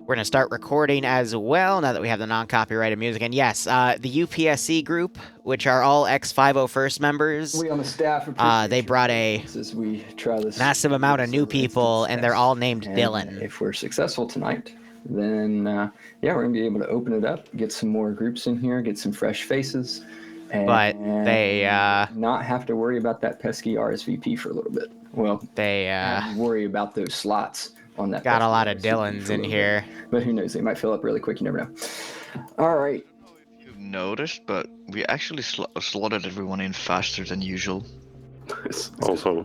We're going to start recording as well, now that we have the non-copyrighted music. And yes, the UPSC group, which are all X501st members, We on the staff they brought a as we try this massive amount of new people, and they're all named Dylan. If we're successful tonight, then yeah, we're gonna be able to open it up, get some more groups in here, get some fresh faces, and but they not have to worry about that pesky RSVP for a little bit. Well, they worry about those slots on that. got a lot of Dylans in here. But who knows? They might fill up really quick. You never know. All right. You've noticed, but we actually slotted everyone in faster than usual. Also,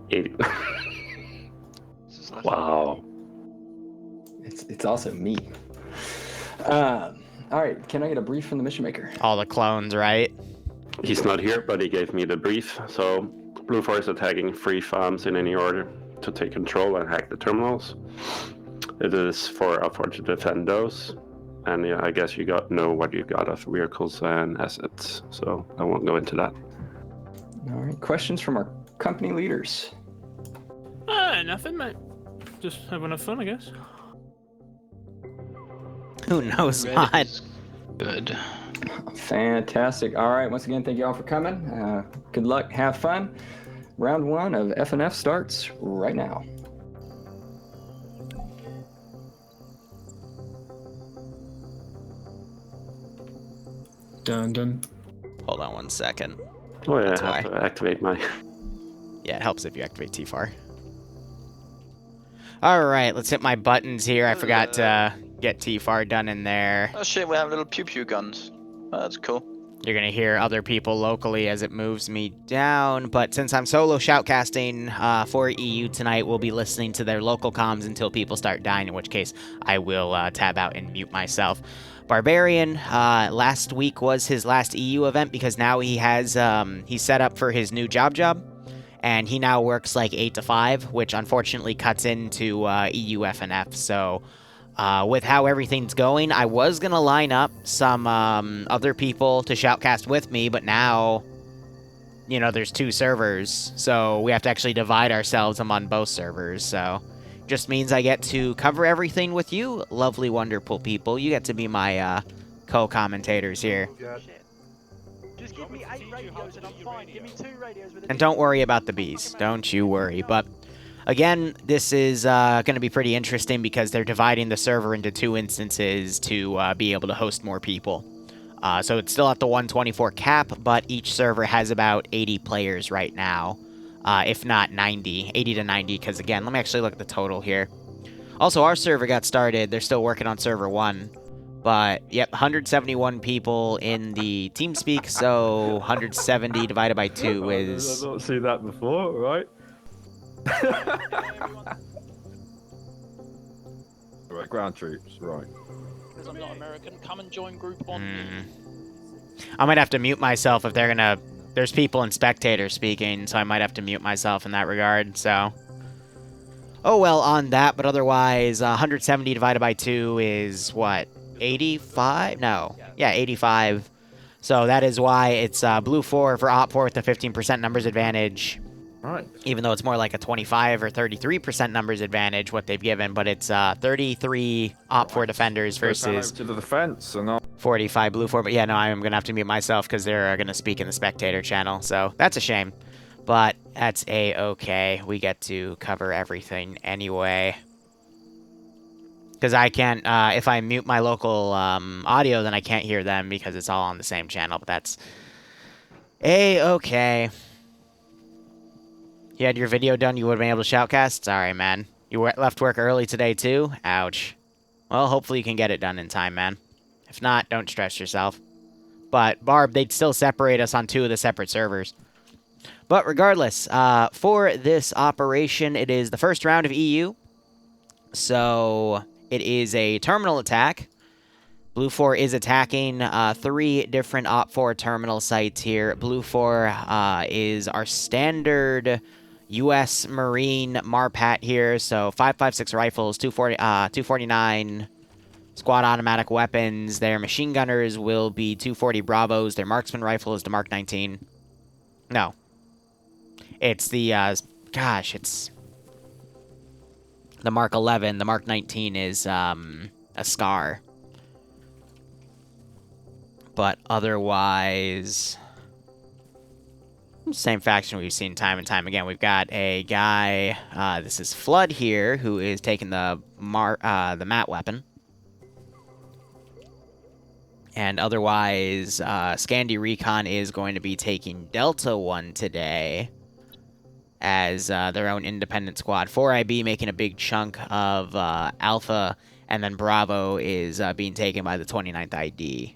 80. Wow. It's also me. All right. Can I get a brief from the mission maker? All the clones, right? He's not here, but he gave me the brief. So, Blue Force is attacking 3 farms in any order to take control and hack the terminals. It is for Alpha to defend those. And yeah, I guess you know what you got of vehicles and assets, so I won't go into that. All right. Questions from our company leaders? Nothing, mate. Just having a fun, I guess. Who knows, Mod? Good. Fantastic. All right. Once again, thank you all for coming. Good luck. Have fun. Round 1 of FNF starts right now. Dun dun. Hold on one second. Oh yeah, That's I have why. to activate my... Yeah, it helps if you activate TFAR. Alright, let's hit my buttons here. I forgot to get TFAR done in there. Oh shit, we have little pew-pew guns. Oh, that's cool. You're going to hear other people locally as it moves me down, but since I'm solo shoutcasting for EU tonight, we'll be listening to their local comms until people start dying, in which case I will tab out and mute myself. Barbarian, last week was his last EU event because now he has, he's set up for his new job, and he now works like 8 to 5, which unfortunately cuts into EU FNF, so... with how everything's going, I was going to line up some other people to shoutcast with me, but now, you know, there's 2 servers, so we have to actually divide ourselves among both servers, so just means I get to cover everything with you, lovely, wonderful people. You get to be my co-commentators here. Just give me 8 radios and I'm fine. Give me 2 radios with And don't worry about the bees. Don't you worry, but... Again, this is going to be pretty interesting because they're dividing the server into 2 instances to be able to host more people. So it's still at the 124 cap, but each server has about 80 players right now, if not 90, 80 to 90, because again, let me actually look at the total here. Also, our server got started. They're still working on server 1, but yep, 171 people in the TeamSpeak, so 170 divided by 2 is... I've not seen that before, right? Right, ground troops, right. Because I'm not American, come and join group on. I might have to mute myself if they're gonna... There's people in spectator speaking, so I might have to mute myself in that regard, so... Oh well, on that, but otherwise, 170 divided by 2 is, what, 85? No. Yeah, 85. So that is why it's blue 4 for op 4 with the 15% numbers advantage. Right. Even though it's more like a 25 or 33% numbers advantage, what they've given, but it's 33 op 4 defenders versus to the defense and 45 blue 4. But yeah, no, I'm going to have to mute myself because they're going to speak in the spectator channel, so that's a shame. But that's a-okay. We get to cover everything anyway. Because I can't, if I mute my local audio, then I can't hear them because it's all on the same channel, but that's a-okay. You had your video done, you would have been able to shoutcast? Sorry, man. You left work early today, too? Ouch. Well, hopefully you can get it done in time, man. If not, don't stress yourself. But, Barb, they'd still separate us on 2 of the separate servers. But regardless, for this operation, it is the first round of EU. So, it is a terminal attack. Blue 4 is attacking 3 different Op 4 terminal sites here. Blue 4 is our standard U.S. Marine Marpat here, so 5.56 rifles, 249 squad automatic weapons. Their machine gunners will be 240 Bravos. Their marksman rifle is the Mark 19. No. It's the, gosh, it's the Mark 11. The Mark 19 is a Scar. But otherwise, same faction we've seen time and time again. We've got a guy, this is Flood here, who is taking the Mat weapon. And otherwise, Scandi Recon is going to be taking Delta 1 today as their own independent squad. 4IB making a big chunk of Alpha, and then Bravo is being taken by the 29th ID,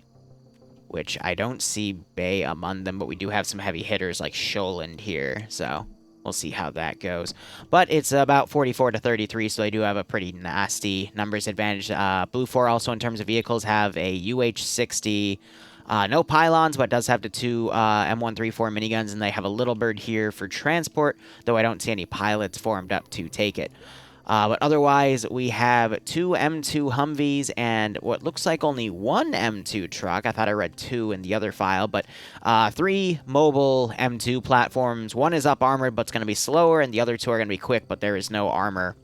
which I don't see Bay among them, but we do have some heavy hitters like Sholand here, so we'll see how that goes. But it's about 44 to 33, so they do have a pretty nasty numbers advantage. Blue 4 also in terms of vehicles have a UH-60, no pylons, but does have the 2 M134 miniguns, and they have a Little Bird here for transport, though I don't see any pilots formed up to take it. But otherwise, we have 2 M2 Humvees and what looks like only 1 M2 truck. I thought I read 2 in the other file, but 3 mobile M2 platforms. 1 is up armored, but it's going to be slower, and the other 2 are going to be quick, but there is no armor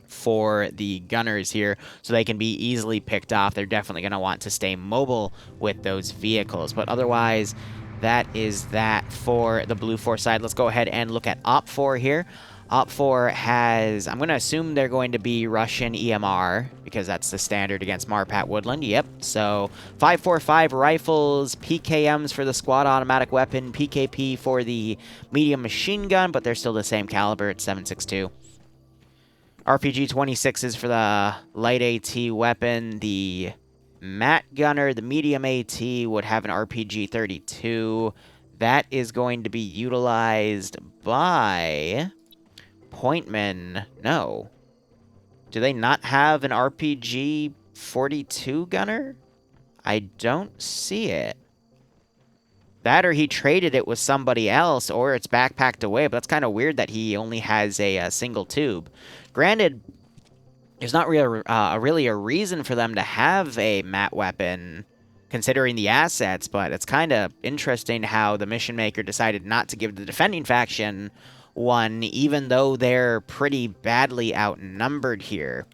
for the gunners here, so they can be easily picked off. They're definitely going to want to stay mobile with those vehicles, but otherwise, that is that for the Blue 4 side. Let's go ahead and look at Op 4 here. Op 4 has, I'm going to assume they're going to be Russian EMR, because that's the standard against Marpat Woodland. Yep, so 5.45 rifles, PKMs for the squad automatic weapon, PKP for the medium machine gun, but they're still the same caliber at 7.62. RPG 26s for the light AT weapon. The Mat Gunner, the medium AT, would have an RPG 32. That is going to be utilized by Pointman. No. Do they not have an RPG 42 gunner? I don't see it. That or he traded it with somebody else, or it's backpacked away, but that's kind of weird that he only has a single tube. Granted, there's not really a reason for them to have a Mat weapon, considering the assets, but it's kind of interesting how the mission maker decided not to give the defending faction one, even though they're pretty badly outnumbered here.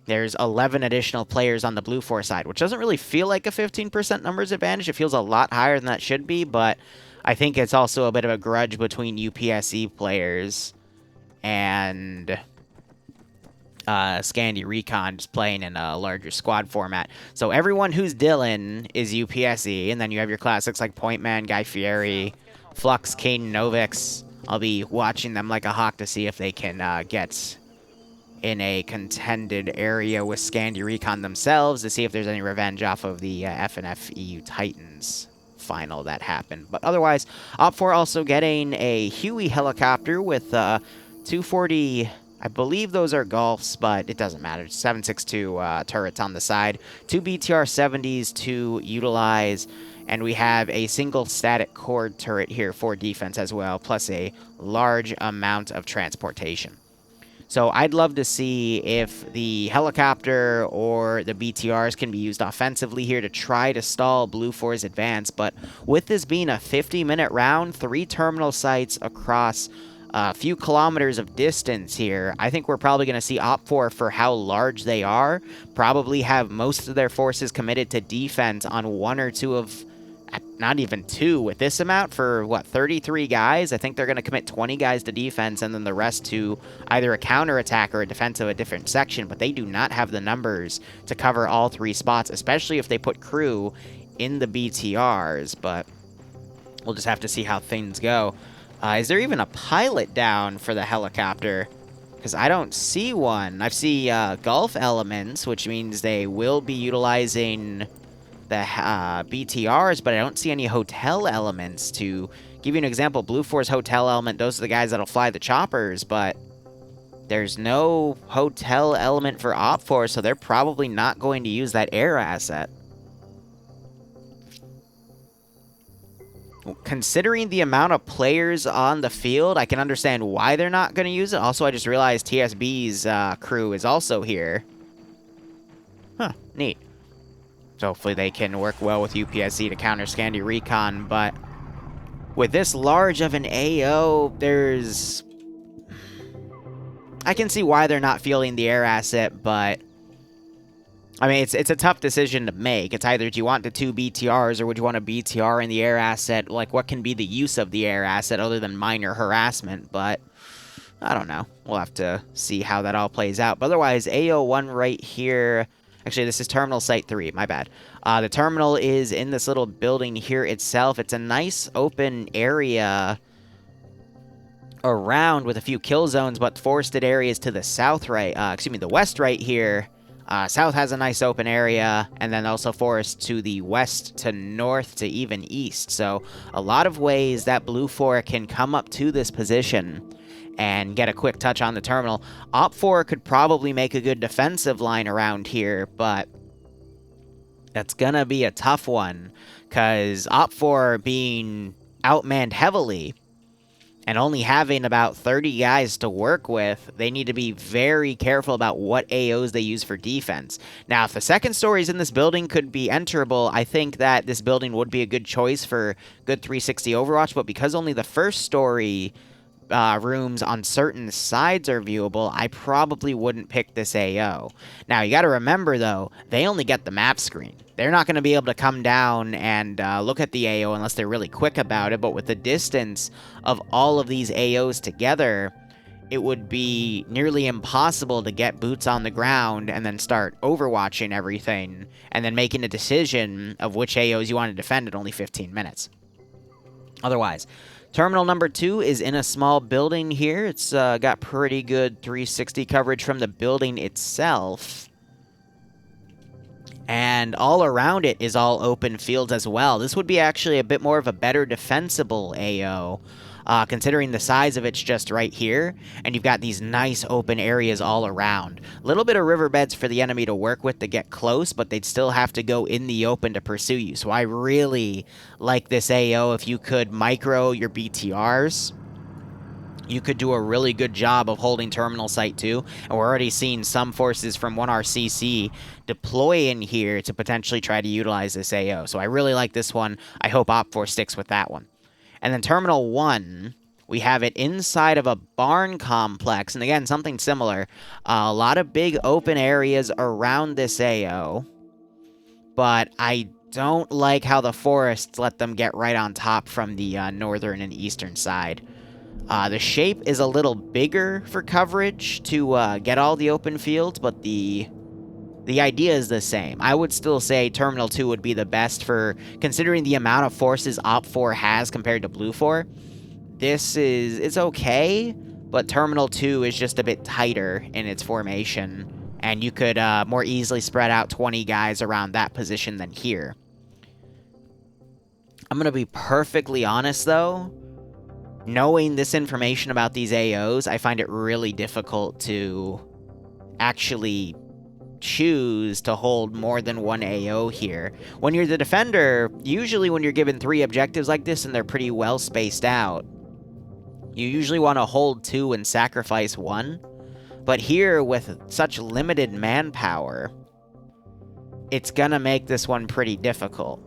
There's 11 additional players on the Blue 4 side, which doesn't really feel like a 15% numbers advantage. It feels a lot higher than that should be, but I think it's also a bit of a grudge between UPSE players and Scandi Recon just playing in a larger squad format. So everyone who's Dylan is UPSE, and then you have your classics like Pointman, Guy Fieri, Flux, Kane, Novix. I'll be watching them like a hawk to see if they can get in a contended area with Scandi Recon themselves, to see if there's any revenge off of the FNF EU Titans final that happened. But otherwise, Op 4 also getting a Huey helicopter with 240... I believe those are Golfs, but it doesn't matter. 7.62 turrets on the side. 2 BTR-70s to utilize, and we have a single static cord turret here for defense as well, plus a large amount of transportation. So I'd love to see if the helicopter or the BTRs can be used offensively here to try to stall Blue 4's advance, but with this being a 50-minute round, 3 terminal sites across a few kilometers of distance here, I think we're probably going to see Op 4, for how large they are, probably have most of their forces committed to defense on 1 or 2 of, not even 2 with this amount for, what, 33 guys? I think they're going to commit 20 guys to defense and then the rest to either a counterattack or a defense of a different section, but they do not have the numbers to cover all 3 spots, especially if they put crew in the BTRs, but we'll just have to see how things go. Is there even a pilot down for the helicopter? Because I don't see one. I see Gulf elements, which means they will be utilizing the BTRs, but I don't see any hotel elements. To give you an example, Blue 4's hotel element, those are the guys that'll fly the choppers, but there's no hotel element for Op 4, so they're probably not going to use that air asset. Considering the amount of players on the field, I can understand why they're not going to use it. Also, I just realized TSB's crew is also here. Huh, neat. So hopefully they can work well with UPSC to counter Scandi Recon, but with this large of an AO, I can see why they're not fielding the air asset, but I mean, it's a tough decision to make. It's either do you want the 2 BTRs or would you want a BTR in the air asset? Like, what can be the use of the air asset other than minor harassment? But I don't know. We'll have to see how that all plays out. But otherwise, AO1 right here. Actually, this is Terminal Site 3. My bad. The terminal is in this little building here itself. It's a nice open area around with a few kill zones, but forested areas to the south right. The west right here. South has a nice open area, and then also forest to the west, to north, to even east. So a lot of ways that Blue 4 can come up to this position and get a quick touch on the terminal. Op 4 could probably make a good defensive line around here, but that's gonna be a tough one, because Op 4 being outmanned heavily and only having about 30 guys to work with, they need to be very careful about what AOs they use for defense. Now, if the second stories in this building could be enterable, I think that this building would be a good choice for good 360 Overwatch, but because only the first story rooms on certain sides are viewable, I probably wouldn't pick this AO. Now, you gotta remember, though, they only get the map screen. They're not going to be able to come down and look at the AO unless they're really quick about it, but with the distance of all of these AOs together, it would be nearly impossible to get boots on the ground and then start overwatching everything and then making a decision of which AOs you want to defend in only 15 minutes. Otherwise, Terminal number 2 is in a small building here. It's got pretty good 360 coverage from the building itself. And all around it is all open fields as well. This would be actually a bit more of a better defensible AO, considering the size of it's just right here, and you've got these nice open areas all around. A little bit of riverbeds for the enemy to work with to get close, but they'd still have to go in the open to pursue you. So I really like this AO. If you could micro your BTRs, you could do a really good job of holding Terminal Site 2, and we're already seeing some forces from 1RCC deploy in here to potentially try to utilize this AO. So I really like this one. I hope Op4 sticks with that one. And then Terminal 1, we have it inside of a barn complex, and again, something similar. A lot of big open areas around this AO, but I don't like how the forests let them get right on top from the northern and eastern side. The shape is a little bigger for coverage to get all the open fields, but the idea is the same. I would still say Terminal 2 would be the best for considering the amount of forces Op 4 has compared to Blue 4. It's okay, but Terminal 2 is just a bit tighter in its formation, and you could more easily spread out 20 guys around that position than here. I'm going to be perfectly honest, though. Knowing this information about these AOs, I find it really difficult to actually choose to hold more than one AO here. When you're the defender, usually when you're given 3 objectives like this and they're pretty well spaced out, you usually want to hold 2 and sacrifice 1. But here, with such limited manpower, it's gonna make this one pretty difficult.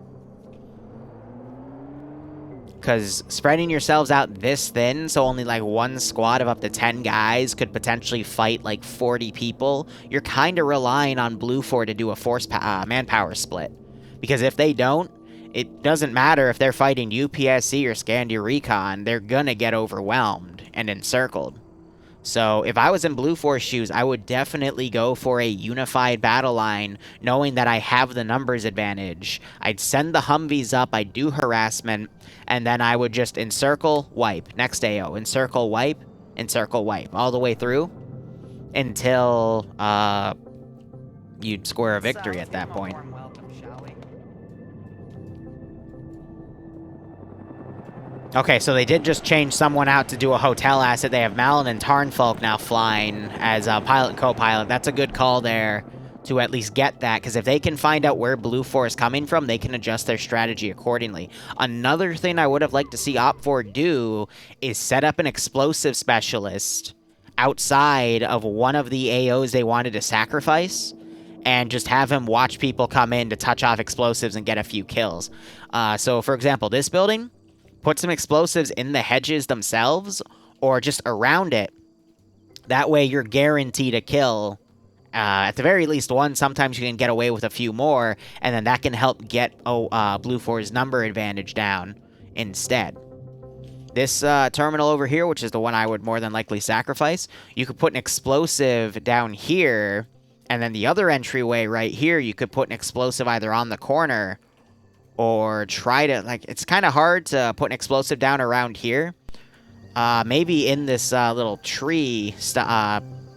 Because spreading yourselves out this thin, so only like one squad of up to 10 guys could potentially fight like 40 people, you're kind of relying on Blue 4 to do a force manpower split. Because if they don't, it doesn't matter if they're fighting UPSC or Scandi Recon, they're gonna get overwhelmed and encircled. So if I was in Blue 4's shoes, I would definitely go for a unified battle line, knowing that I have the numbers advantage. I'd send the Humvees up, I'd do harassment, and then I would just encircle, wipe. Next AO, encircle, wipe, all the way through until you'd score a victory at that point. Okay, so they did just change someone out to do a hotel asset. They have Malin and Tarnfolk now flying as pilot and co-pilot. That's a good call there to at least get that, because if they can find out where Blue 4 is coming from, they can adjust their strategy accordingly. Another thing I would have liked to see Op 4 do is set up an explosive specialist outside of one of the AOs they wanted to sacrifice, and just have him watch people come in to touch off explosives and get a few kills. So, for example, this building, put some explosives in the hedges themselves, or just around it. That way you're guaranteed a kill. At the very least one, sometimes you can get away with a few more, and then that can help get Blue 4's number advantage down instead. This terminal over here, which is the one I would more than likely sacrifice, you could put an explosive down here, and then the other entryway right here, you could put an explosive either on the corner or try to, like, it's kind of hard to put an explosive down around here. Maybe in this little tree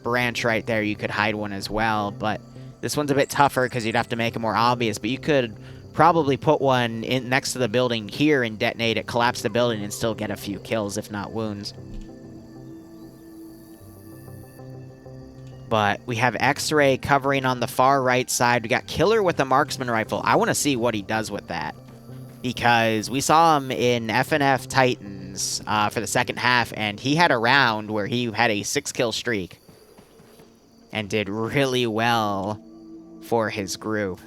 branch right there, you could hide one as well, but this one's a bit tougher because you'd have to make it more obvious, but you could probably put one in next to the building here and detonate it, collapse the building, and still get a few kills, if not wounds. But we have X-Ray covering on the far right side. We got Killer with the marksman rifle. I want to see what he does with that, because we saw him in FNF Titans for the second half, and he had a round where he had a 6-kill streak and did really well for his group.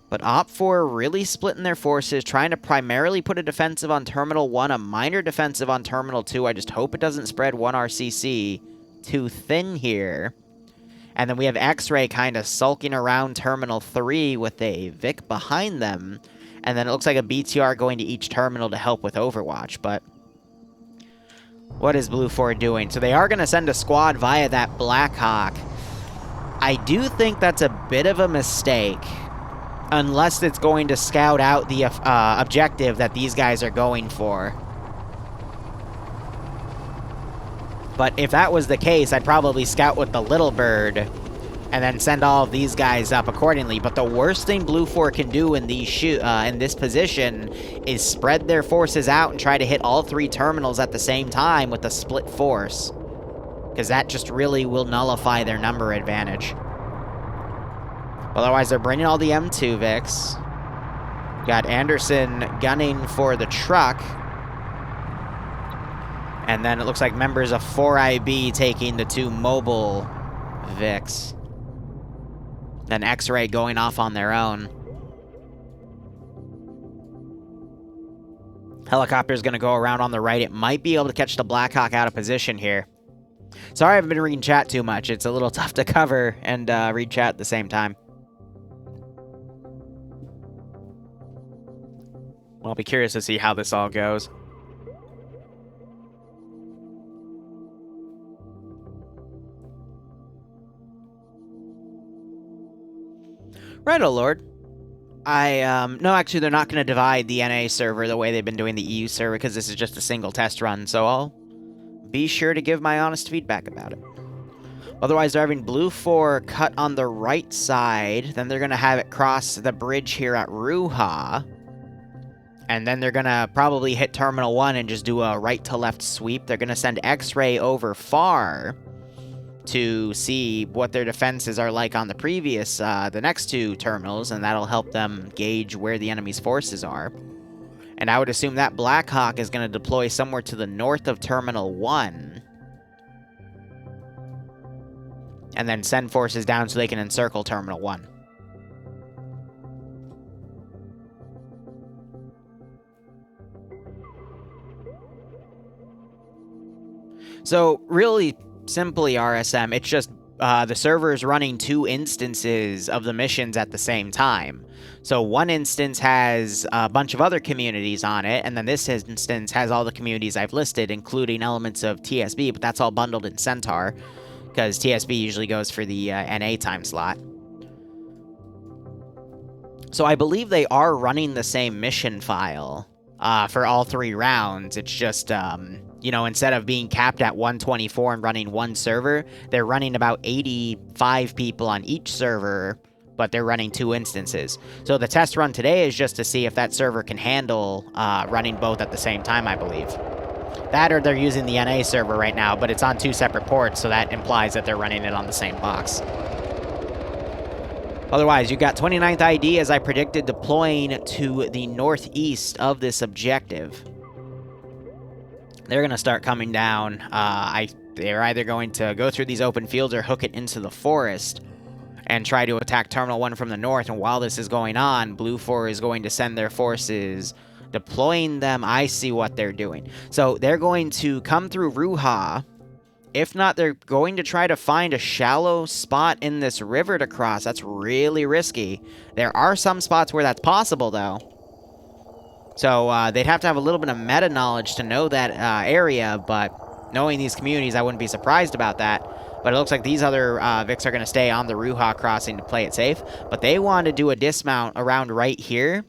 But Op4 really splitting their forces, trying to primarily put a defensive on Terminal 1, a minor defensive on Terminal 2. I just hope it doesn't spread 1 RCC too thin here. And then we have X-Ray kind of sulking around Terminal 3 with a Vic behind them. And then it looks like a BTR going to each terminal to help with Overwatch, but what is Blue 4 doing? So they are going to send a squad via that Blackhawk. I do think that's a bit of a mistake, unless it's going to scout out the objective that these guys are going for. But if that was the case, I'd probably scout with the Little Bird and then send all of these guys up accordingly. But the worst thing Blue 4 can do in this position is spread their forces out and try to hit all 3 terminals at the same time with a split force, because that just really will nullify their number advantage. Otherwise, they're bringing all the M2 Vics. Got Anderson gunning for the truck. And then it looks like members of 4IB taking the 2 mobile Vics. Then X-Ray going off on their own. Helicopter's going to go around on the right. It might be able to catch the Blackhawk out of position here. Sorry I haven't been reading chat too much. It's a little tough to cover and read chat at the same time. Well, I'll be curious to see how this all goes. Right, oh lord. No, actually, they're not going to divide the NA server the way they've been doing the EU server, because this is just a single test run, so I'll be sure to give my honest feedback about it. Otherwise, they're having Blue 4 cut on the right side, then they're going to have it cross the bridge here at Ruha, and then they're going to probably hit Terminal 1 and just do a right-to-left sweep. They're going to send X-Ray over far to see what their defenses are like on the previous, the next 2 terminals, and that'll help them gauge where the enemy's forces are. And I would assume that Blackhawk is going to deploy somewhere to the north of Terminal 1. And then send forces down so they can encircle Terminal 1. So, really simply, RSM, it's just the server is running 2 instances of the missions at the same time. So one instance has a bunch of other communities on it, and then this instance has all the communities I've listed, including elements of TSB, but that's all bundled in Centaur, because TSB usually goes for the NA time slot. So I believe they are running the same mission file for all 3 rounds. It's just, you know, instead of being capped at 124 and running 1 server, they're running about 85 people on each server, but they're running 2 instances. So the test run today is just to see if that server can handle running both at the same time, I believe. That or they're using the NA server right now, but it's on 2 separate ports, so that implies that they're running it on the same box. Otherwise, you got 29th ID, as I predicted, deploying to the northeast of this objective. They're going to start coming down. They're either going to go through these open fields or hook it into the forest and try to attack Terminal 1 from the north. And while this is going on, Blue 4 is going to send their forces, deploying them. I see what they're doing. So they're going to come through Ruha If not, they're going to try to find a shallow spot in this river to cross. That's really risky. There are some spots where that's possible, though. So they'd have to have a little bit of meta knowledge to know that area, but knowing these communities, I wouldn't be surprised about that. But it looks like these other Vics are going to stay on the Ruha crossing to play it safe. But they want to do a dismount around right here.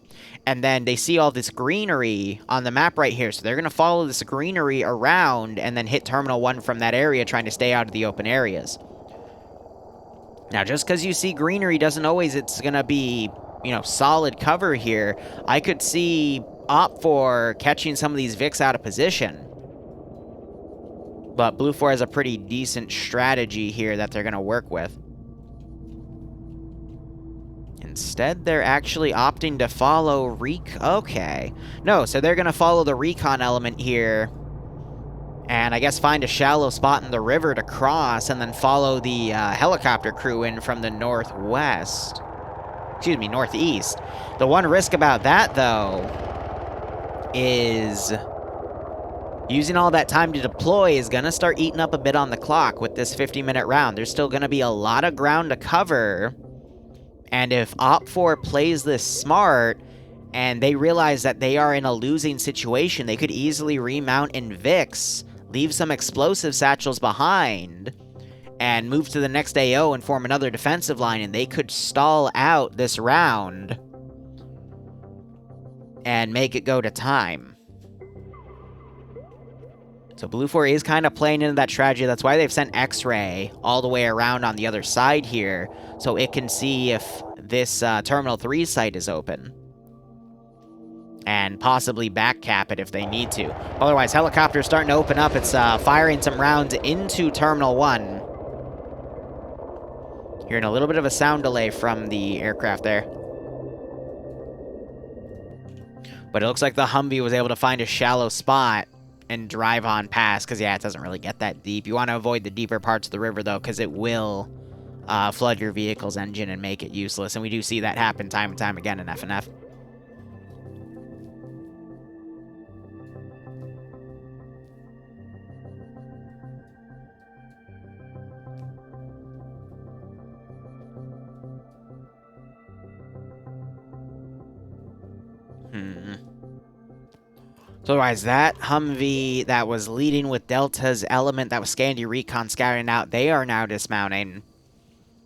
And then they see all this greenery on the map right here. So they're going to follow this greenery around and then hit Terminal 1 from that area, trying to stay out of the open areas. Now, just because you see greenery doesn't always it's going to be, you know, solid cover here. I could see Op4 catching some of these Vics out of position. But Blue 4 has a pretty decent strategy here that they're going to work with. Instead, they're actually opting to follow Okay. No, so they're going to follow the recon element here. And I guess find a shallow spot in the river to cross and then follow the helicopter crew in from the northwest. Excuse me, northeast. The one risk about that, though, is using all that time to deploy is going to start eating up a bit on the clock with this 50-minute round. There's still going to be a lot of ground to cover. And if Op4 plays this smart and they realize that they are in a losing situation, they could easily remount in Vix, leave some explosive satchels behind, and move to the next AO and form another defensive line, and they could stall out this round and make it go to time. So Blue 4 is kind of playing into that strategy. That's why they've sent X-Ray all the way around on the other side here, so it can see if this Terminal 3 site is open. And possibly backcap it if they need to. Otherwise, helicopter's starting to open up. It's firing some rounds into Terminal 1. Hearing a little bit of a sound delay from the aircraft there. But it looks like the Humvee was able to find a shallow spot and drive on past, because, yeah, it doesn't really get that deep. You want to avoid the deeper parts of the river, though, because it will flood your vehicle's engine and make it useless. And we do see that happen time and time again in FNF. So otherwise, that Humvee that was leading with Delta's element, that was Scandi Recon scouting out, they are now dismounting.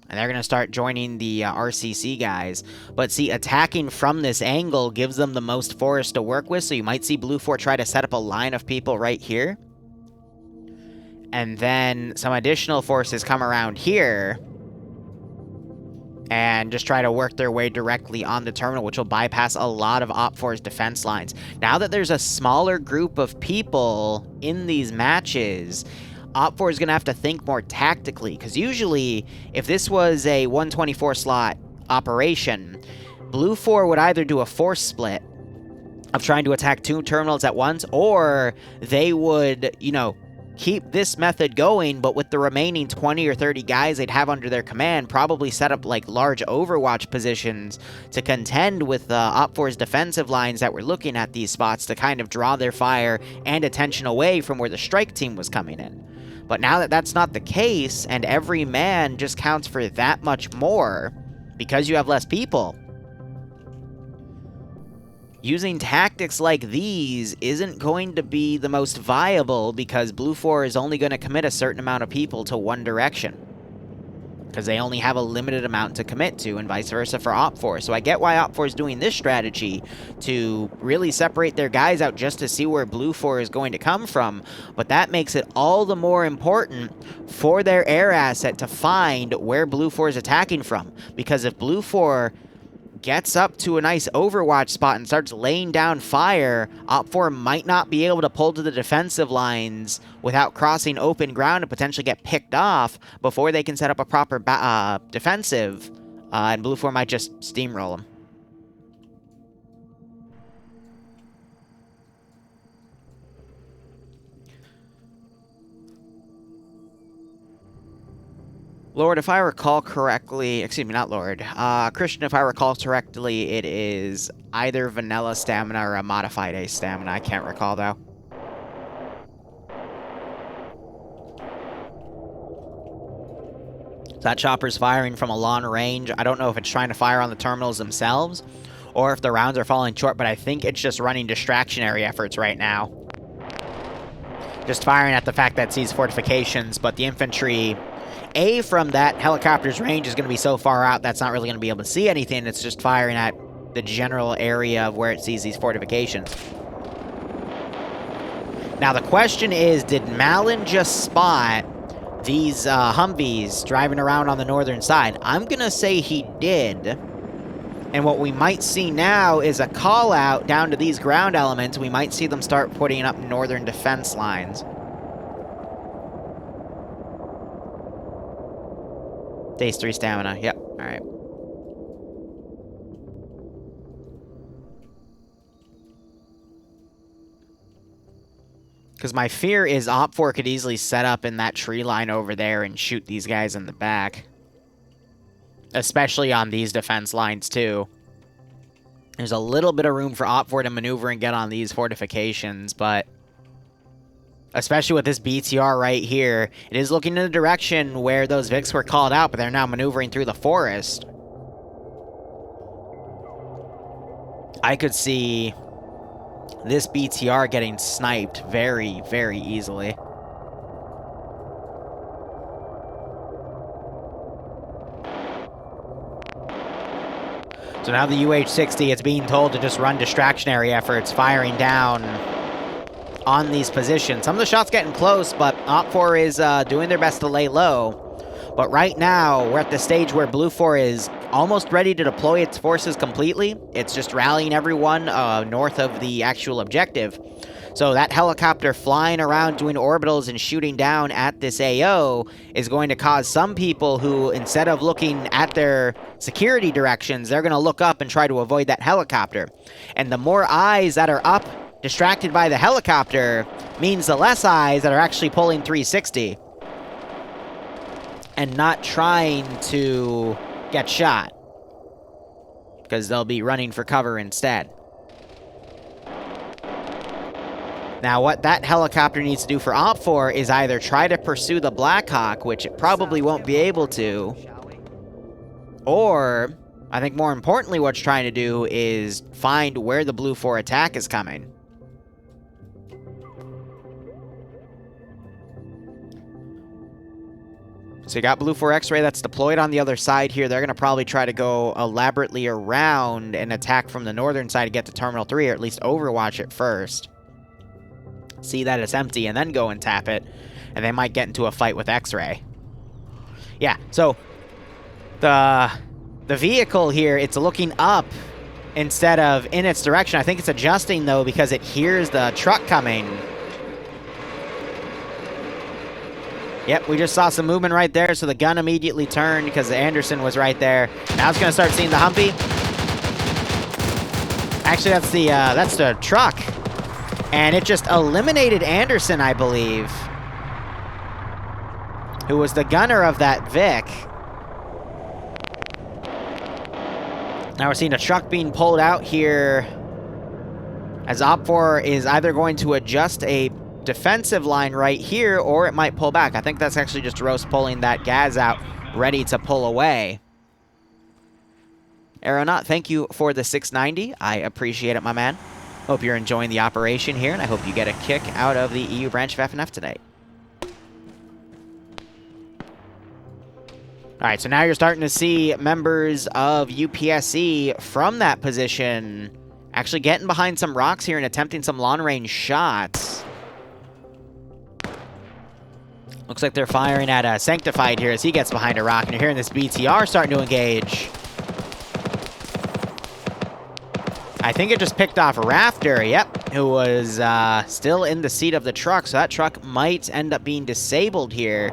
And they're going to start joining the RCC guys. But see, attacking from this angle gives them the most forest to work with, so you might see Blue 4 try to set up a line of people right here. And then some additional forces come around here and just try to work their way directly on the terminal, which will bypass a lot of Op4's defense lines. Now that there's a smaller group of people in these matches, Op4 is going to have to think more tactically, because usually, if this was a 124 slot operation, Blue 4 would either do a force split of trying to attack 2 terminals at once, or they would, you know, keep this method going, but with the remaining 20 or 30 guys they'd have under their command, probably set up like large overwatch positions to contend with Op4's defensive lines that were looking at these spots to kind of draw their fire and attention away from where the strike team was coming in. But now that that's not the case, and every man just counts for that much more because you have less people, using tactics like these isn't going to be the most viable, because Blue 4 is only going to commit a certain amount of people to one direction, because they only have a limited amount to commit to, and vice versa for Op4. So I get why Op4 is doing this strategy, to really separate their guys out just to see where Blue 4 is going to come from, but that makes it all the more important for their air asset to find where Blue 4 is attacking from, because if Blue 4 gets up to a nice overwatch spot and starts laying down fire, Op4 might not be able to pull to the defensive lines without crossing open ground and potentially get picked off before they can set up a proper defensive, and Blue 4 might just steamroll them. Lord, if I recall correctly, excuse me, not Lord, Christian, if I recall correctly, it is either vanilla stamina or a modified ace stamina. I can't recall, though. That chopper's firing from a long range. I don't know if it's trying to fire on the terminals themselves or if the rounds are falling short, but I think it's just running distractionary efforts right now. Just firing at the fact that it sees fortifications, but the infantry, A, from that helicopter's range is going to be so far out that's not really going to be able to see anything. It's just firing at the general area of where it sees these fortifications. Now the question is, did Malin just spot these Humvees driving around on the northern side? I'm going to say he did. And what we might see now is a call out down to these ground elements. We might see them start putting up northern defense lines. Days 3 stamina. Yep. All right. Because my fear is Op4 could easily set up in that tree line over there and shoot these guys in the back. Especially on these defense lines, too. There's a little bit of room for Op4 to maneuver and get on these fortifications, but especially with this BTR right here, it is looking in the direction where those Vics were called out, but they're now maneuvering through the forest. I could see this BTR getting sniped very, very easily. So now the UH-60 is being told to just run distractionary efforts, firing down on these positions. Some of the shots getting close, but Op4 is doing their best to lay low. But right now, we're at the stage where Blue 4 is almost ready to deploy its forces completely. It's just rallying everyone north of the actual objective. So that helicopter flying around doing orbitals and shooting down at this AO is going to cause some people who, instead of looking at their security directions, they're going to look up and try to avoid that helicopter. And the more eyes that are up, distracted by the helicopter, means the less eyes that are actually pulling 360 and not trying to get shot, because they'll be running for cover instead. Now, what that helicopter needs to do for Op4 is either try to pursue the Blackhawk, which it probably won't be able to, or, I think more importantly what it's trying to do is find where the Blue 4 attack is coming. So you got Blue 4 X-Ray that's deployed on the other side here. They're going to probably try to go elaborately around and attack from the northern side to get to Terminal 3, or at least overwatch it first. See that it's empty, and then go and tap it. And they might get into a fight with X-Ray. Yeah, so the vehicle here, it's looking up instead of in its direction. I think it's adjusting, though, because it hears the truck coming. Yep, we just saw some movement right there, so the gun immediately turned because the Anderson was right there. Now it's going to start seeing the Humvee. Actually, that's the truck. And it just eliminated Anderson, I believe, who was the gunner of that Vic. Now we're seeing a truck being pulled out here as Op4 is either going to adjust a defensive line right here, or it might pull back. I think that's actually just Roast pulling that gas out, ready to pull away. Aeronaut, thank you for the 690. I appreciate it, my man. Hope you're enjoying the operation here, and I hope you get a kick out of the EU branch of FNF today. Alright, so now you're starting to see members of UPSC from that position actually getting behind some rocks here and attempting some long-range shots. Looks like they're firing at Sanctified here as he gets behind a rock, and you're hearing this BTR starting to engage. I think it just picked off Rafter, yep, who was still in the seat of the truck, so that truck might end up being disabled here.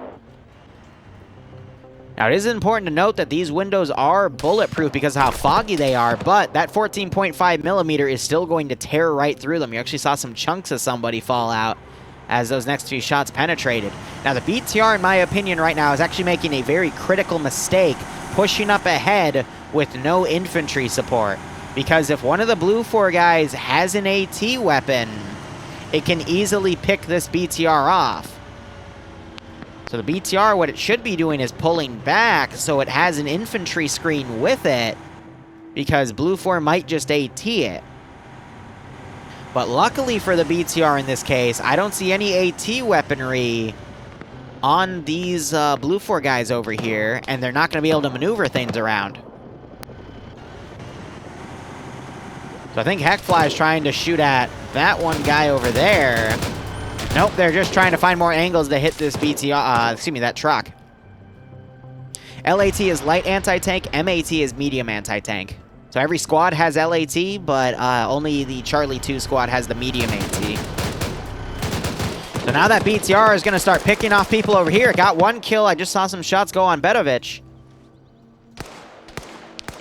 Now, it is important to note that these windows are bulletproof because of how foggy they are, but that 14.5 millimeter is still going to tear right through them. You actually saw some chunks of somebody fall out as those next few shots penetrated. Now, the BTR, in my opinion, right now is actually making a very critical mistake, pushing up ahead with no infantry support. Because if one of the Blue 4 guys has an AT weapon, it can easily pick this BTR off. So the BTR, what it should be doing is pulling back so it has an infantry screen with it, because Blue 4 might just AT it. But luckily for the BTR in this case, I don't see any AT weaponry on these Blue 4 guys over here, and they're not going to be able to maneuver things around. So I think Heckfly is trying to shoot at that one guy over there. Nope, they're just trying to find more angles to hit this BTR, excuse me, that truck. LAT is light anti-tank, MAT is medium anti-tank. So every squad has LAT, but only the Charlie 2 squad has the medium AT. So now that BTR is going to start picking off people over here. Got one kill. I just saw some shots go on Bedovic.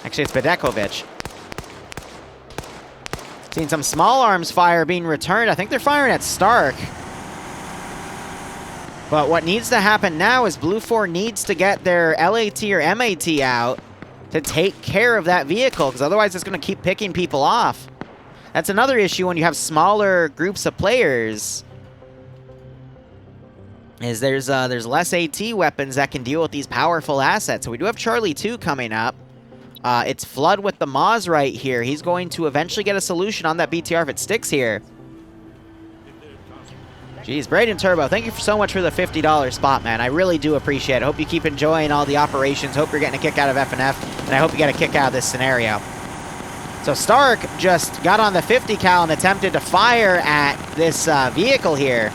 Actually, it's Bedekovic. Seen some small arms fire being returned. I think they're firing at Stark. But what needs to happen now is Blue 4 needs to get their LAT or MAT out to take care of that vehicle, because otherwise it's going to keep picking people off. That's another issue when you have smaller groups of players, is there's less AT weapons that can deal with these powerful assets. So we do have Charlie 2 coming up. It's Flood with the Moz right here. He's going to eventually get a solution on that BTR if it sticks here. Jeez, Braden Turbo, thank you so much for the $50 spot, man. I really do appreciate it. Hope you keep enjoying all the operations. Hope you're getting a kick out of FNF, and I hope you get a kick out of this scenario. So Stark just got on the 50 cal and attempted to fire at this vehicle here.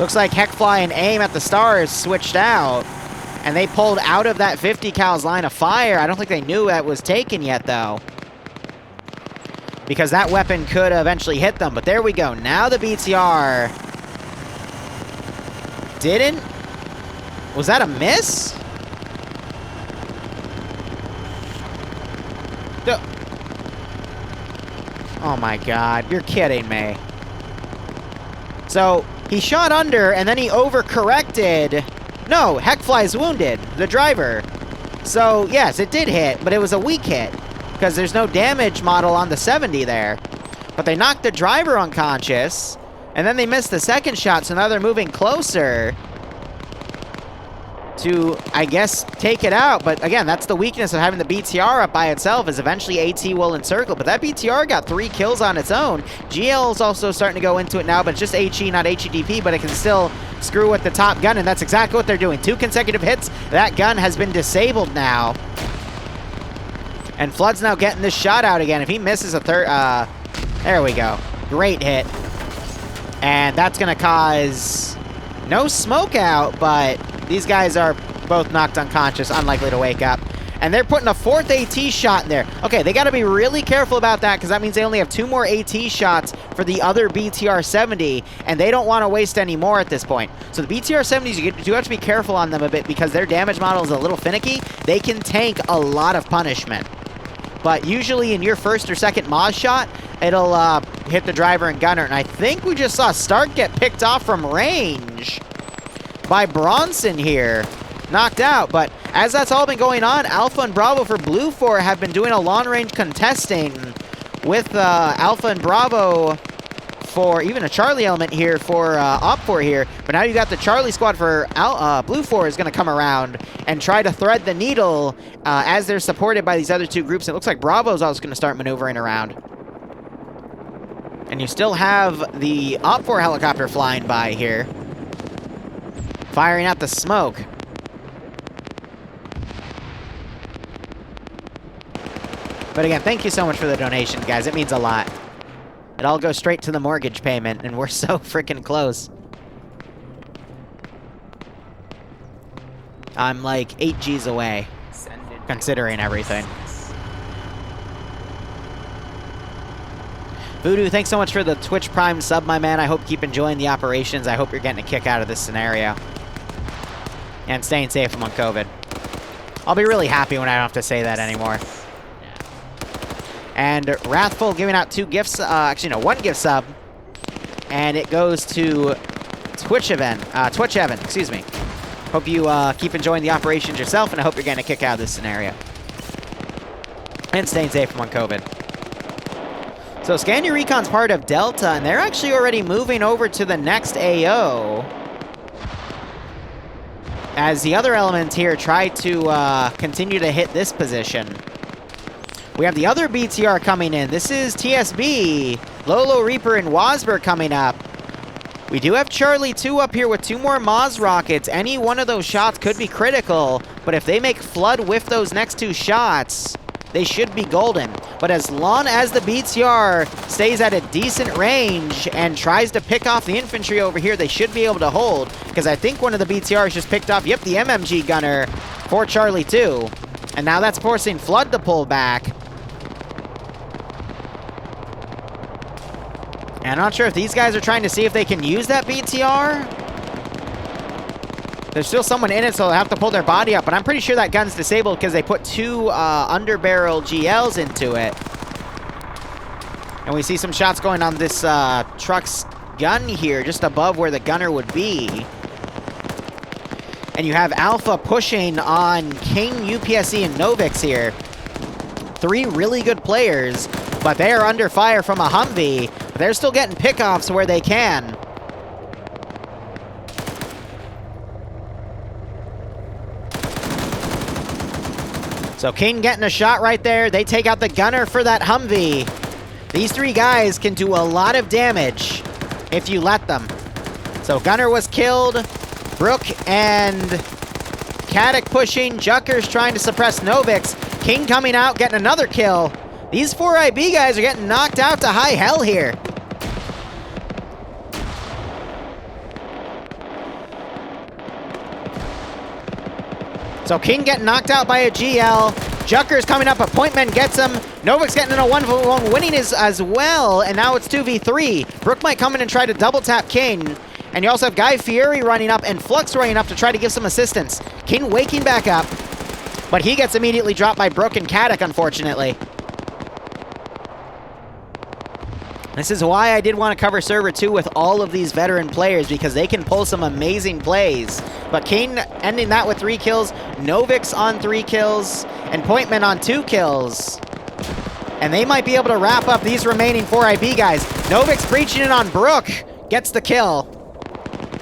Looks like Heckfly and Aim at the Stars switched out, and they pulled out of that 50 cal's line of fire. I don't think they knew that was taken yet, though, because that weapon could eventually hit them. But there we go. Now the BTR didn't. Was that a miss? Oh my god, you're kidding me. So he shot under and then he overcorrected. No, Heckfly's wounded, the driver. So yes, it did hit, but it was a weak hit, because there's no damage model on the 70 there. But they knocked the driver unconscious, and then they missed the second shot, so now they're moving closer to, I guess, take it out. But again, that's the weakness of having the BTR up by itself, is eventually AT will encircle. But that BTR got 3 kills on its own. GL is also starting to go into it now, but it's just HE, not HEDP, but it can still screw with the top gun, and that's exactly what they're doing. 2 consecutive hits. That gun has been disabled now. And Flood's now getting this shot out again. If he misses a third, there we go. Great hit. And that's going to cause no smoke out, but these guys are both knocked unconscious, unlikely to wake up. And they're putting a 4th AT shot in there. Okay, they got to be really careful about that, because that means they only have 2 more AT shots for the other BTR-70, and they don't want to waste any more at this point. So the BTR-70s, you do have to be careful on them a bit, because their damage model is a little finicky. They can tank a lot of punishment. But usually in your first or second Moz shot, it'll hit the driver and gunner. And I think we just saw Stark get picked off from range by Bronson here. Knocked out. But as that's all been going on, Alpha and Bravo for Blue 4 have been doing a long-range contesting with Alpha and Bravo for even a Charlie element here for Op 4 here. But now you got the Charlie squad for Blue 4 is going to come around and try to thread the needle as they're supported by these other 2 groups. It looks like Bravo's also going to start maneuvering around. And you still have the Op 4 helicopter flying by here, firing out the smoke. But again, thank you so much for the donation, guys. It means a lot. It all goes straight to the mortgage payment, and we're so freaking close. I'm like 8 G's away, considering everything. Voodoo, thanks so much for the Twitch Prime sub, my man. I hope you keep enjoying the operations. I hope you're getting a kick out of this scenario. And staying safe among COVID. I'll be really happy when I don't have to say that anymore. And Wrathful giving out 2 gifts, actually no, 1 gift sub. And it goes to Twitch Evan, excuse me. Hope you keep enjoying the operations yourself, and I hope you're getting a kick out of this scenario. And staying safe among COVID. So Scan Your Recon's part of Delta, and they're actually already moving over to the next AO. as the other elements here try to continue to hit this position. We have the other BTR coming in. This is TSB, Lolo Reaper, and Wasberg coming up. We do have Charlie 2 up here with 2 more Moz rockets. Any one of those shots could be critical, but if they make Flood whiff those next 2 shots, they should be golden. But as long as the BTR stays at a decent range and tries to pick off the infantry over here, they should be able to hold, because I think one of the BTRs just picked off, yep, the MMG gunner for Charlie 2. And now that's forcing Flood to pull back. And I'm not sure if these guys are trying to see if they can use that BTR. There's still someone in it, so they'll have to pull their body up. But I'm pretty sure that gun's disabled because they put 2 underbarrel GLs into it. And we see some shots going on this truck's gun here, just above where the gunner would be. And you have Alpha pushing on King, UPSC, and Novix here. 3 really good players, but they are under fire from a Humvee. They're still getting pickoffs where they can. So King getting a shot right there. They take out the gunner for that Humvee. These 3 guys can do a lot of damage if you let them. So gunner was killed. Brook and Caddick pushing. Juckers trying to suppress Novix. King coming out, getting another kill. These 4 IB guys are getting knocked out to high hell here. So King getting knocked out by a GL. Jucker's coming up, Appointment gets him. Novix getting in a 1v1, winning as well, and now it's 2v3. Brook might come in and try to double tap King. And you also have Guy Fieri running up and Flux running up to try to give some assistance. King waking back up, but he gets immediately dropped by Brook and Caddick, unfortunately. This is why I did want to cover Server 2 with all of these veteran players, because they can pull some amazing plays. But King ending that with 3 kills, Novix on 3 kills, and Pointman on 2 kills. And they might be able to wrap up these remaining 4 IB guys. Novix breaching in on Brook, gets the kill.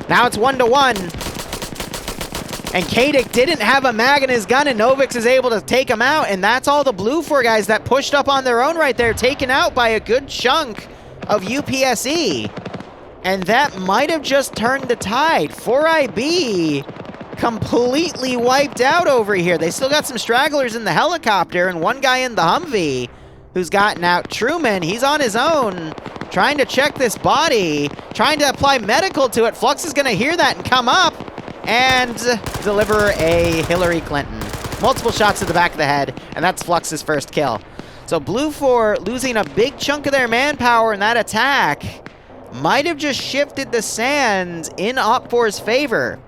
Now it's 1-1. And Caddick didn't have a mag in his gun, and Novix is able to take him out, and that's all the blue 4 guys that pushed up on their own right there, taken out by a good chunk of UPSE. And that might have just turned the tide. 4IB completely wiped out over here. They still got some stragglers in the helicopter and 1 guy in the Humvee who's gotten out. Truman, he's on his own, trying to check this body, trying to apply medical to it. Flux is going to hear that and come up and deliver a Hillary Clinton. Multiple shots to the back of the head, and that's Flux's first kill. So Blue 4 losing a big chunk of their manpower in that attack might have just shifted the sands in Op4's favor.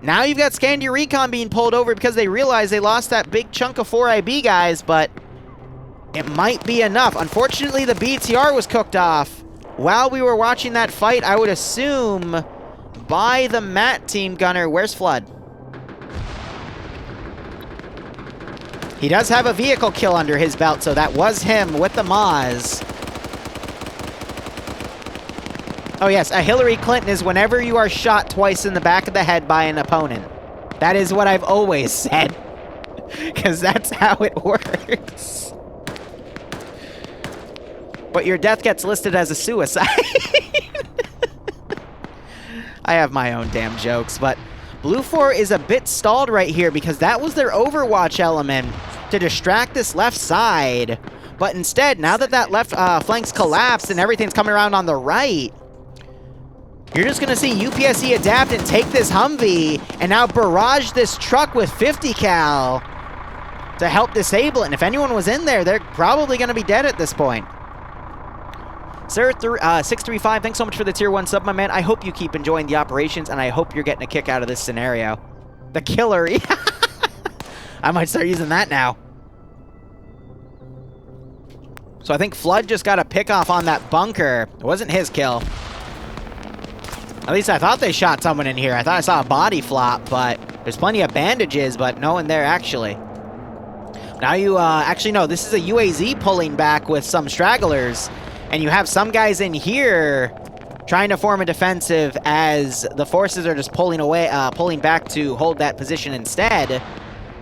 Now you've got Scandia Recon being pulled over because they realize they lost that big chunk of 4 IB guys, but it might be enough. Unfortunately, the BTR was cooked off while we were watching that fight, I would assume, by the Matt team gunner. Where's Flood? He does have a vehicle kill under his belt, so that was him with the Moz. Oh yes, a Hillary Clinton is whenever you are shot twice in the back of the head by an opponent. That is what I've always said, because that's how it works. But your death gets listed as a suicide. I have my own damn jokes, but Blue 4 is a bit stalled right here because that was their Overwatch element to distract this left side. But instead, now that that left flank's collapsed and everything's coming around on the right, you're just going to see UPSC adapt and take this Humvee and now barrage this truck with 50 cal to help disable it. And if anyone was in there, they're probably going to be dead at this point. Sir 635, thanks so much for the tier 1 sub, my man. I hope you keep enjoying the operations, and I hope you're getting a kick out of this scenario. The killer. I might start using that now. So I think Flood just got a pick off on that bunker. It wasn't his kill. At least I thought they shot someone in here. I thought I saw a body flop, but there's plenty of bandages, but no one there actually. Now you actually no, this is a UAZ pulling back with some stragglers. And you have some guys in here trying to form a defensive as the forces are just pulling away, pulling back to hold that position instead,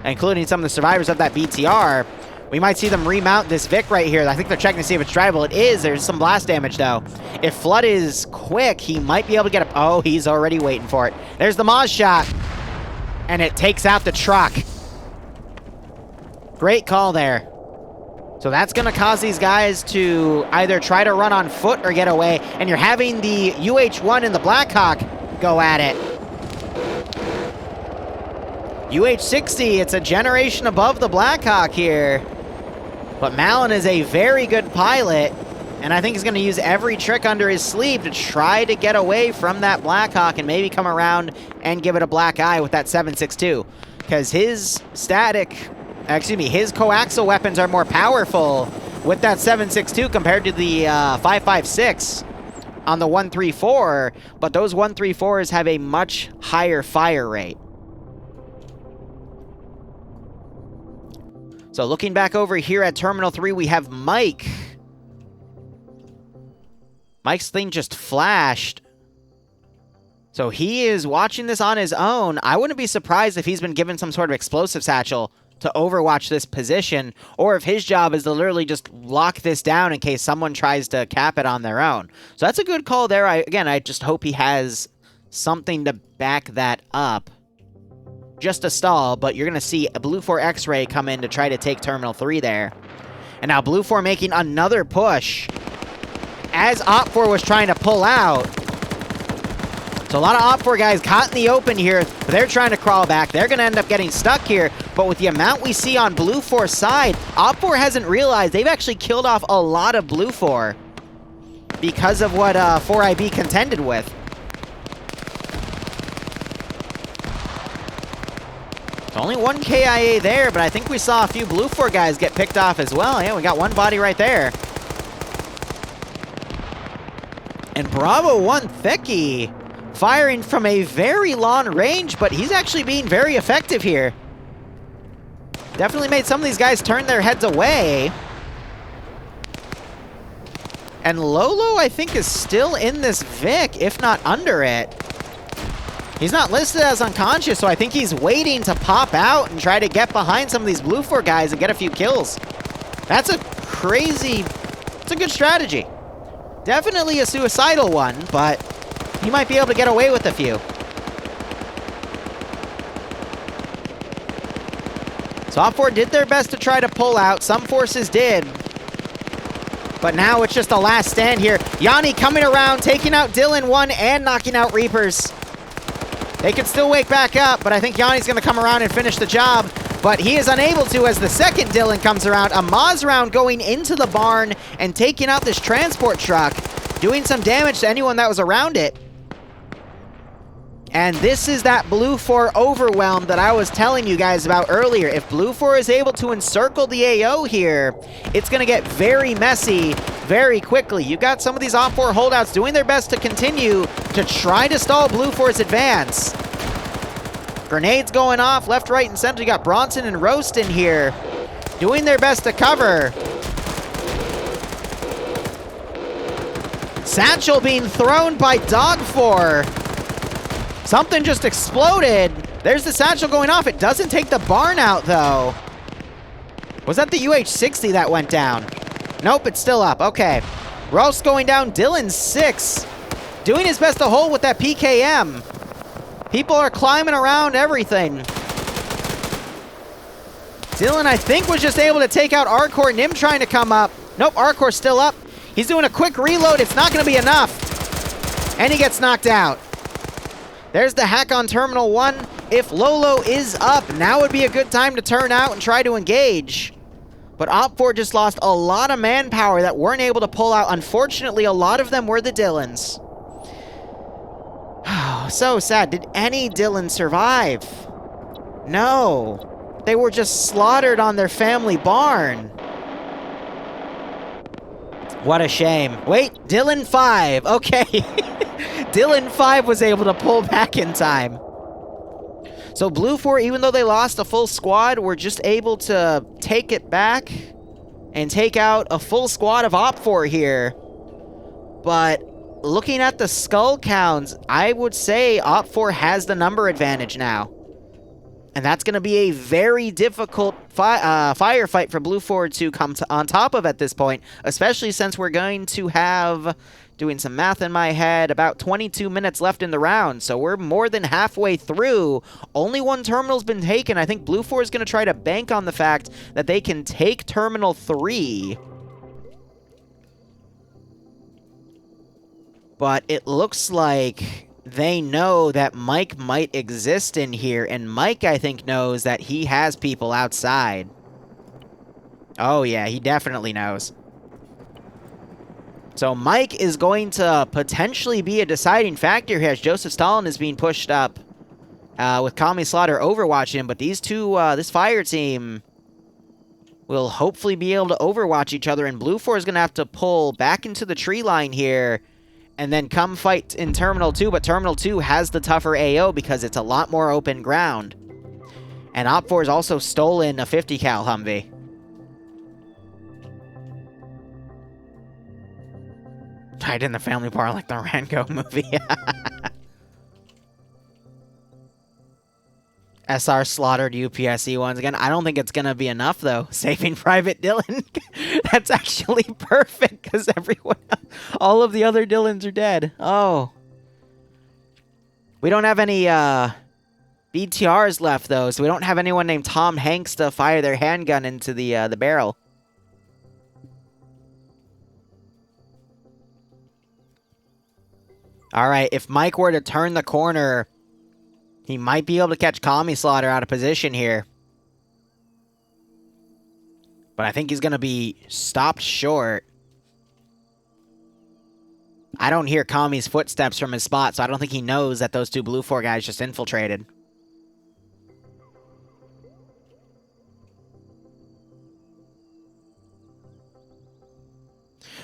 including some of the survivors of that BTR. We might see them remount this Vic right here. I think they're checking to see if it's drivable. It is. There's some blast damage, though. If Flood is quick, he might be able to get up. Oh, he's already waiting for it. There's the Moz shot. And it takes out the truck. Great call there. So that's going to cause these guys to either try to run on foot or get away. And you're having the UH-1 and the Blackhawk go at it. UH-60, it's a generation above the Blackhawk here. But Malin is a very good pilot, and I think he's going to use every trick under his sleeve to try to get away from that Blackhawk and maybe come around and give it a black eye with that 7.62. Because his his coaxial weapons are more powerful with that 7.62 compared to the 5.56 on the 134, but those 134s have a much higher fire rate. So looking back over here at Terminal 3, we have Mike. Mike's thing just flashed. So he is watching this on his own. I wouldn't be surprised if he's been given some sort of explosive satchel to overwatch this position, or if his job is to literally just lock this down in case someone tries to cap it on their own. So that's a good call there. I just hope he has something to back that up. Just a stall, but you're going to see a Blue 4 X-Ray come in to try to take Terminal 3 there. And now Blue 4 making another push as Op 4 was trying to pull out. So a lot of Op 4 guys caught in the open here, but they're trying to crawl back. They're going to end up getting stuck here, but with the amount we see on Blue 4's side, Op 4 hasn't realized they've actually killed off a lot of Blue 4 because of what 4IB contended with. Only one KIA there, but I think we saw a few Blue 4 guys get picked off as well. Yeah, we got one body right there. And Bravo 1 Thicky firing from a very long range, but he's actually being very effective here. Definitely made some of these guys turn their heads away. And Lolo, I think, is still in this Vic, if not under it. He's not listed as unconscious, so I think he's waiting to pop out and try to get behind some of these Blue 4 guys and get a few kills. That's a crazy... It's a good strategy. Definitely a suicidal one, but he might be able to get away with a few. So Op 4 did their best to try to pull out. Some forces did. But now it's just a last stand here. Yanni coming around, taking out Dylan 1 and knocking out Reapers. They can still wake back up, but I think Yanni's going to come around and finish the job. But he is unable to as the second Dylan comes around. A Moz round going into the barn and taking out this transport truck, doing some damage to anyone that was around it. And this is that Blue 4 overwhelm that I was telling you guys about earlier. If Blue 4 is able to encircle the AO here, it's going to get very messy very quickly. You got some of these Op 4 holdouts doing their best to continue to try to stall Blue 4's advance. Grenades going off left, right, and center. You got Bronson and Roast in here doing their best to cover. Satchel being thrown by Dog 4. Something just exploded. There's the satchel going off. It doesn't take the barn out, though. Was that the UH-60 that went down? Nope, it's still up. Okay. Roast going down. Dylan 6. Doing his best to hold with that PKM. People are climbing around everything. Dylan, I think, was just able to take out Arcor. Nim trying to come up. Nope, Arcor's still up. He's doing a quick reload. It's not going to be enough. And he gets knocked out. There's the hack on Terminal 1. If Lolo is up, now would be a good time to turn out and try to engage. But Op 4 just lost a lot of manpower that weren't able to pull out. Unfortunately, a lot of them were the Dylans. So sad. Did any Dylan survive? No. They were just slaughtered on their family barn. What a shame. Wait, Dylan 5. Okay. Dylan 5 was able to pull back in time. So Blue 4, even though they lost a full squad, were just able to take it back and take out a full squad of Op 4 here. But looking at the skull counts, I would say Op4 has the number advantage now. And that's going to be a very difficult firefight for Blue 4 to come on top of at this point, especially since we're going to have, doing some math in my head, about 22 minutes left in the round. So we're more than halfway through. Only one terminal's been taken. I think Blue 4 is going to try to bank on the fact that they can take Terminal 3. But it looks like they know that Mike might exist in here, and Mike, I think, knows that he has people outside. Oh yeah, he definitely knows. So Mike is going to potentially be a deciding factor here as Joseph Stalin is being pushed up with Kami Slaughter overwatching him, but these two, this fire team will hopefully be able to overwatch each other, and Blue 4 is going to have to pull back into the tree line here and then come fight in Terminal 2, but Terminal 2 has the tougher AO because it's a lot more open ground. And Op4 has also stolen a 50 cal Humvee. Tied in the family bar like the Rango movie. SR slaughtered UPSE once again. I don't think it's going to be enough, though. Saving Private Dylan. That's actually perfect, because everyone, all of the other Dylans are dead. Oh. We don't have any BTRs left, though, so we don't have anyone named Tom Hanks to fire their handgun into the barrel. All right, if Mike were to turn the corner, he might be able to catch Kami Slaughter out of position here. But I think he's going to be stopped short. I don't hear Kami's footsteps from his spot, so I don't think he knows that those two Blue 4 guys just infiltrated.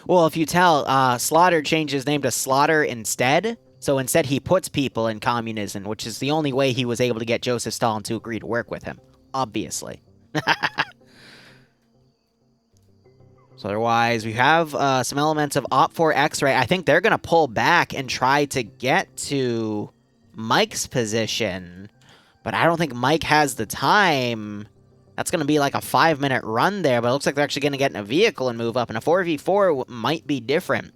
Well, if you tell, Slaughter changed his name to Slaughter instead. So instead, he puts people in communism, which is the only way he was able to get Joseph Stalin to agree to work with him. Obviously. So otherwise, we have some elements of Op4 X-Ray. I think they're going to pull back and try to get to Mike's position. But I don't think Mike has the time. That's going to be like a 5-minute run there. But it looks like they're actually going to get in a vehicle and move up. And a 4v4 might be different.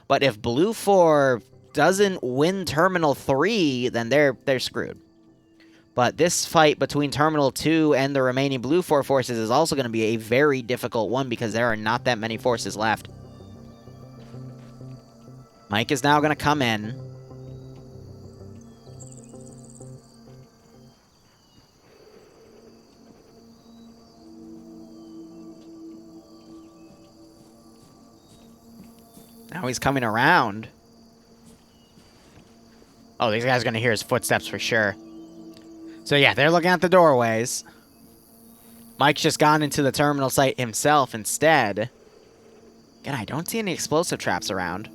But if Blue 4 doesn't win Terminal 3, then they're screwed. But this fight between Terminal 2 and the remaining Blue 4 forces is also going to be a very difficult one because there are not that many forces left. Mike is now going to come in. Now he's coming around. Oh, these guys are going to hear his footsteps for sure. So yeah, they're looking at the doorways. Mike's just gone into the terminal site himself instead. Again, I don't see any explosive traps around.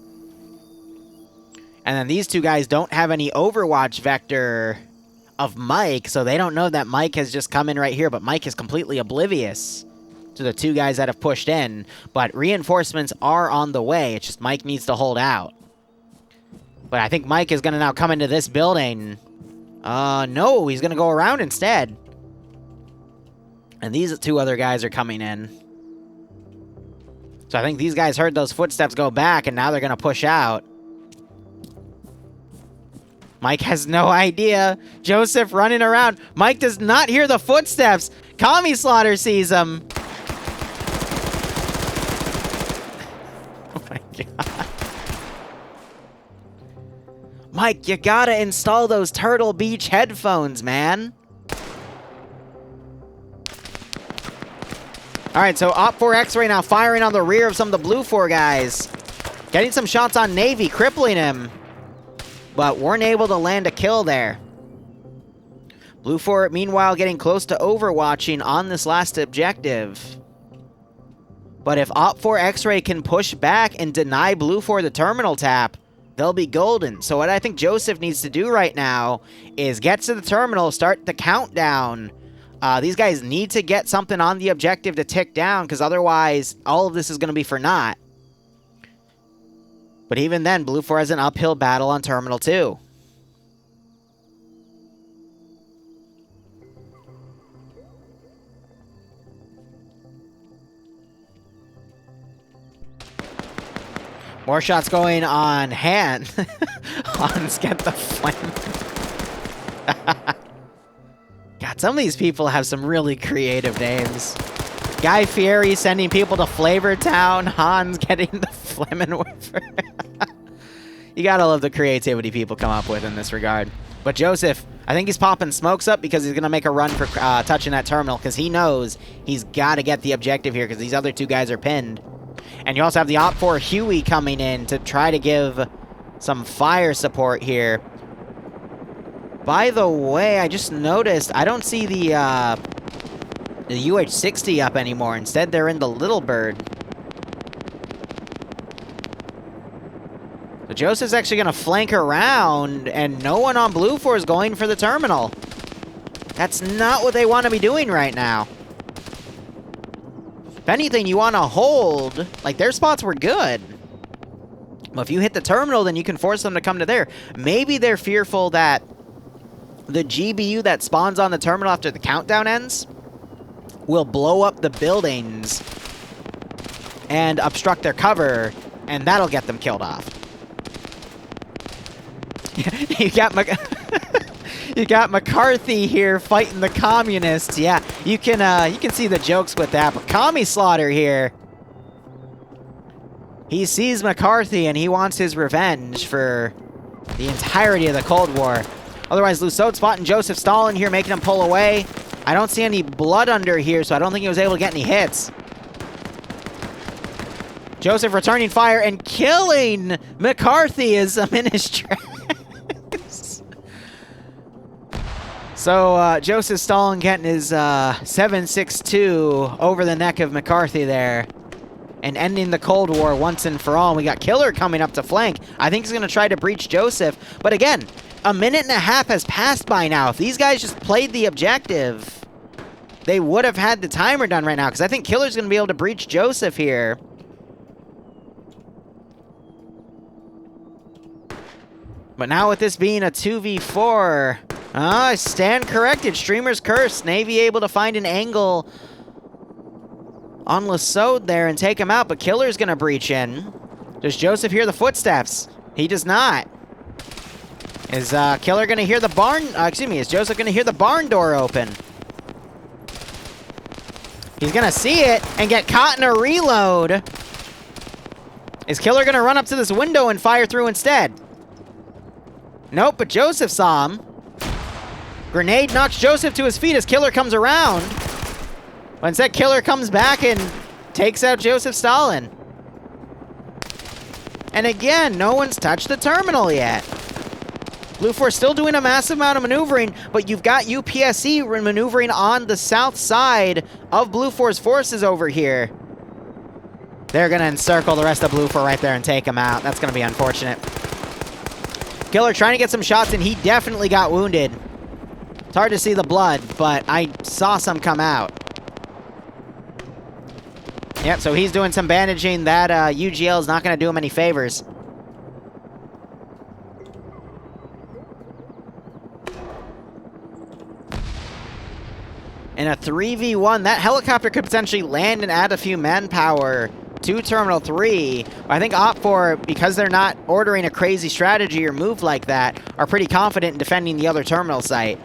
And then these two guys don't have any Overwatch vector of Mike, so they don't know that Mike has just come in right here, but Mike is completely oblivious to the two guys that have pushed in. But reinforcements are on the way. It's just Mike needs to hold out. But I think Mike is going to now come into this building. No, he's going to go around instead. And these two other guys are coming in. So I think these guys heard those footsteps go back, and now they're going to push out. Mike has no idea. Joseph running around. Mike does not hear the footsteps. Kami Slaughter sees him. Oh my god. Mike, you gotta install those Turtle Beach headphones, man. Alright, so Op4 X-Ray now firing on the rear of some of the Blue 4 guys. Getting some shots on Navy, crippling him. But weren't able to land a kill there. Blue 4, meanwhile, getting close to overwatching on this last objective. But if Op4 X-Ray can push back and deny Blue 4 the terminal tap, they'll be golden. So what I think Joseph needs to do right now is get to the terminal, start the countdown. These guys need to get something on the objective to tick down, because otherwise all of this is going to be for naught. But even then, Blue 4 has an uphill battle on Terminal 2. More shots going on Han. Hans get the flame. God, some of these people have some really creative names. Guy Fieri sending people to Flavor Town. Hans getting the Flemmenwerfer. You gotta love the creativity people come up with in this regard. But Joseph, I think he's popping smokes up because he's gonna make a run for touching that terminal because he knows he's gotta get the objective here because these other two guys are pinned. And you also have the Op 4 Huey coming in to try to give some fire support here. By the way, I just noticed I don't see the UH-60 up anymore. Instead, they're in the Little Bird. So Joseph's actually going to flank around, and no one on Blue 4 is going for the terminal. That's not what they want to be doing right now. If anything, you want to hold. Like, their spots were good. But if you hit the terminal, then you can force them to come to there. Maybe they're fearful that the GBU that spawns on the terminal after the countdown ends will blow up the buildings and obstruct their cover, and that'll get them killed off. You got McCarthy here fighting the communists. Yeah, you can see the jokes with that. But Commie Slaughter here, he sees McCarthy and he wants his revenge for the entirety of the Cold War. Otherwise, Lussaud spotting Joseph Stalin here, making him pull away. I don't see any blood under here, so I don't think he was able to get any hits. Joseph returning fire and killing McCarthy is in his tracks. So, Joseph Stalin getting his 7.62 over the neck of McCarthy there. And ending the Cold War once and for all. We got Killer coming up to flank. I think he's going to try to breach Joseph. But again, a minute and a half has passed by now. If these guys just played the objective, they would have had the timer done right now. Because I think Killer's going to be able to breach Joseph here. But now with this being a 2v4... stand corrected. Streamer's curse. Navy able to find an angle on Lussaud there and take him out, but Killer's gonna breach in. Does Joseph hear the footsteps? He does not. Is Killer gonna hear the barn? Is Joseph gonna hear the barn door open? He's gonna see it and get caught in a reload. Is Killer gonna run up to this window and fire through instead? Nope, but Joseph saw him. Grenade knocks Joseph to his feet as Killer comes around. But instead, Killer comes back and takes out Joseph Stalin. And again, no one's touched the terminal yet. Blue 4 still doing a massive amount of maneuvering, but you've got UPSC maneuvering on the south side of Blue 4's forces over here. They're going to encircle the rest of Blue 4 right there and take him out. That's going to be unfortunate. Killer trying to get some shots in. He definitely got wounded. It's hard to see the blood, but I saw some come out. Yep, so he's doing some bandaging. That UGL is not going to do him any favors. In a 3v1, that helicopter could potentially land and add a few manpower to Terminal 3. I think Op 4, because they're not ordering a crazy strategy or move like that, are pretty confident in defending the other terminal site.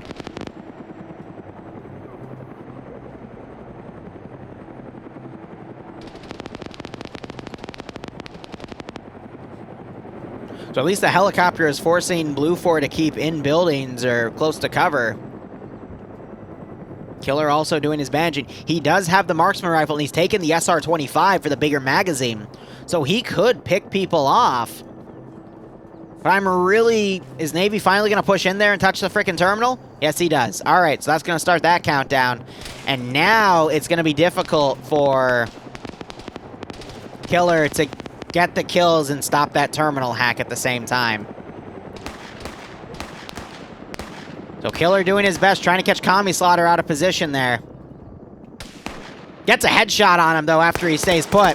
So at least the helicopter is forcing Blue 4 to keep in buildings or close to cover. Killer also doing his bandaging. He does have the marksman rifle, and he's taken the SR-25 for the bigger magazine. So he could pick people off. But I'm really... Is Navy finally going to push in there and touch the frickin' terminal? Yes, he does. All right, so that's going to start that countdown. And now it's going to be difficult for Killer to get the kills and stop that terminal hack at the same time. So Killer doing his best, trying to catch Commie Slaughter out of position there. Gets a headshot on him, though, after he stays put.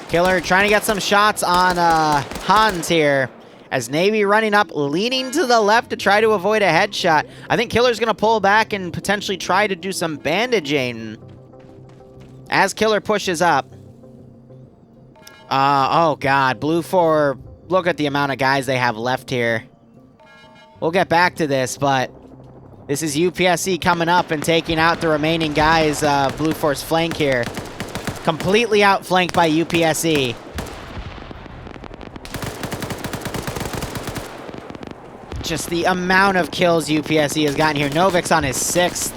Killer trying to get some shots on Hans here. As Navy running up, leaning to the left to try to avoid a headshot. I think Killer's going to pull back and potentially try to do some bandaging. As Killer pushes up. Oh god, Blue 4, look at the amount of guys they have left here. We'll get back to this, but this is UPSC coming up and taking out the remaining guys, Blue 4's flank here. Completely outflanked by UPSC. Just the amount of kills UPSC has gotten here. Novik's on his 6th.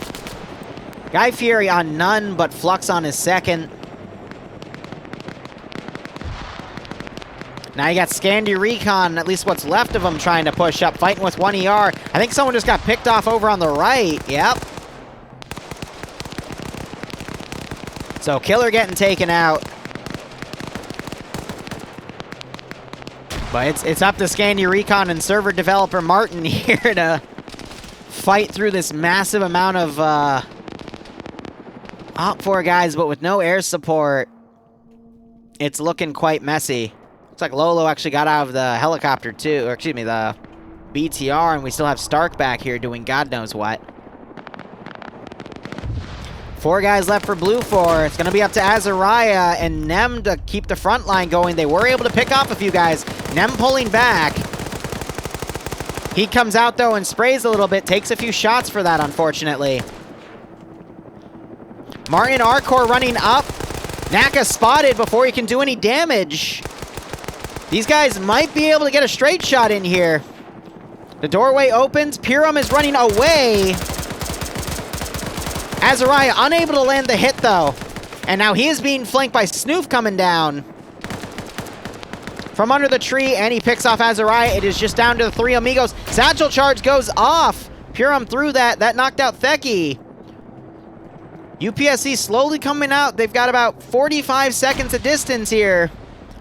Guy Fieri on none, but Flux on his 2nd. Now you got Scandi Recon, at least what's left of them, trying to push up, fighting with 1 ER. I think someone just got picked off over on the right. Yep. So Killer getting taken out. But it's up to Scandi Recon and server developer Martin here to fight through this massive amount of Op 4 guys, but with no air support, it's looking quite messy. Looks like Lolo actually got out of the helicopter too, or excuse me, the BTR, and we still have Stark back here doing God knows what. 4 guys left for Blue 4. It's going to be up to Azariah and Nem to keep the front line going. They were able to pick off a few guys. Nem pulling back. He comes out, though, and sprays a little bit. Takes a few shots for that, unfortunately. Martin Arcor running up. Naka spotted before he can do any damage. These guys might be able to get a straight shot in here. The doorway opens. Pirum is running away. Azariah unable to land the hit, though. And now he is being flanked by Snoof coming down from under the tree, and he picks off Azariah. It is just down to the 3 amigos. Satchel charge goes off. Pirum threw that. That knocked out Theki. UPSC slowly coming out. They've got about 45 seconds of distance here.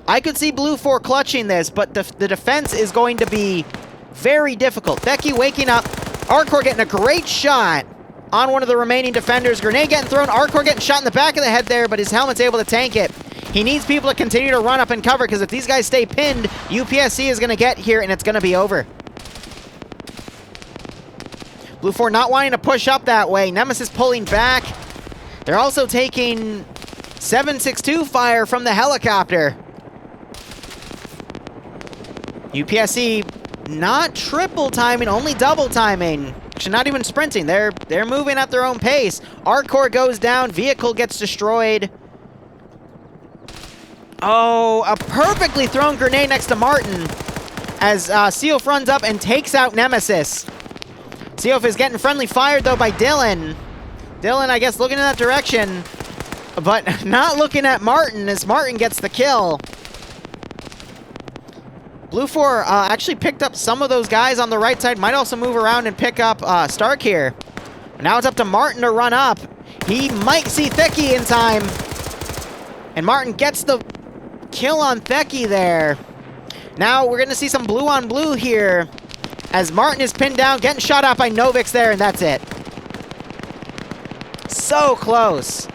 I could see Blue 4 clutching this, but the defense is going to be very difficult. Theki waking up. Arcor getting a great shot on one of the remaining defenders. Grenade getting thrown. Arcor getting shot in the back of the head there, but his helmet's able to tank it. He needs people to continue to run up and cover, because if these guys stay pinned, UPSC is going to get here, and it's going to be over. Blue 4 not wanting to push up that way. Nemesis pulling back. They're also taking 7.62 fire from the helicopter. UPSC not triple timing, only double timing. Actually, not even sprinting. They're moving at their own pace. Arcor goes down. Vehicle gets destroyed. Oh, a perfectly thrown grenade next to Martin as Seof runs up and takes out Nemesis. Seof is getting friendly fired, though, by Dylan. Dylan, I guess, looking in that direction, but not looking at Martin as Martin gets the kill. Blue 4 actually picked up some of those guys on the right side. Might also move around and pick up Stark here. Now it's up to Martin to run up. He might see Theki in time. And Martin gets the kill on Theki there. Now we're going to see some blue on blue here as Martin is pinned down, getting shot out by Novix there, and that's it. So close.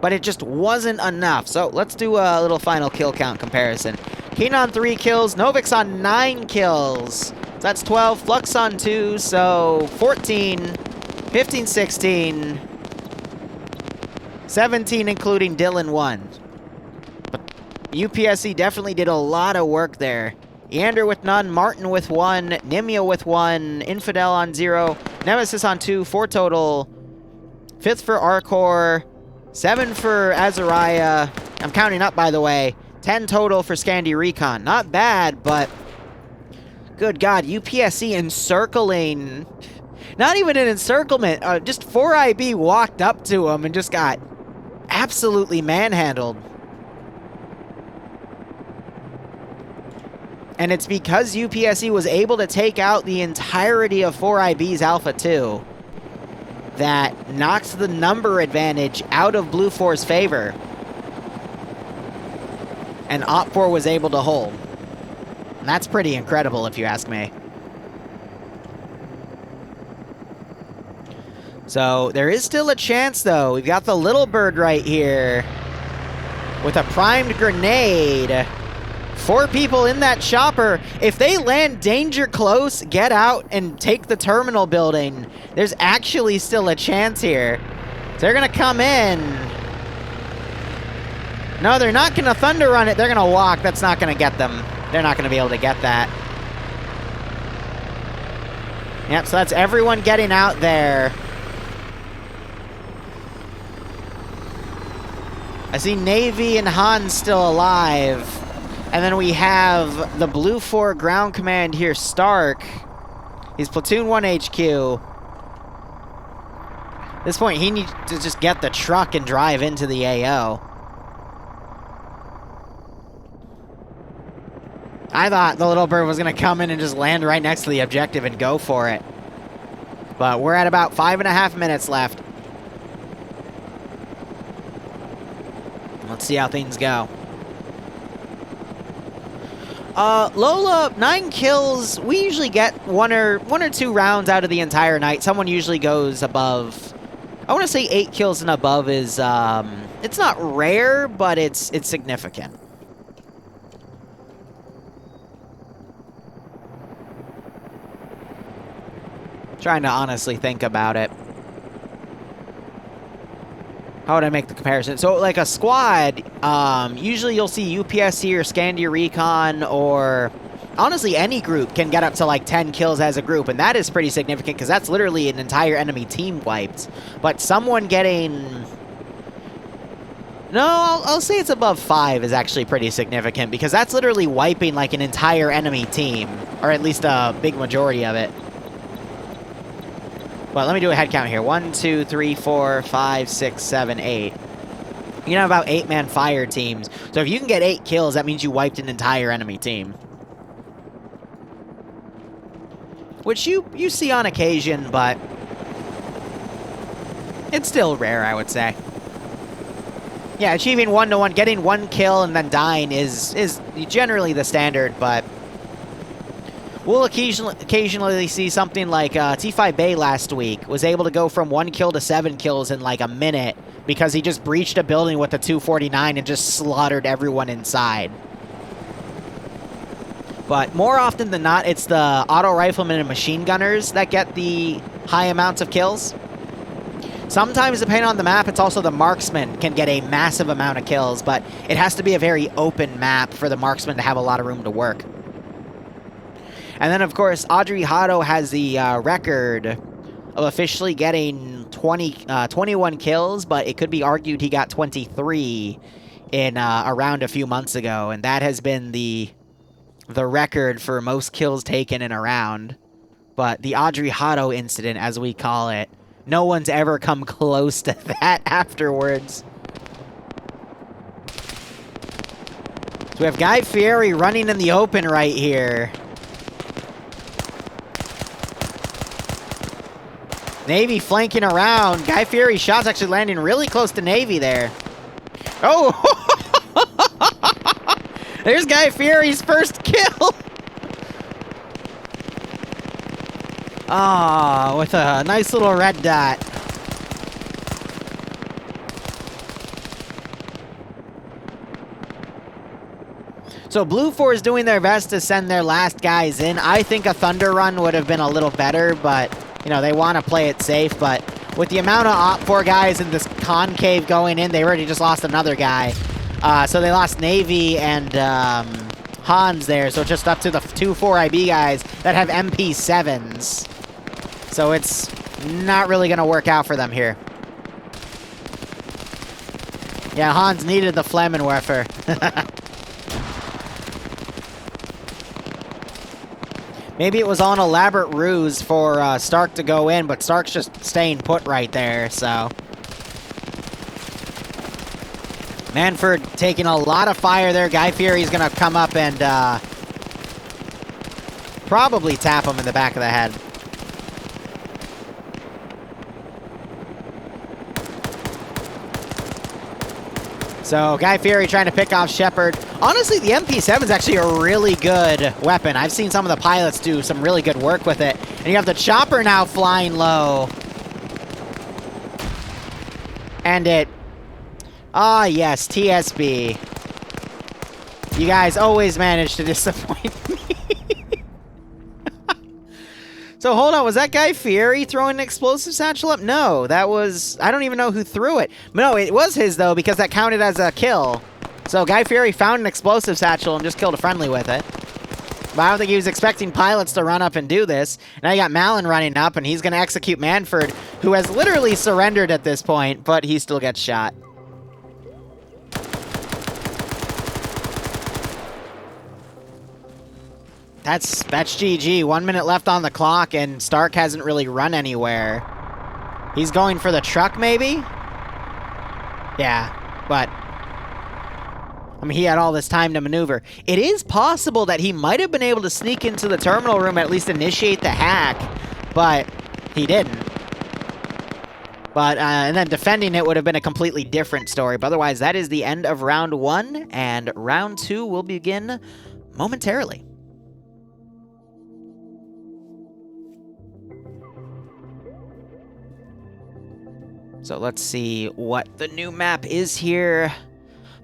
But it just wasn't enough. So let's do a little final kill count comparison. Keen on 3 kills, Novix on 9 kills. So that's 12, Flux on 2, so 14, 15, 16, 17 including Dylan 1. But UPSC definitely did a lot of work there. Eander with none, Martin with 1, Nimia with 1, Infidel on 0, Nemesis on 2, 4 total, 5th for Arcor, 7 for Azariah. I'm counting up, by the way. 10 total for Scandi Recon. Not bad, but good God, UPSC encircling. Not even an encirclement. Just 4IB walked up to him and just got absolutely manhandled. And it's because UPSC was able to take out the entirety of 4IB's Alpha 2 that knocks the number advantage out of Blue 4's favor. And Op 4 was able to hold. And that's pretty incredible, if you ask me. So, there is still a chance, though. We've got the Little Bird right here. with a primed grenade. 4 people in that chopper. If they land danger close, get out and take the terminal building. There's actually still a chance here. They're gonna come in. No, they're not gonna thunder run it. They're gonna walk. That's not gonna get them. They're not gonna be able to get that. Yep, so that's everyone getting out there. I see Navy and Hans still alive. And then we have the Blue 4 ground command here, Stark. He's Platoon 1 HQ. At this point, he needs to just get the truck and drive into the AO. I thought the little bird was going to come in and just land right next to the objective and go for it. But we're at about 5.5 minutes left. Let's see how things go. Lola, 9 kills. We usually get one or 2 rounds out of the entire night. Someone usually goes above. I want to say 8 kills and above is, it's not rare, but it's significant. Trying to honestly think about it. How would I make the comparison? So, like a squad, usually you'll see UPSC or Scandia Recon, or honestly any group can get up to like 10 kills as a group, and that is pretty significant because that's literally an entire enemy team wiped. But someone getting... No, I'll say it's above 5 is actually pretty significant because that's literally wiping like an entire enemy team, or at least a big majority of it. Well, let me do a head count here. 1, 2, 3, 4, 5, 6, 7, 8. You know, about 8-man fire teams. So if you can get 8 kills, that means you wiped an entire enemy team. Which you see on occasion, but it's still rare, I would say. Yeah, achieving 1-to-1, getting 1 kill and then dying is generally the standard, but we'll occasionally see something like T5 Bay last week was able to go from 1 kill to 7 kills in like a minute because he just breached a building with a 249 and just slaughtered everyone inside. But more often than not, it's the auto riflemen and machine gunners that get the high amounts of kills. Sometimes, depending on the map, it's also the marksman can get a massive amount of kills, but it has to be a very open map for the marksman to have a lot of room to work. And then, of course, Audrey Hotto has the record of officially getting 21 kills, but it could be argued he got 23 in a round a few months ago, and that has been the record for most kills taken in a round. But the Audrey Hotto incident, as we call it, no one's ever come close to that afterwards. So we have Guy Fieri running in the open right here. Navy flanking around. Guy Fieri's shots actually landing really close to Navy there. Oh! There's Guy Fieri's first kill! Ah, with a nice little red dot. So Blue 4 is doing their best to send their last guys in. I think a Thunder Run would have been a little better, but you know, they want to play it safe, but with the amount of Op 4 guys in this concave going in, they already just lost another guy. So they lost Navy and Hans there, so just up to the 2 4IB guys that have MP7s. So it's not really going to work out for them here. Yeah, Hans needed the Flammenwerfer. Maybe it was all an elaborate ruse for Stark to go in, but Stark's just staying put right there, so. Manford taking a lot of fire there. Guy Fieri's going to come up and probably tap him in the back of the head. So, Guy Fieri trying to pick off Shepard. Honestly, the MP7 is actually a really good weapon. I've seen some of the pilots do some really good work with it. And you have the chopper now flying low. And it Ah, yes, TSB. You guys always manage to disappoint me. So hold on, was that Guy Fieri throwing an explosive satchel up? No, that was... I don't even know who threw it. No, it was his, though, because that counted as a kill. So Guy Fieri found an explosive satchel and just killed a friendly with it. But I don't think he was expecting pilots to run up and do this. Now you got Malin running up, and he's going to execute Manford, who has literally surrendered at this point, but he still gets shot. That's GG. 1 minute left on the clock, and Stark hasn't really run anywhere. He's going for the truck, maybe? Yeah, but... I mean, he had all this time to maneuver. It is possible that he might have been able to sneak into the terminal room, at least initiate the hack, but he didn't. But, and then defending it would have been a completely different story. But otherwise, that is the end of round 1, and round 2 will begin momentarily. So let's see what the new map is here.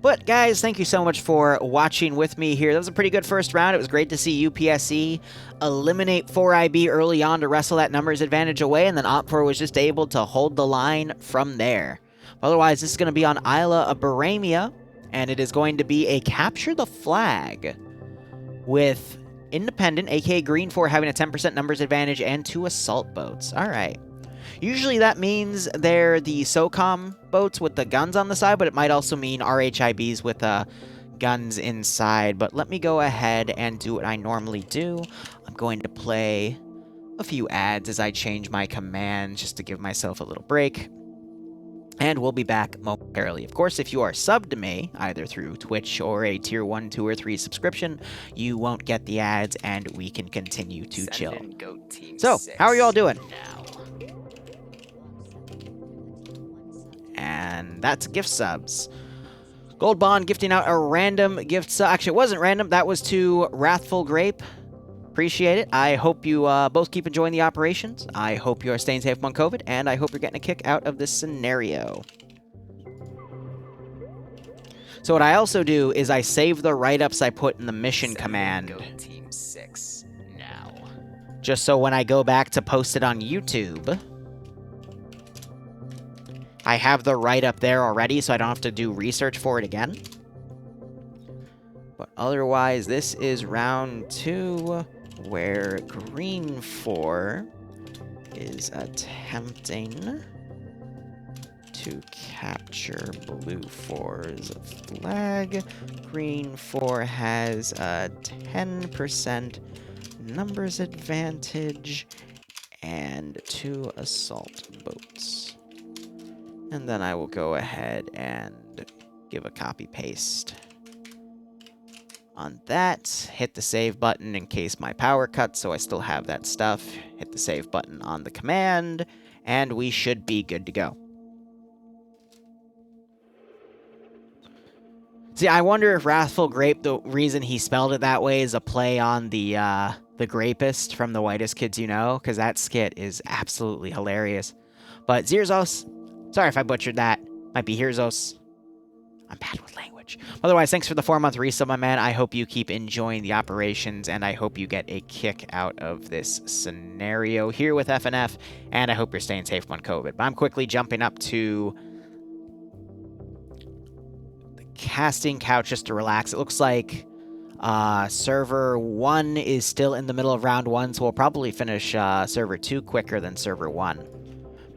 But guys, thank you so much for watching with me here. That was a pretty good first round. It was great to see UPSC eliminate 4IB early on to wrestle that numbers advantage away, and then Op4 was just able to hold the line from there. Otherwise, this is going to be on Isla of Bohemia, and it is going to be a capture the flag with Independent, aka Green 4, having a 10% numbers advantage and 2 assault boats. All right. Usually that means they're the SOCOM boats with the guns on the side, but it might also mean RHIBs with guns inside. But let me go ahead and do what I normally do. I'm going to play a few ads as I change my commands just to give myself a little break. And we'll be back momentarily. Of course, if you are subbed to me, either through Twitch or a Tier 1, 2, or 3 subscription, you won't get the ads, and we can continue to chill. So, how are you all doing? And that's gift subs. Gold Bond gifting out a random gift sub. Actually, it wasn't random. That was to Wrathful Grape. Appreciate it. I hope you both keep enjoying the operations. I hope you are staying safe among COVID, and I hope you're getting a kick out of this scenario. So what I also do is I save the write-ups I put in the mission command. Team 6 now. Just so when I go back to post it on YouTube, I have the write-up there already, so I don't have to do research for it again. But otherwise, this is round 2, where Green 4 is attempting to capture Blue 4's flag. Green 4 has a 10% numbers advantage and 2 assault boats. And then I will go ahead and give a copy-paste on that. Hit the save button in case my power cuts, so I still have that stuff. Hit the save button on the command, and we should be good to go. See, I wonder if Wrathful Grape, the reason he spelled it that way is a play on the Grapist from The Whitest Kids You Know, because that skit is absolutely hilarious. But Zirzos, sorry if I butchered that. Might be Hirzos. I'm bad with language. Otherwise, thanks for the 4-month resub, my man. I hope you keep enjoying the operations, and I hope you get a kick out of this scenario here with FNF, and I hope you're staying safe on COVID. But I'm quickly jumping up to the casting couch just to relax. It looks like server 1 is still in the middle of round 1, so we'll probably finish server 2 quicker than server 1.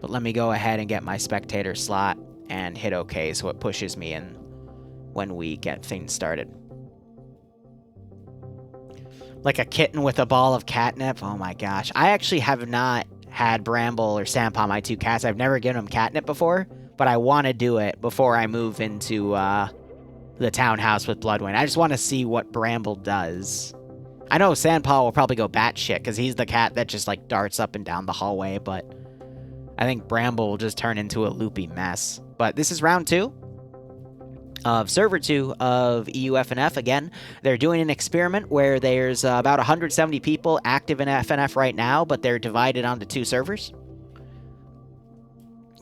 But let me go ahead and get my spectator slot and hit OK so it pushes me in when we get things started. Like a kitten with a ball of catnip. Oh my gosh. I actually have not had Bramble or Sampa, my 2 cats. I've never given them catnip before, but I want to do it before I move into the townhouse with Bloodwind. I just want to see what Bramble does. I know Sandpaw will probably go batshit because he's the cat that just like darts up and down the hallway, but I think Bramble will just turn into a loopy mess. But this is round 2 of server 2 of EUFNF. Again, they're doing an experiment where there's about 170 people active in FNF right now, but they're divided onto 2 servers.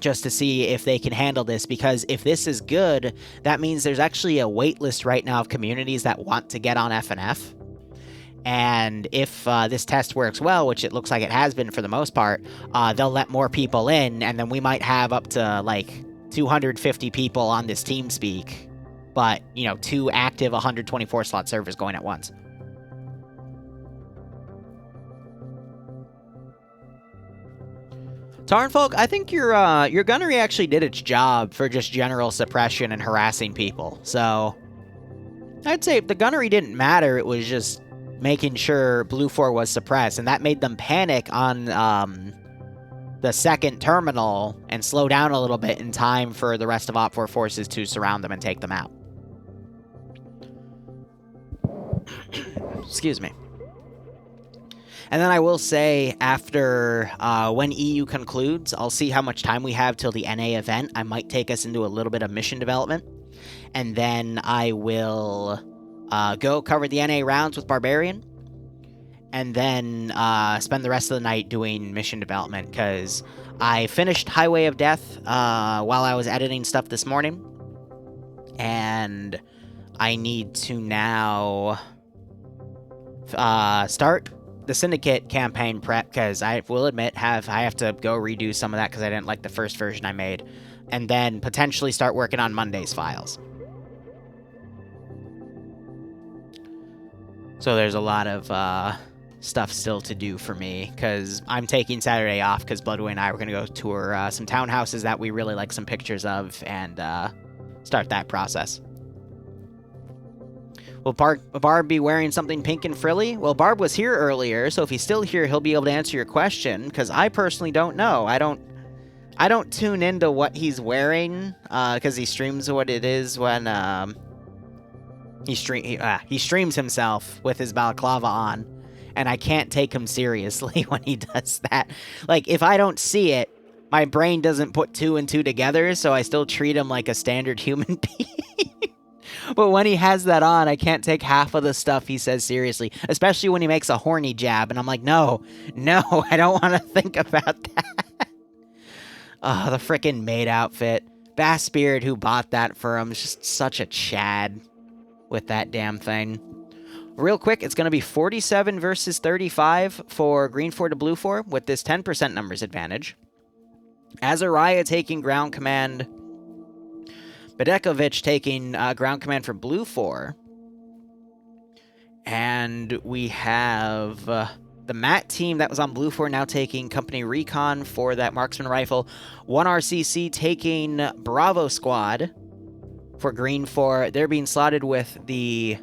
just to see if they can handle this, because if this is good, that means there's actually a wait list right now of communities that want to get on FNF. And if this test works well, which it looks like it has been for the most part, they'll let more people in, and then we might have up to, like, 250 people on this TeamSpeak, but, you know, 2 active 124-slot servers going at once. Tarnfolk, I think your gunnery actually did its job for just general suppression and harassing people, so I'd say if the gunnery didn't matter, it was just making sure Blue 4 was suppressed, and that made them panic on the second terminal and slow down a little bit in time for the rest of Op 4 forces to surround them and take them out. Excuse me. And then I will say, after when EU concludes, I'll see how much time we have till the NA event. I might take us into a little bit of mission development, and then I will go cover the NA rounds with Barbarian, and then spend the rest of the night doing mission development, because I finished Highway of Death while I was editing stuff this morning, and I need to now start the Syndicate campaign prep, because I will admit I have to go redo some of that because I didn't like the first version I made, and then potentially start working on Monday's files. So there's a lot of stuff still to do for me, because I'm taking Saturday off because Bloodway and I were going to go tour some townhouses that we really like some pictures of, and start that process. Will Barb be wearing something pink and frilly? Well, Barb was here earlier, so if he's still here, he'll be able to answer your question, because I personally don't know. I don't tune into what he's wearing, because he streams what it is when he streams himself with his balaclava on, and I can't take him seriously when he does that. Like, if I don't see it, my brain doesn't put 2 and 2 together, so I still treat him like a standard human being. But when he has that on, I can't take half of the stuff he says seriously, especially when he makes a horny jab, and I'm like, no, I don't want to think about that. Oh, the frickin' maid outfit. Bass Spirit, who bought that for him, is just such a Chad with that damn thing. Real quick, it's going to be 47 versus 35 for Green 4 to Blue 4 with this 10% numbers advantage. Azariah taking ground command. Bedekovich taking ground command for Blue 4. And we have the Matt team that was on Blue 4 now taking Company Recon for that marksman rifle. 1RCC taking Bravo Squad for Green 4. They're being slotted with the...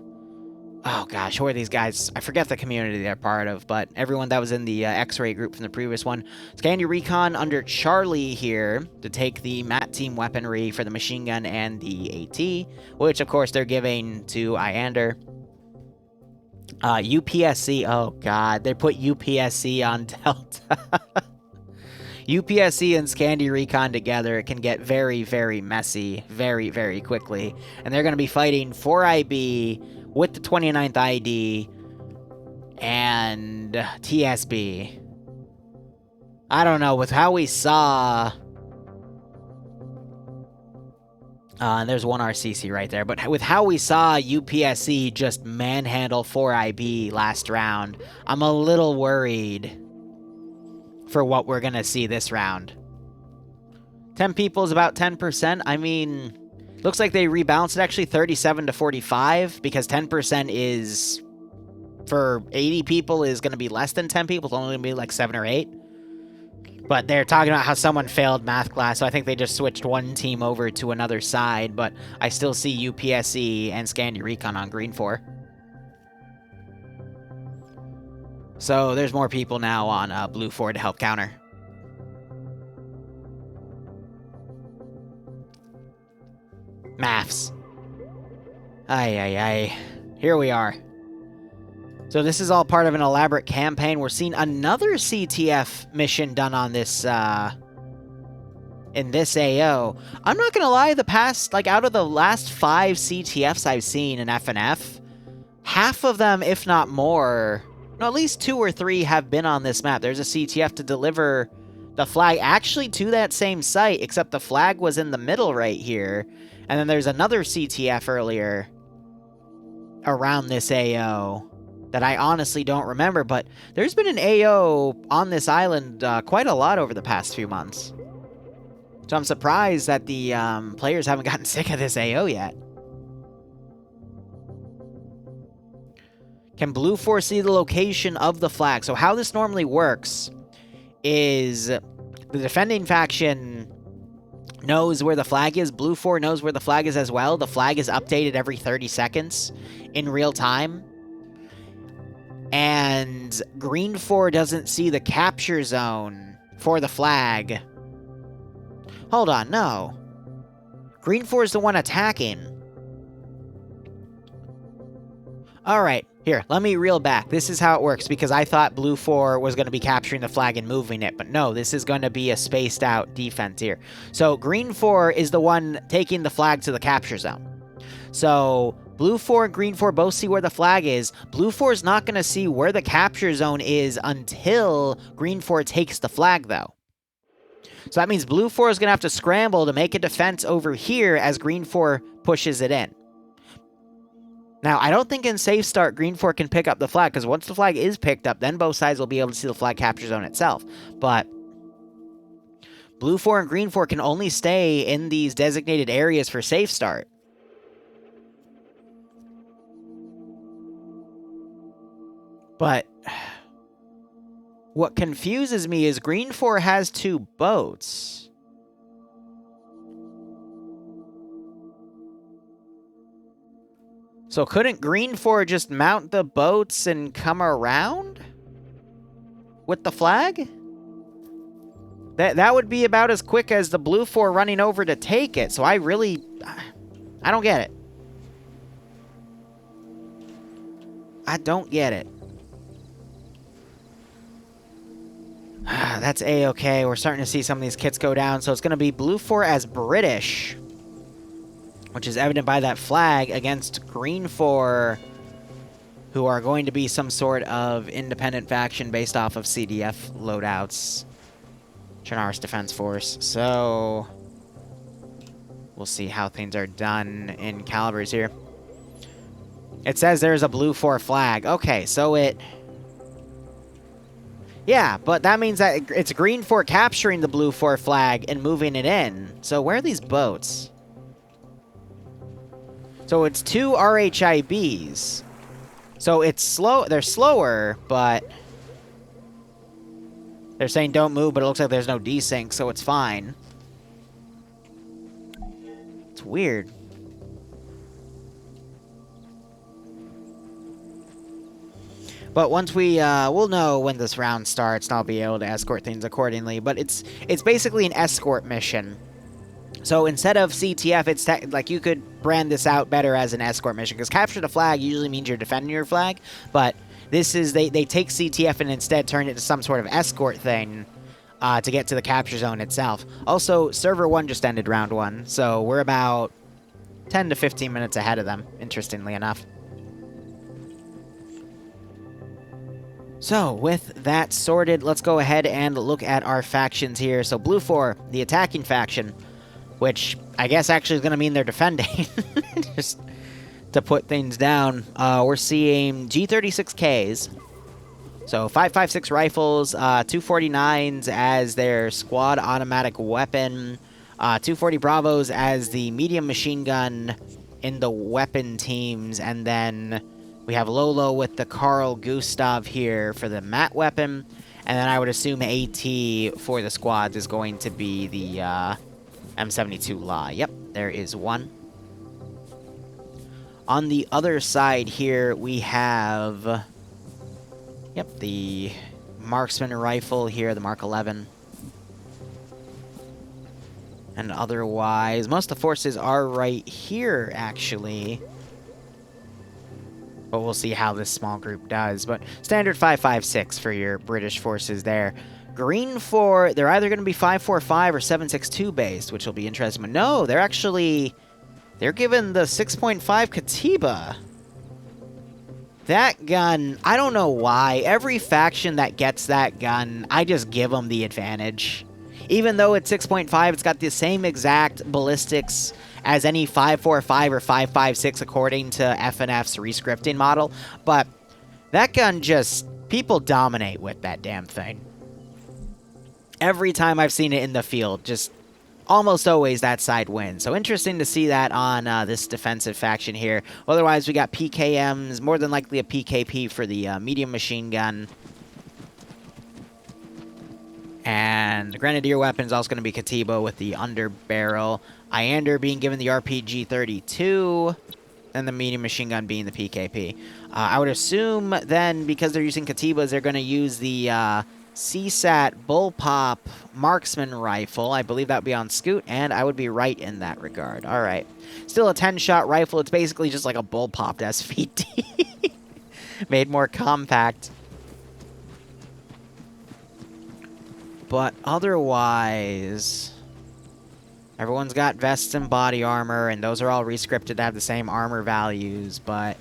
Oh gosh, who are these guys? I forget the community they're part of, but everyone that was in the X-Ray group from the previous one. Scandy Recon under Charlie here to take the Matt team weaponry for the machine gun and the AT, which of course they're giving to Iander. UPSC, oh god, they put UPSC on Delta. UPSC and Scandy Recon together, it can get very, very messy very, very quickly. And they're going to be fighting for IB with the 29th ID and TSB. I don't know, with how we saw... there's 1RCC right there, but with how we saw UPSC just manhandle 4IB last round, I'm a little worried for what we're gonna see this round. 10 people is about 10%. I mean, looks like they rebalanced it actually 37 to 45, because 10% is, for 80 people, is gonna be less than 10 people. It's only gonna be like 7 or 8. But they're talking about how someone failed math class, so I think they just switched one team over to another side, but I still see UPSC and Scandy Recon on Green 4. So there's more people now on Blue 4 to help counter. Maths. Ay. Here we are. So this is all part of an elaborate campaign. We're seeing another CTF mission done on this, in this AO. I'm not gonna lie, the past, like, out of the last 5 CTFs I've seen in FNF, half of them, if not more, no, at least 2 or 3 have been on this map. There's a CTF to deliver the flag actually to that same site, except the flag was in the middle right here. And then there's another CTF earlier around this AO that I honestly don't remember, but there's been an AO on this island quite a lot over the past few months. So I'm surprised that the players haven't gotten sick of this AO yet. Can Blue 4 see the location of the flag? So how this normally works is the defending faction knows where the flag is. Blue 4 knows where the flag is as well. The flag is updated every 30 seconds in real time. And Green 4 doesn't see the capture zone for the flag. Hold on, no. Green 4 is the one attacking. Alright, here, let me reel back. This is how it works, because I thought Blue 4 was going to be capturing the flag and moving it, but no, this is going to be a spaced out defense here. So Green 4 is the one taking the flag to the capture zone. So Blue 4 and Green 4 both see where the flag is. Blue 4 is not going to see where the capture zone is until Green 4 takes the flag, though. So that means Blue 4 is going to have to scramble to make a defense over here as Green 4 pushes it in. Now, I don't think in Safe Start, Green 4 can pick up the flag, because once the flag is picked up, then both sides will be able to see the flag capture zone itself. But Blue 4 and Green 4 can only stay in these designated areas for Safe Start. But what confuses me is Green 4 has 2 boats. So couldn't Green 4 just mount the boats and come around with the flag? That would be about as quick as the Blue 4 running over to take it. So I don't get it. I don't get it. That's A-okay. We're starting to see some of these kits go down. So it's going to be Blue 4 as British, which is evident by that flag, against Green 4, who are going to be some sort of independent faction based off of CDF loadouts. Chernarus Defense Force. So we'll see how things are done in calibers here. It says there's a Blue 4 flag. Okay, so it... Yeah, but that means that it's Green 4 capturing the Blue 4 flag and moving it in. So where are these boats? So it's 2 RHIBs. So it's slow. They're slower, but they're saying don't move, but it looks like there's no desync, so it's fine. It's weird. But once we'll know when this round starts, and I'll be able to escort things accordingly. But it's basically an escort mission. So instead of CTF, it's like you could brand this out better as an escort mission, because capture the flag usually means you're defending your flag, but this is they take CTF and instead turn it to some sort of escort thing to get to the capture zone itself. Also, Server 1 just ended round 1, so we're about 10 to 15 minutes ahead of them, interestingly enough. So, with that sorted, let's go ahead and look at our factions here. So, Blue 4, the attacking faction, which I guess actually is going to mean they're defending, just to put things down. We're seeing G36Ks, so 5.56 rifles, 249s as their squad automatic weapon, 240 Bravos as the medium machine gun in the weapon teams, and then we have Lolo with the Carl Gustav here for the mat weapon, and then I would assume AT for the squads is going to be the M72 La. Yep, there is one. On the other side here, we have, yep, the marksman rifle here, the Mark 11. And otherwise, most of the forces are right here, actually. But we'll see how this small group does. But standard 5.56 for your British forces there. Green 4, they're either going to be 5.45 or 7.62 based, which will be interesting. But no, they're actually... They're given the 6.5 Katiba. That gun, I don't know why. Every faction that gets that gun, I just give them the advantage. Even though it's 6.5, it's got the same exact ballistics as any 5.45 or 5.56 according to FNF's rescripting model. But that gun just, people dominate with that damn thing. Every time I've seen it in the field, just almost always that side wins. So interesting to see that on this defensive faction here. Otherwise, we got PKMs, more than likely a PKP for the medium machine gun. And the Grenadier weapon is also going to be Katiba with the underbarrel. Iander being given the RPG-32, and the medium machine gun being the PKP. I would assume then, because they're using Katibas, they're going to use the CSAT Bullpop Marksman Rifle. I believe that would be on Scoot, and I would be right in that regard. All right. Still a 10-shot rifle. It's basically just like a Bullpopped SVT. Made more compact. But otherwise, everyone's got vests and body armor, and those are all rescripted to have the same armor values, but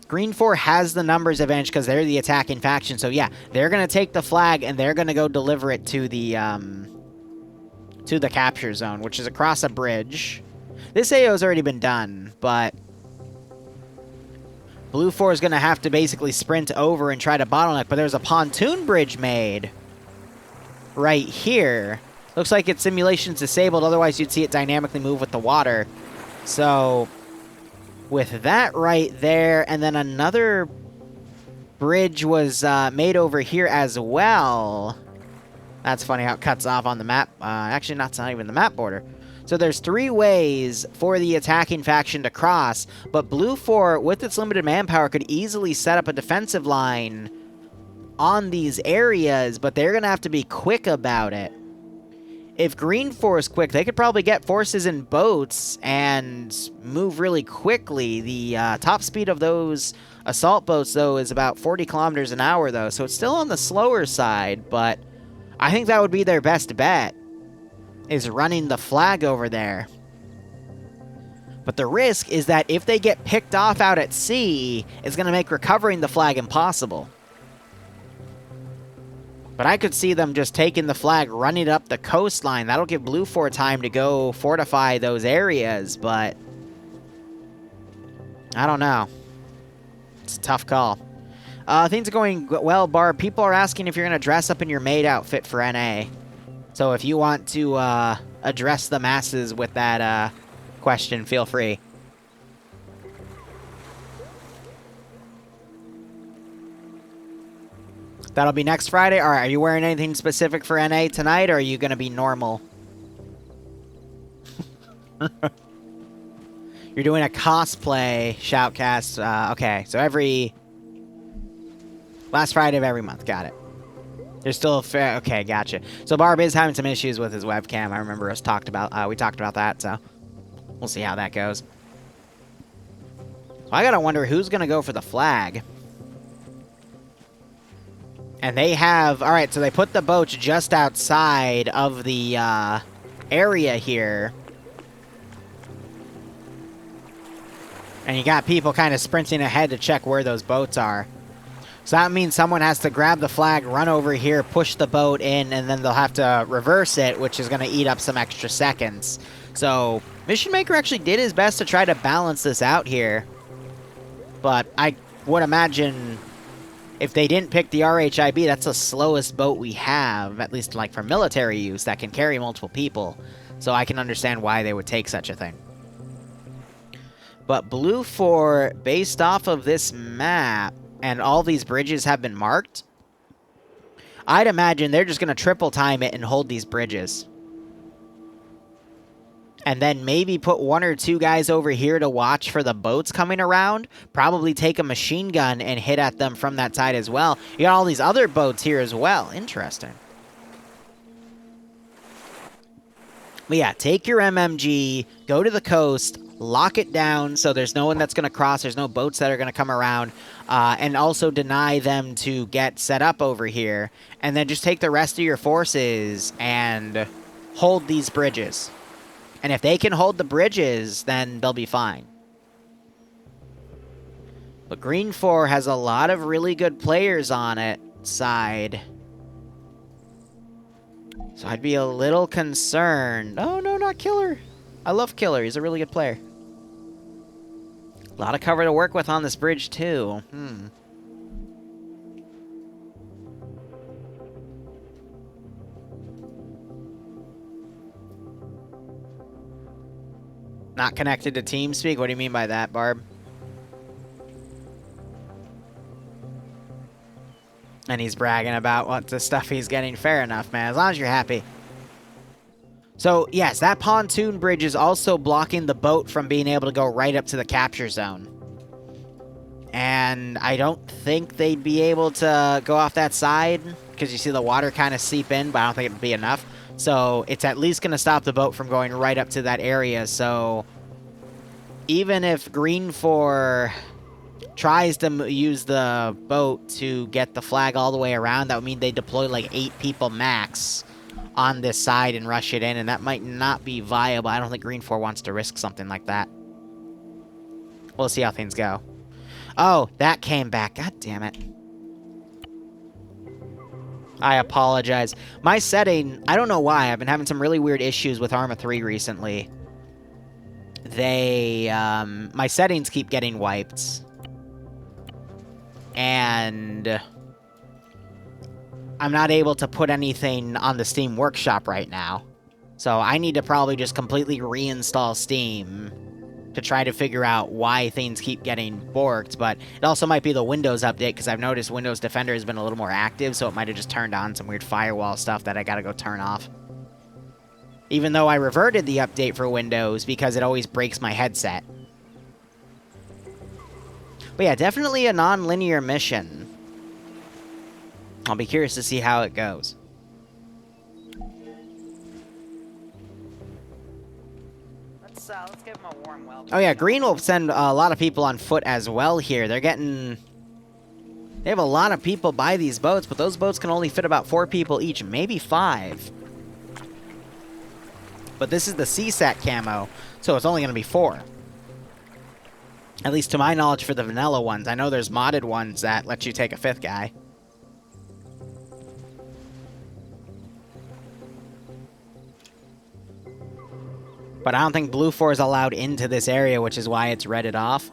Green 4 has the numbers advantage because they're the attacking faction. So yeah, they're going to take the flag and they're going to go deliver it to the capture zone, which is across a bridge. This AO's already been done, but Blue 4 is going to have to basically sprint over and try to bottleneck, but there's a pontoon bridge made right here. Looks like its simulation's disabled, otherwise you'd see it dynamically move with the water. So with that right there, and then another bridge was made over here as well. That's funny how it cuts off on the map. Actually, that's not even the map border. So there's 3 ways for the attacking faction to cross, but Blue 4, with its limited manpower, could easily set up a defensive line on these areas, but they're going to have to be quick about it. If Green 4 is quick, they could probably get forces in boats and move really quickly. The top speed of those assault boats, though, is about 40 kilometers an hour, though, so it's still on the slower side, but I think that would be their best bet, is running the flag over there. But the risk is that if they get picked off out at sea, it's going to make recovering the flag impossible. But I could see them just taking the flag, running it up the coastline. That'll give Blue 4 time to go fortify those areas, but I don't know. It's a tough call. Things are going well, Barb. People are asking if you're going to dress up in your maid outfit for NA. So if you want to address the masses with that question, feel free. That'll be next Friday. All right, are you wearing anything specific for NA tonight, or are you going to be normal? You're doing a cosplay shoutcast. Okay, so every last Friday of every month. Got it. There's still a fair... Okay, gotcha. So Barb is having some issues with his webcam. I remember us talked about... we talked about that, so we'll see how that goes. So I gotta wonder who's gonna go for the flag. And they have... Alright, so they put the boats just outside of the area here. And you got people kind of sprinting ahead to check where those boats are. So that means someone has to grab the flag, run over here, push the boat in, and then they'll have to reverse it, which is going to eat up some extra seconds. So Mission Maker actually did his best to try to balance this out here. But I would imagine if they didn't pick the RHIB, that's the slowest boat we have, at least like for military use, that can carry multiple people. So I can understand why they would take such a thing. But Blue 4, based off of this map, and all these bridges have been marked, I'd imagine they're just going to triple time it and hold these bridges. And then maybe put 1 or 2 guys over here to watch for the boats coming around. Probably take a machine gun and hit at them from that side as well. You got all these other boats here as well. Interesting. But yeah, take your MMG, go to the coast, lock it down so there's no one that's going to cross, there's no boats that are going to come around, and also deny them to get set up over here. And then just take the rest of your forces and hold these bridges. And if they can hold the bridges, then they'll be fine. But Green 4 has a lot of really good players on it side. So I'd be a little concerned. Oh, no, not Killer. I love Killer. He's a really good player. A lot of cover to work with on this bridge, too. Not connected to TeamSpeak? What do you mean by that, Barb? And he's bragging about what the stuff he's getting. Fair enough, man. As long as you're happy. So, yes, that pontoon bridge is also blocking the boat from being able to go right up to the capture zone. And I don't think they'd be able to go off that side, because you see the water kind of seep in, but I don't think it'd be enough. So it's at least going to stop the boat from going right up to that area. So even if Green 4 tries to use the boat to get the flag all the way around, that would mean they deploy like 8 people max on this side and rush it in, and that might not be viable. I don't think Green 4 wants to risk something like that. We'll see how things go. Oh, that came back. God damn it. I apologize. My setting, I don't know why, I've been having some really weird issues with Arma 3 recently. My settings keep getting wiped. And I'm not able to put anything on the Steam Workshop right now. So I need to probably just completely reinstall Steam to try to figure out why things keep getting borked, but it also might be the Windows update, because I've noticed Windows Defender has been a little more active, so it might have just turned on some weird firewall stuff that I gotta go turn off. Even though I reverted the update for Windows, because it always breaks my headset. But yeah, definitely a non-linear mission. I'll be curious to see how it goes. Let's give him a warm welcome. Oh yeah, Green will send a lot of people on foot as well here. They have a lot of people by these boats, but those boats can only fit about 4 people each, maybe 5. But this is the CSAT camo, so it's only going to be 4. At least to my knowledge for the vanilla ones. I know there's modded ones that let you take a 5th guy. But I don't think Blue 4 is allowed into this area, which is why it's redded off.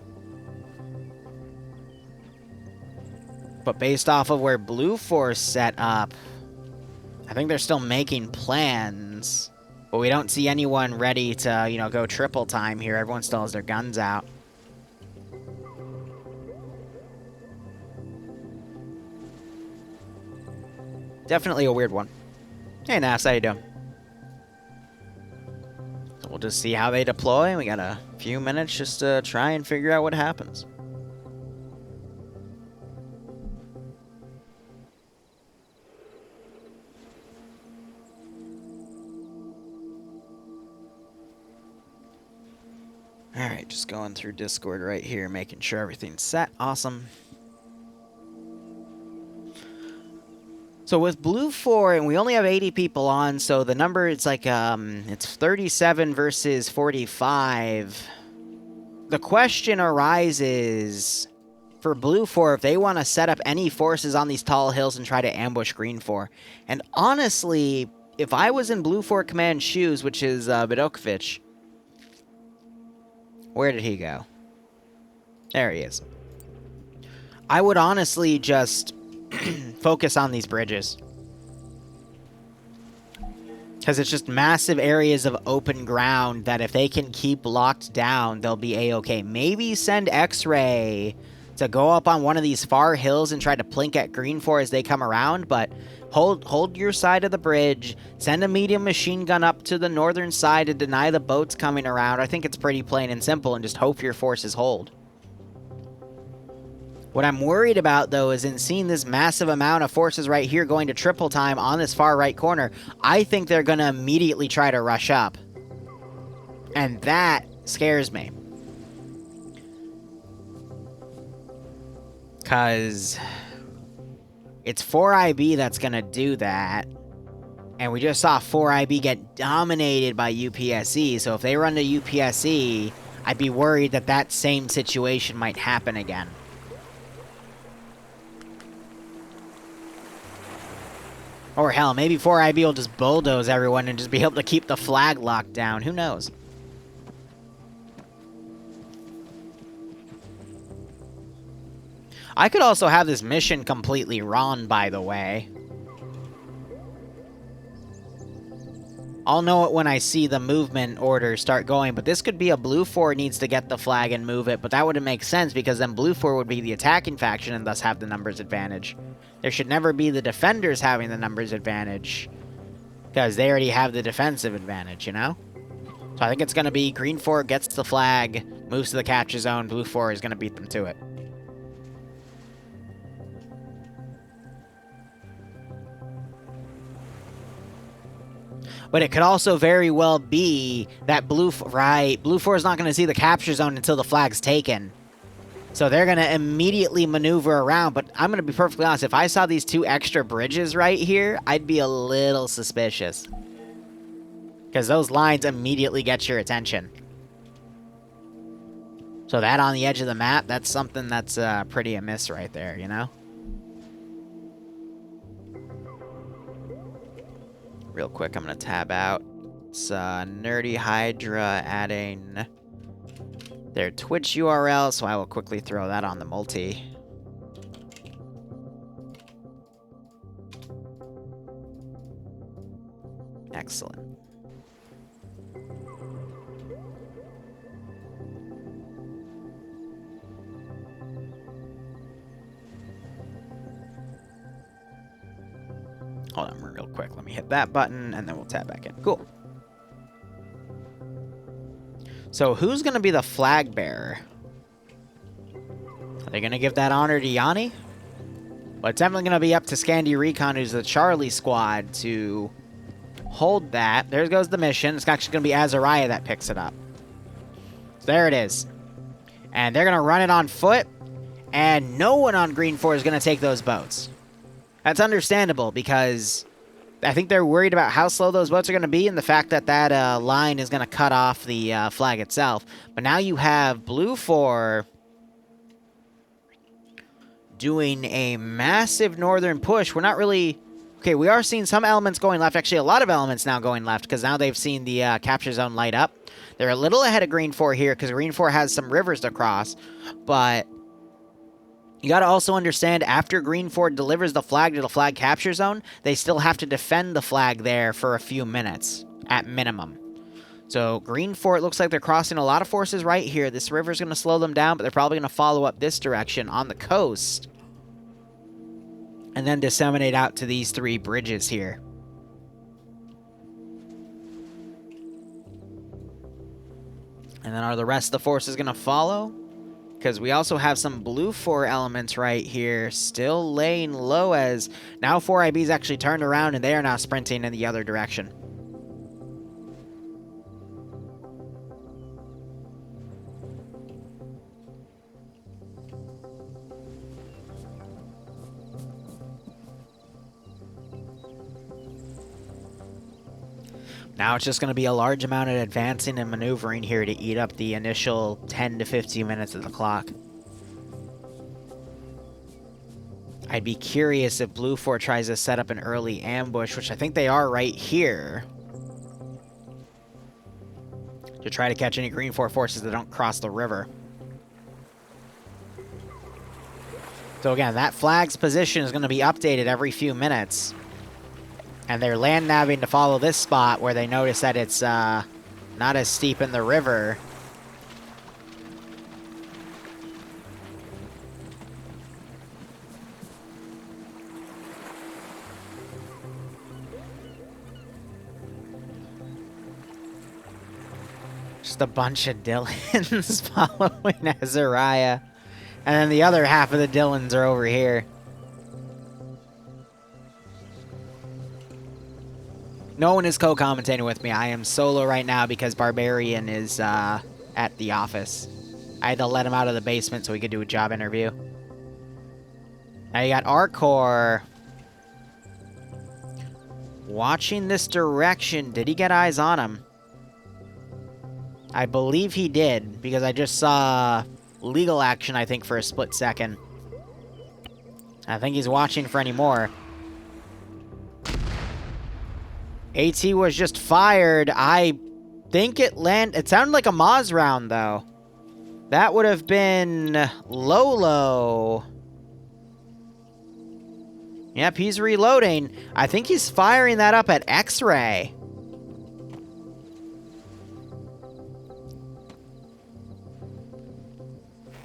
But based off of where Blue 4 is set up, I think they're still making plans. But we don't see anyone ready to, you know, go triple time here. Everyone still has their guns out. Definitely a weird one. Hey, Nas, how you doing? So we'll just see how they deploy. We got a few minutes just to try and figure out what happens. Alright, just going through Discord right here, making sure everything's set. Awesome. So with Blue 4, and we only have 80 people on, so the number, it's like, it's 37 versus 45. The question arises, for Blue 4, if they want to set up any forces on these tall hills and try to ambush Green 4. And honestly, if I was in Blue 4 Command shoes, which is Vidokovic, where did he go? There he is. I would honestly just focus on these bridges. Because it's just massive areas of open ground that if they can keep locked down, they'll be A-okay. Maybe send X-Ray to go up on one of these far hills and try to plink at Green 4 as they come around, but hold your side of the bridge, send a medium machine gun up to the northern side to deny the boats coming around. I think it's pretty plain and simple, and just hope your forces hold. What I'm worried about, though, is in seeing this massive amount of forces right here going to triple time on this far right corner, I think they're going to immediately try to rush up. And that scares me. Because it's 4IB that's going to do that. And we just saw 4IB get dominated by UPSE, so if they run to UPSE, I'd be worried that that same situation might happen again. Or hell, maybe 4IB will just bulldoze everyone and just be able to keep the flag locked down. Who knows? I could also have this mission completely wrong, by the way. I'll know it when I see the movement order start going, but this could be a Blue 4 needs to get the flag and move it, but that wouldn't make sense because then Blue 4 would be the attacking faction and thus have the numbers advantage. There should never be the defenders having the numbers advantage because they already have the defensive advantage, you know? So I think it's going to be Green 4 gets the flag, moves to the capture zone, Blue 4 is going to beat them to it. But it could also very well be that Blue 4 is not going to see the capture zone until the flag's taken. So they're going to immediately maneuver around. But I'm going to be perfectly honest, if I saw these 2 extra bridges right here, I'd be a little suspicious. Because those lines immediately get your attention. So that on the edge of the map, that's something that's pretty amiss right there, you know? Real quick, I'm going to tab out. It's Nerdy Hydra adding their Twitch URL, so I will quickly throw that on the multi. Excellent. Hold on real quick. Let me hit that button, and then we'll tab back in. Cool. So who's going to be the flag bearer? Are they going to give that honor to Yanni? Well, it's definitely going to be up to Scandi Recon, who's the Charlie squad, to hold that. There goes the mission. It's actually going to be Azariah that picks it up. So there it is. And they're going to run it on foot, and no one on Green 4 is going to take those boats. That's understandable, because I think they're worried about how slow those boats are going to be and the fact that that line is going to cut off the flag itself. But now you have Blue 4 doing a massive northern push. We're not really... Okay, we are seeing some elements going left. Actually, a lot of elements now going left, because now they've seen the capture zone light up. They're a little ahead of Green 4 here, because Green 4 has some rivers to cross. But you got to also understand, after Green 4 delivers the flag to the flag capture zone, they still have to defend the flag there for a few minutes, at minimum. So Green 4, it looks like they're crossing a lot of forces right here. This river's going to slow them down, but they're probably going to follow up this direction on the coast. And then disseminate out to these 3 bridges here. And then are the rest of the forces going to follow? Because we also have some Blue 4 elements right here, still laying low, as now 4IB's actually turned around and they are now sprinting in the other direction. Now it's just going to be a large amount of advancing and maneuvering here to eat up the initial 10 to 15 minutes of the clock. I'd be curious if Blue 4 tries to set up an early ambush, which I think they are right here, to try to catch any Green 4 forces that don't cross the river. So again, that flag's position is going to be updated every few minutes. And they're land nabbing to follow this spot where they notice that it's not as steep in the river. Just a bunch of Dylans following Azariah. And then the other half of the Dylans are over here. No one is co-commentating with me. I am solo right now because Barbarian is at the office. I had to let him out of the basement so we could do a job interview. Now you got Arcor watching this direction. Did he get eyes on him? I believe he did, because I just saw legal action, I think, for a split second. I think he's watching for any more. AT was just fired. I think it sounded like a Moz round, though. That would have been Lolo. Yep, he's reloading. I think he's firing that up at X-Ray.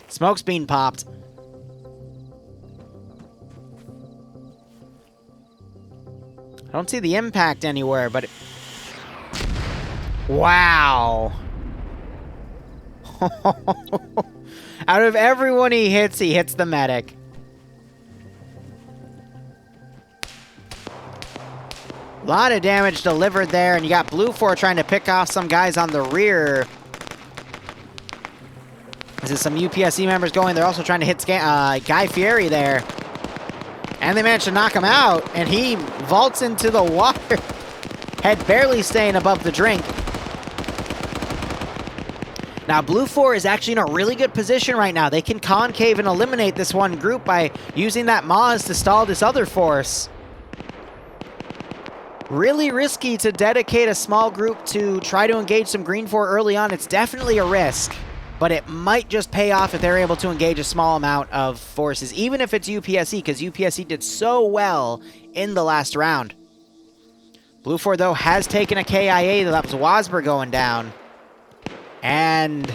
Smoke's being popped. I don't see the impact anywhere, but... Wow. Out of everyone he hits the medic. A lot of damage delivered there, and you got Blue 4 trying to pick off some guys on the rear. This is some UPSC members going. They're also trying to hit Guy Fieri there. And they managed to knock him out, and he vaults into the water. Head barely staying above the drink. Now, Blue 4 is actually in a really good position right now. They can concave and eliminate this one group by using that Moz to stall this other force. Really risky to dedicate a small group to try to engage some Green 4 early on. It's definitely a risk. But it might just pay off if they're able to engage a small amount of forces, even if it's UPSC, because UPSC did so well in the last round. Blue 4, though, has taken a KIA. That was Wasber going down. And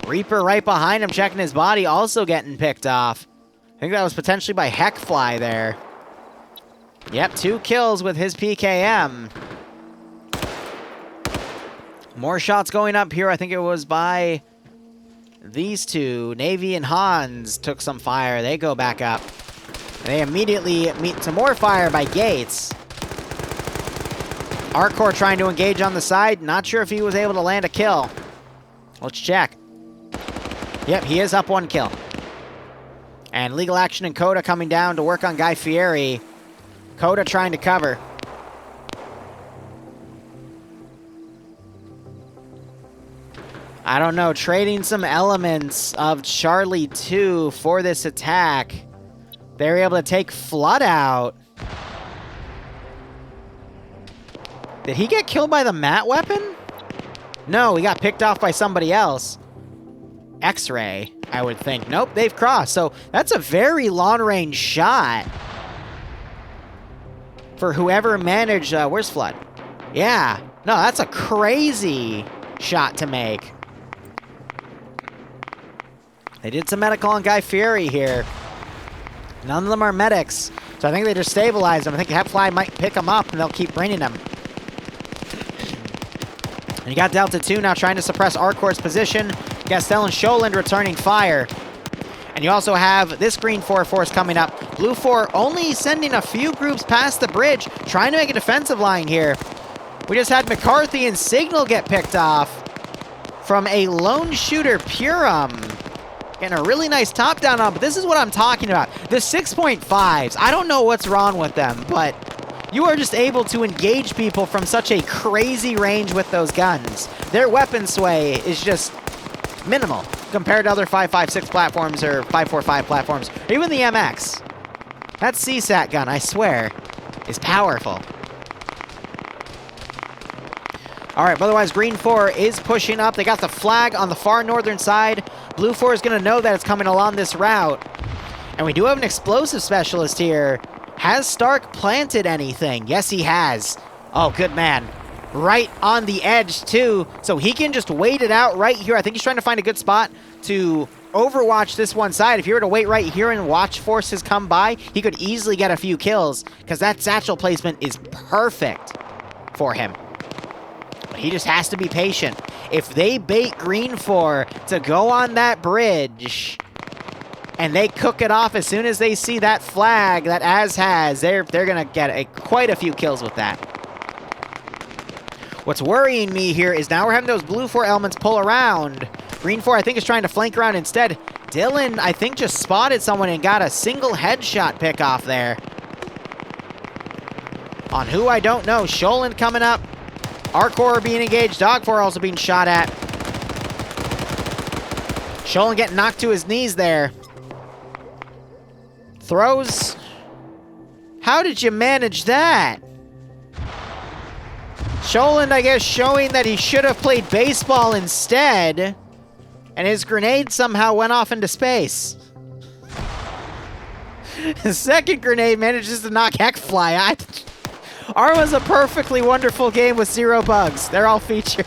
Reaper right behind him, checking his body, also getting picked off. I think that was potentially by Heckfly there. Yep, 2 kills with his PKM. More shots going up here. I think it was by these two. Navy and Hans took some fire. They go back up. They immediately meet some more fire by Gates. Arcor trying to engage on the side. Not sure if he was able to land a kill. Let's check. Yep, he is up 1 kill. And Legal Action and Coda coming down to work on Guy Fieri. Coda trying to cover. I don't know, trading some elements of Charlie 2 for this attack. They were able to take Flood out. Did he get killed by the mat weapon? No, he got picked off by somebody else. X-Ray, I would think. Nope, they've crossed. So that's a very long-range shot for whoever managed... where's Flood? Yeah. No, that's a crazy shot to make. They did some medical on Guy Fieri here. None of them are medics. So I think they just stabilized him. I think Hepfly might pick him up and they'll keep bringing him. And you got Delta 2 now trying to suppress Arcor's position. Gastel and Sholand returning fire. And you also have this Green 4 force coming up. Blue 4 only sending a few groups past the bridge, trying to make a defensive line here. We just had McCarthy and Signal get picked off from a lone shooter Purim. Getting a really nice top down on, but this is what I'm talking about. The 6.5s, I don't know what's wrong with them, but you are just able to engage people from such a crazy range with those guns. Their weapon sway is just minimal compared to other 5.56 platforms or 5.45 platforms, or even the MX. That CSAT gun, I swear, is powerful. All right, but otherwise, Green 4 is pushing up. They got the flag on the far northern side. Blue 4 is going to know that it's coming along this route. And we do have an explosive specialist here. Has Stark planted anything? Yes, he has. Oh, good man. Right on the edge, too. So he can just wait it out right here. I think he's trying to find a good spot to overwatch this one side. If you were to wait right here and watch forces come by, he could easily get a few kills because that satchel placement is perfect for him. But he just has to be patient. If they bait Green 4 to go on that bridge and they cook it off as soon as they see that flag that Az has, they're going to get quite a few kills with that. What's worrying me here is now we're having those Blue 4 elements pull around. Green 4, I think, is trying to flank around instead. Dylan, I think, just spotted someone and got a single headshot pick off there. On who, I don't know. Sholin coming up. Arcor being engaged. Dog4 also being shot at. Sholin getting knocked to his knees there. Throws. How did you manage that? Sholin, I guess, showing that he should have played baseball instead. And his grenade somehow went off into space. His second grenade manages to knock Heckfly. Arma's a perfectly wonderful game with 0 bugs. They're all features.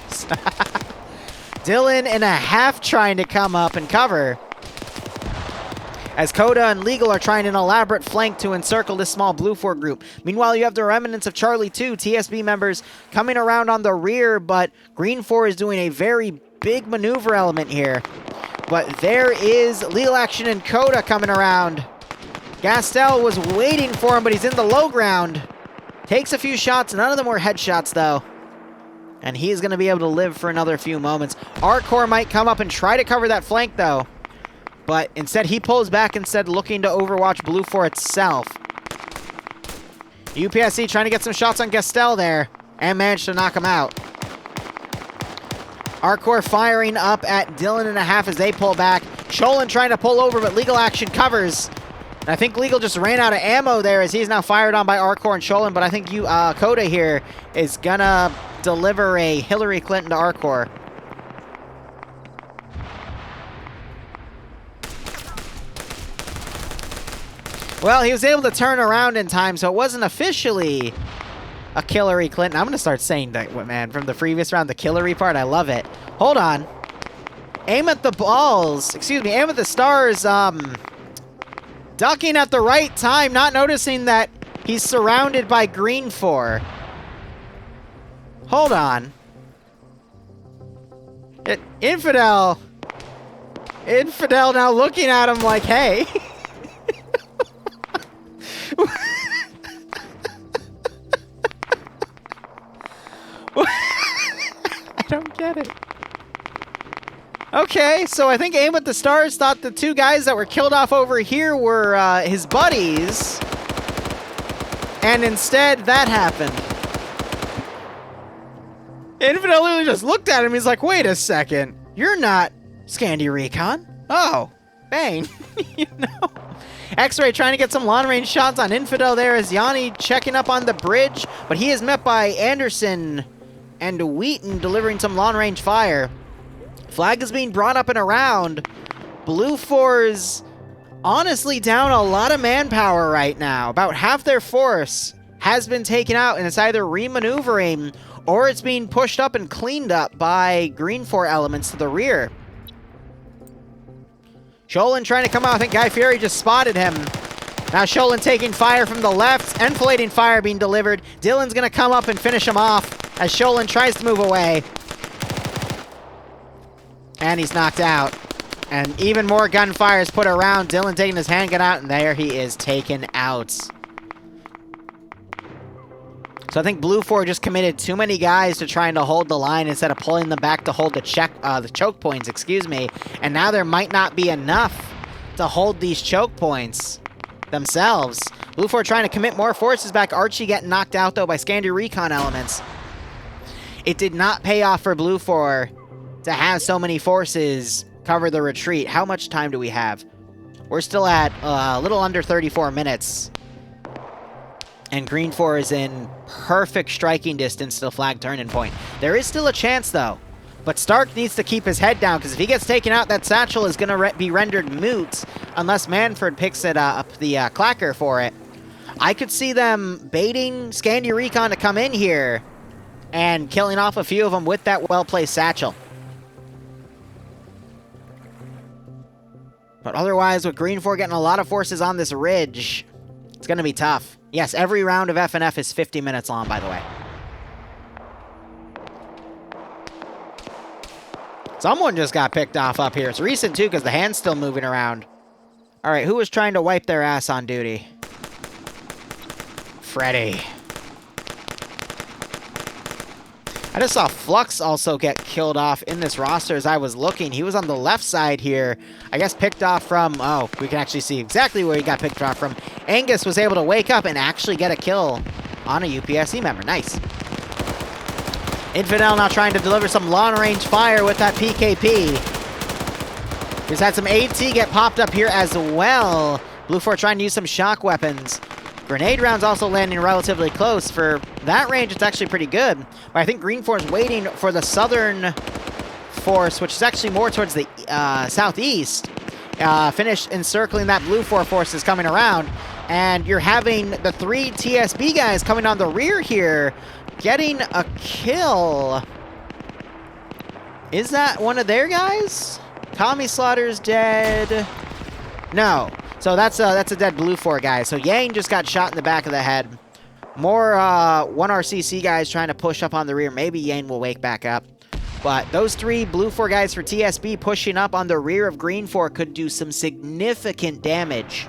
Dylan and a half trying to come up and cover. As Coda and Legal are trying an elaborate flank to encircle this small Blue 4 group. Meanwhile, you have the remnants of Charlie 2, TSB members, coming around on the rear, but Green 4 is doing a very big maneuver element here. But there is Legal Action and Coda coming around. Gastel was waiting for him, but he's in the low ground. Takes a few shots, none of them were headshots though. And he's going to be able to live for another few moments. Arcor might come up and try to cover that flank though. But instead, he pulls back instead, looking to overwatch Blue 4 itself. UPSC trying to get some shots on Gastel there, and managed to knock him out. Arcor firing up at Dylan and a half as they pull back. Sholin trying to pull over, but Legal Action covers. And I think Legal just ran out of ammo there as he's now fired on by Arcor and Sholin, but I think Coda here is gonna deliver a Hillary Clinton to Arcor. Well, he was able to turn around in time, so it wasn't officially a Hillary Clinton. I'm going to start saying that, man, from the previous round, the Hillary part. I love it. Hold on. Aim at the balls. Excuse me, aim at the stars. Ducking at the right time, not noticing that he's surrounded by Green 4. Hold on. Infidel now looking at him like, hey. I don't get it. Okay, so I think Aim at the Stars thought the 2 guys that were killed off over here were his buddies. And instead, that happened. Infidel literally just looked at him. He's like, wait a second. You're not Scandi Recon. Oh, bang. You know? X-Ray trying to get some long-range shots on Infidel there as Yanni checking up on the bridge. But he is met by Anderson and Wheaton delivering some long-range fire. Flag is being brought up and around. Blue 4's honestly down a lot of manpower right now. About half their force has been taken out, and it's either remaneuvering or it's being pushed up and cleaned up by Green 4 elements to the rear. Sholin trying to come out. I think Guy Fieri just spotted him. Now Sholin taking fire from the left. Enfilading fire being delivered. Dylan's going to come up and finish him off as Sholin tries to move away. And he's knocked out. And even more gunfire is put around. Dylan taking his handgun out, and there he is taken out. So I think Blue 4 just committed too many guys to trying to hold the line instead of pulling them back to hold the choke points, excuse me. And now there might not be enough to hold these choke points themselves. Blue 4 trying to commit more forces back. Archie getting knocked out, though, by Scandi Recon elements. It did not pay off for Blue 4 to have so many forces cover the retreat. How much time do we have? We're still at a little under 34 minutes. And Green 4 is in perfect striking distance to the flag turning point. There is still a chance, though. But Stark needs to keep his head down, because if he gets taken out, that satchel is going to be rendered moot unless Manfred picks it up the clacker for it. I could see them baiting Scandi Recon to come in here and killing off a few of them with that well-placed satchel. But otherwise, with Green 4 getting a lot of forces on this ridge, it's going to be tough. Yes, every round of FNF is 50 minutes long, by the way. Someone just got picked off up here. It's recent, too, because the hand's still moving around. All right, who was trying to wipe their ass on duty? Freddy. I just saw Flux also get killed off in this roster as I was looking. He was on the left side here. I guess picked off from... Oh, we can actually see exactly where he got picked off from. Angus was able to wake up and actually get a kill on a UPSC member. Nice. Infidel now trying to deliver some long-range fire with that PKP. He's had some AT get popped up here as well. Blue 4 trying to use some shock weapons. Grenade rounds also landing relatively close. For that range, it's actually pretty good. But I think Green 4 is waiting for the southern force, which is actually more towards the southeast. Finish encircling that Blue 4 force is coming around. And you're having the 3 TSB guys coming on the rear here, getting a kill. Is that one of their guys? Tommy Slaughter's dead. No. So that's a dead Blue 4 guy. So Yang just got shot in the back of the head. More 1RCC guys trying to push up on the rear. Maybe Yang will wake back up. But those 3 Blue 4 guys for TSB pushing up on the rear of Green 4 could do some significant damage.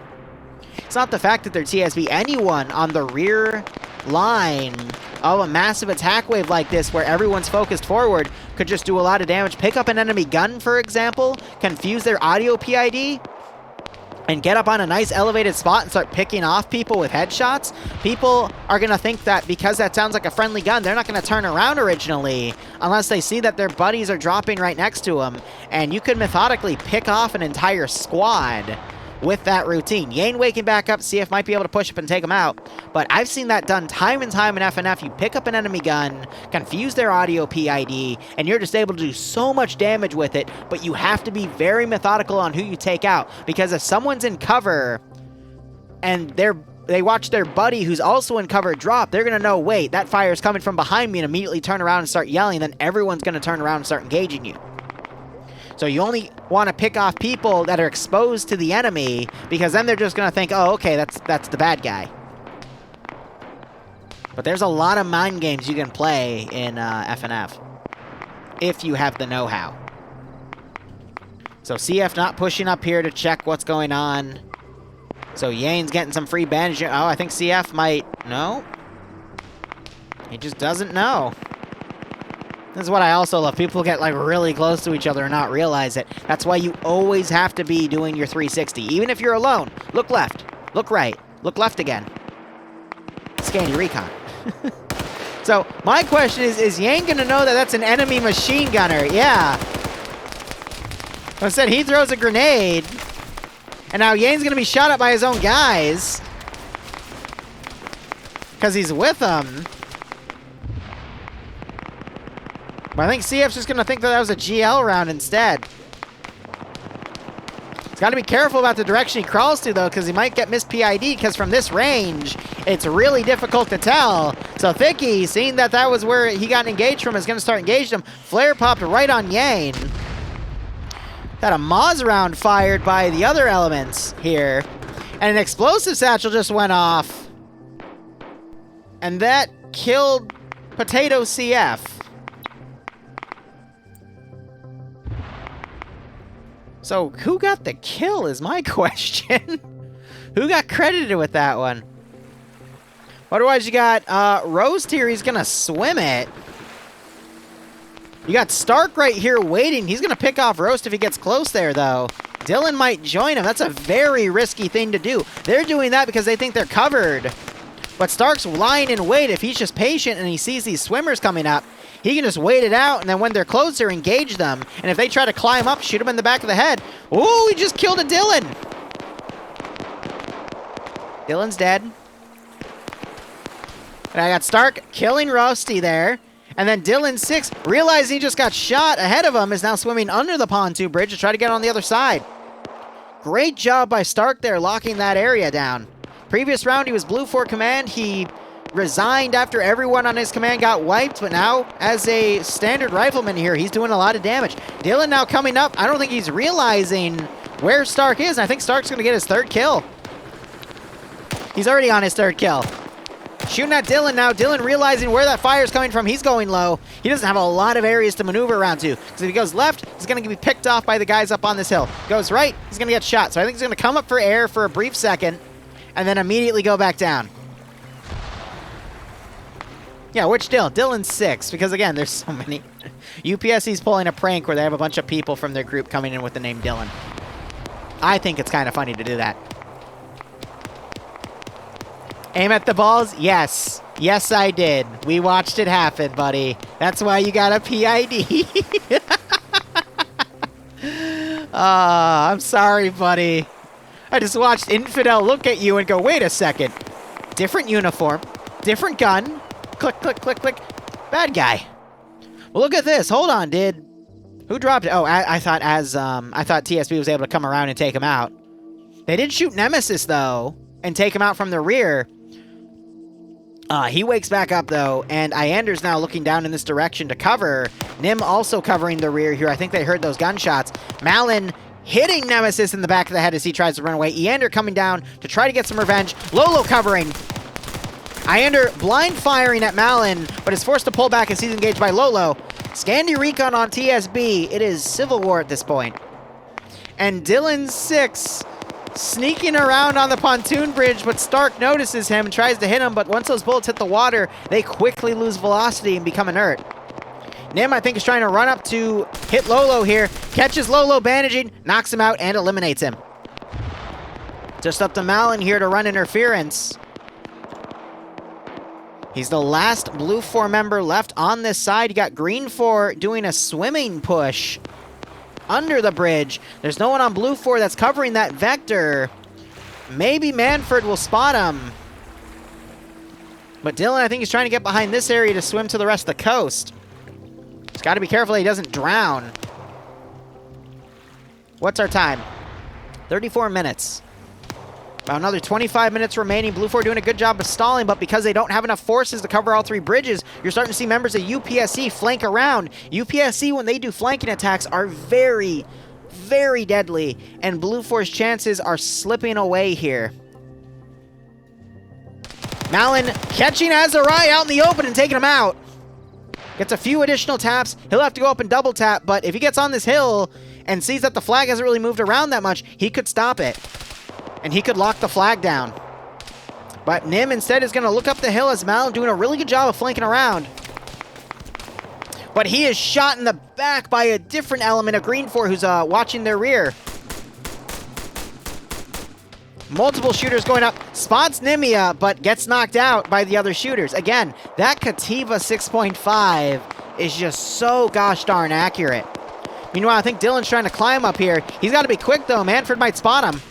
It's not the fact that they're TSB. Anyone on the rear line of a massive attack wave like this where everyone's focused forward could just do a lot of damage. Pick up an enemy gun, for example, confuse their audio PID, and get up on a nice elevated spot and start picking off people with headshots. People are going to think that because that sounds like a friendly gun, they're not going to turn around originally unless they see that their buddies are dropping right next to them. And you could methodically pick off an entire squad with that routine. Yang waking back up, CF might be able to push up and take him out, but I've seen that done time and time in FNF. You pick up an enemy gun, confuse their audio PID, and you're just able to do so much damage with it, but you have to be very methodical on who you take out, because if someone's in cover and they watch their buddy who's also in cover drop, they're gonna know, wait, that fire is coming from behind me, and immediately turn around and start yelling, then everyone's gonna turn around and start engaging you. So you only want to pick off people that are exposed to the enemy, because then they're just going to think, oh, okay, that's the bad guy. But there's a lot of mind games you can play in FNF if you have the know-how. So CF not pushing up here to check what's going on. So Yane's getting some free bandage. Oh, I think CF might... No. He just doesn't know. This is what I also love. People get like really close to each other and not realize it. That's why you always have to be doing your 360. Even if you're alone, look left, look right, look left again. Scanny recon. So my question is Yang gonna know that that's an enemy machine gunner? Yeah. Instead, he throws a grenade, and now Yang's gonna be shot at by his own guys because he's with them. But I think CF's just gonna think that that was a GL round instead. He's got to be careful about the direction he crawls to, though, because he might get missed PID, because from this range, it's really difficult to tell. So Thicky, seeing that that was where he got engaged from, is going to start engaging him. Flare popped right on Yang. Got a Moz round fired by the other elements here. And an explosive satchel just went off. And that killed Potato CF. So, who got the kill is my question. Who got credited with that one? Otherwise, you got Roast here. He's going to swim it. You got Stark right here waiting. He's going to pick off Roast if he gets close there, though. Dylan might join him. That's a very risky thing to do. They're doing that because they think they're covered. But Stark's lying in wait. If he's just patient and he sees these swimmers coming up, he can just wait it out, and then when they're closer, engage them. And if they try to climb up, shoot them in the back of the head. Ooh, he just killed a Dylan. Dylan's dead. And I got Stark killing Rusty there. And then Dylan 6, realizing he just got shot ahead of him, is now swimming under the pontoon bridge to try to get on the other side. Great job by Stark there, locking that area down. Previous round, he was Blue 4 command. He resigned after everyone on his command got wiped, but now as a standard rifleman here, he's doing a lot of damage. Dylan now coming up. I don't think he's realizing where Stark is, and I think Stark's going to get his third kill. He's already on his third kill. Shooting at Dylan now. Dylan realizing where that fire is coming from. He's going low. He doesn't have a lot of areas to maneuver around to, because if he goes left, he's going to be picked off by the guys up on this hill. Goes right, he's going to get shot. So I think he's going to come up for air for a brief second, and then immediately go back down. Yeah, which Dylan? Dylan 6, because again, there's so many. UPSC's pulling a prank where they have a bunch of people from their group coming in with the name Dylan. I think it's kind of funny to do that. Aim at the balls? Yes. Yes, I did. We watched it happen, buddy. That's why you got a PID. I'm sorry, buddy. I just watched Infidel look at you and go, wait a second. Different uniform, different gun. Click, click, click, click. Bad guy. Well, look at this. Hold on, dude. Who dropped it? Oh, I thought TSB was able to come around and take him out. They did shoot Nemesis, though, and take him out from the rear. He wakes back up, though, and Iander's now looking down in this direction to cover. Nim also covering the rear here. I think they heard those gunshots. Malin hitting Nemesis in the back of the head as he tries to run away. Iander coming down to try to get some revenge. Lolo covering. Iander blind firing at Malin, but is forced to pull back as he's engaged by Lolo. Scandy recon on TSB. It is Civil War at this point. And Dylan 6 sneaking around on the pontoon bridge, but Stark notices him and tries to hit him, but once those bullets hit the water, they quickly lose velocity and become inert. Nim, I think, is trying to run up to hit Lolo here. Catches Lolo bandaging, knocks him out, and eliminates him. Just up to Malin here to run interference. He's the last Blue 4 member left on this side. You got Green 4 doing a swimming push under the bridge. There's no one on Blue 4 that's covering that vector. Maybe Manfred will spot him. But Dylan, I think, is trying to get behind this area to swim to the rest of the coast. He's got to be careful that he doesn't drown. What's our time? 34 minutes. About another 25 minutes remaining. Blue 4 doing a good job of stalling, but because they don't have enough forces to cover all three bridges, you're starting to see members of UPSC flank around. UPSC, when they do flanking attacks, are very, very deadly, and Blue 4's chances are slipping away here. Malin catching Azarai out in the open and taking him out. Gets a few additional taps. He'll have to go up and double tap, but if he gets on this hill and sees that the flag hasn't really moved around that much, he could stop it. And he could lock the flag down. But Nim instead is going to look up the hill as Malin doing a really good job of flanking around. But he is shot in the back by a different element of Green 4 who's watching their rear. Multiple shooters going up. Spots Nimia, but gets knocked out by the other shooters. Again, that Kativa 6.5 is just so gosh darn accurate. Meanwhile, I think Dylan's trying to climb up here. He's got to be quick, though. Manfred might spot him.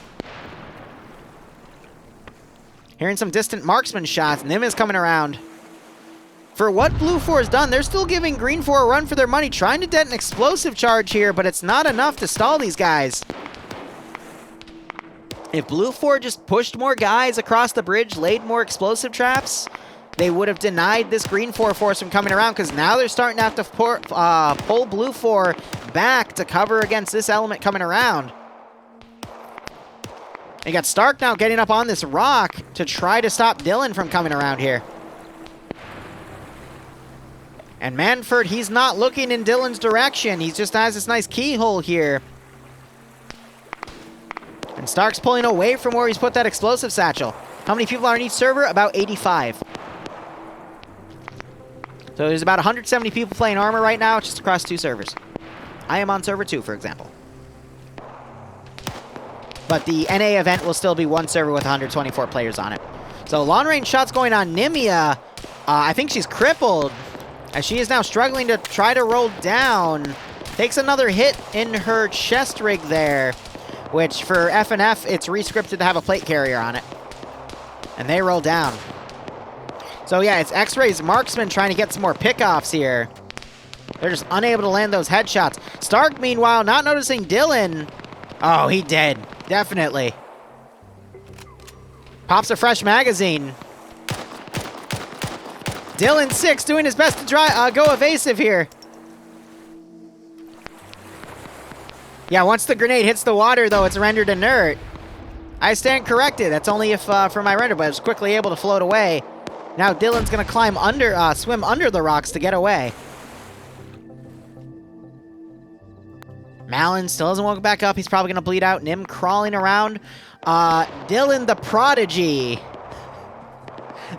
Hearing some distant marksman shots. Nim is coming around. For what Blue 4 has done, they're still giving Green 4 a run for their money, trying to detonate an explosive charge here, but it's not enough to stall these guys. If Blue 4 just pushed more guys across the bridge, laid more explosive traps, they would have denied this Green 4 force from coming around, because now they're starting to have to pull Blue 4 back to cover against this element coming around. You got Stark now getting up on this rock to try to stop Dylan from coming around here. And Manfred, he's not looking in Dylan's direction. He just has this nice keyhole here. And Stark's pulling away from where he's put that explosive satchel. How many people are on each server? About 85. So there's about 170 people playing Armor right now, just across two servers. I am on server 2, for example. But the NA event will still be one server with 124 players on it. So long-range shots going on Nimia. I think she's crippled, as she is now struggling to try to roll down. Takes another hit in her chest rig there, which for FNF, it's rescripted to have a plate carrier on it. And they roll down. So yeah, it's X-Ray's marksman trying to get some more pickoffs here. They're just unable to land those headshots. Stark, meanwhile, not noticing Dylan. Oh, he dead. Definitely. Pops a fresh magazine. Dylan 6 doing his best to go evasive here. Yeah, once the grenade hits the water, though, it's rendered inert. I stand corrected. That's only if for my render, but I was quickly able to float away. Now Dylan's going to climb under, swim under the rocks to get away. Malin still doesn't walk back up. He's probably going to bleed out. Nim crawling around. Dylan the Prodigy.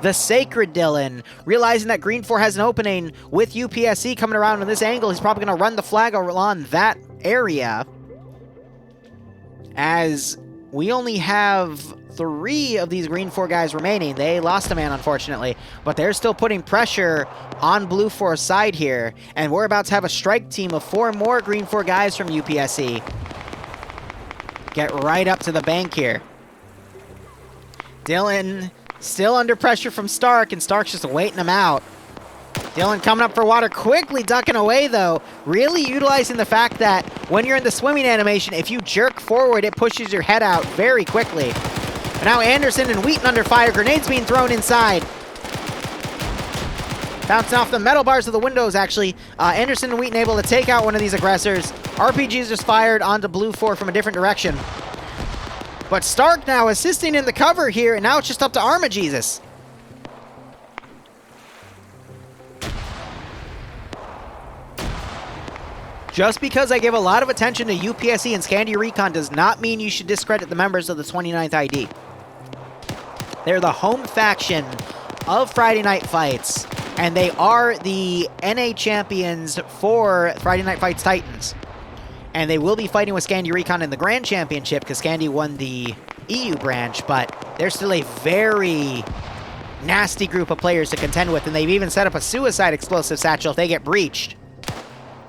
The Sacred Dylan. Realizing that Green 4 has an opening with UPSC coming around on this angle, he's probably going to run the flag on that area. As we only have 3 of these green 4 guys remaining. They lost a man, unfortunately, but they're still putting pressure on blue 4's side here, and we're about to have a strike team of 4 more green 4 guys from UPSC. Get right up to the bank here. Dylan still under pressure from Stark, and Stark's just waiting him out. Dylan coming up for water, quickly ducking away though, really utilizing the fact that when you're in the swimming animation, if you jerk forward, it pushes your head out very quickly. And now Anderson and Wheaton under fire, grenades being thrown inside. Bouncing off the metal bars of the windows, actually. Anderson and Wheaton able to take out one of these aggressors. RPGs just fired onto blue 4 from a different direction. But Stark now assisting in the cover here, and now it's just up to Armagesus. Just because I give a lot of attention to UPSC and Scandi Recon does not mean you should discredit the members of the 29th ID. They're the home faction of Friday Night Fights, and they are the NA champions for Friday Night Fights Titans. And they will be fighting with Scandi Recon in the Grand Championship because Scandi won the EU branch, but they're still a very nasty group of players to contend with, and they've even set up a suicide explosive satchel if they get breached,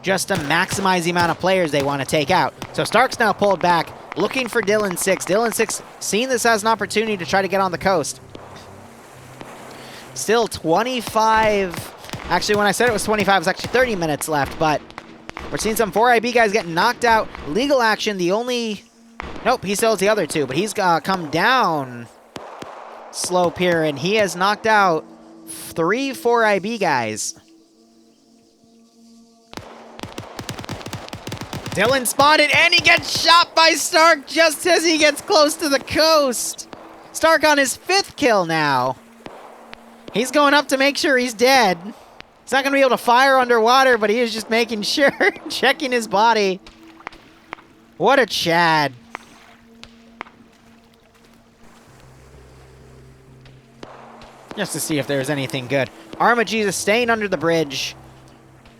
just to maximize the amount of players they want to take out. So Stark's now pulled back, looking for Dylan 6. Dylan 6 seeing this as an opportunity to try to get on the coast. Still 25... Actually, when I said it was 25, it was actually 30 minutes left, but we're seeing some 4IB guys getting knocked out. Legal Action, the only... Nope, he still has the other 2, but he's come down slope here, and he has knocked out 3 4IB guys. Dylan spotted, and he gets shot by Stark just as he gets close to the coast. Stark on his 5th kill now. He's going up to make sure he's dead. He's not going to be able to fire underwater, but he is just making sure, checking his body. What a Chad. Just to see if there's anything good. Armagesus staying under the bridge.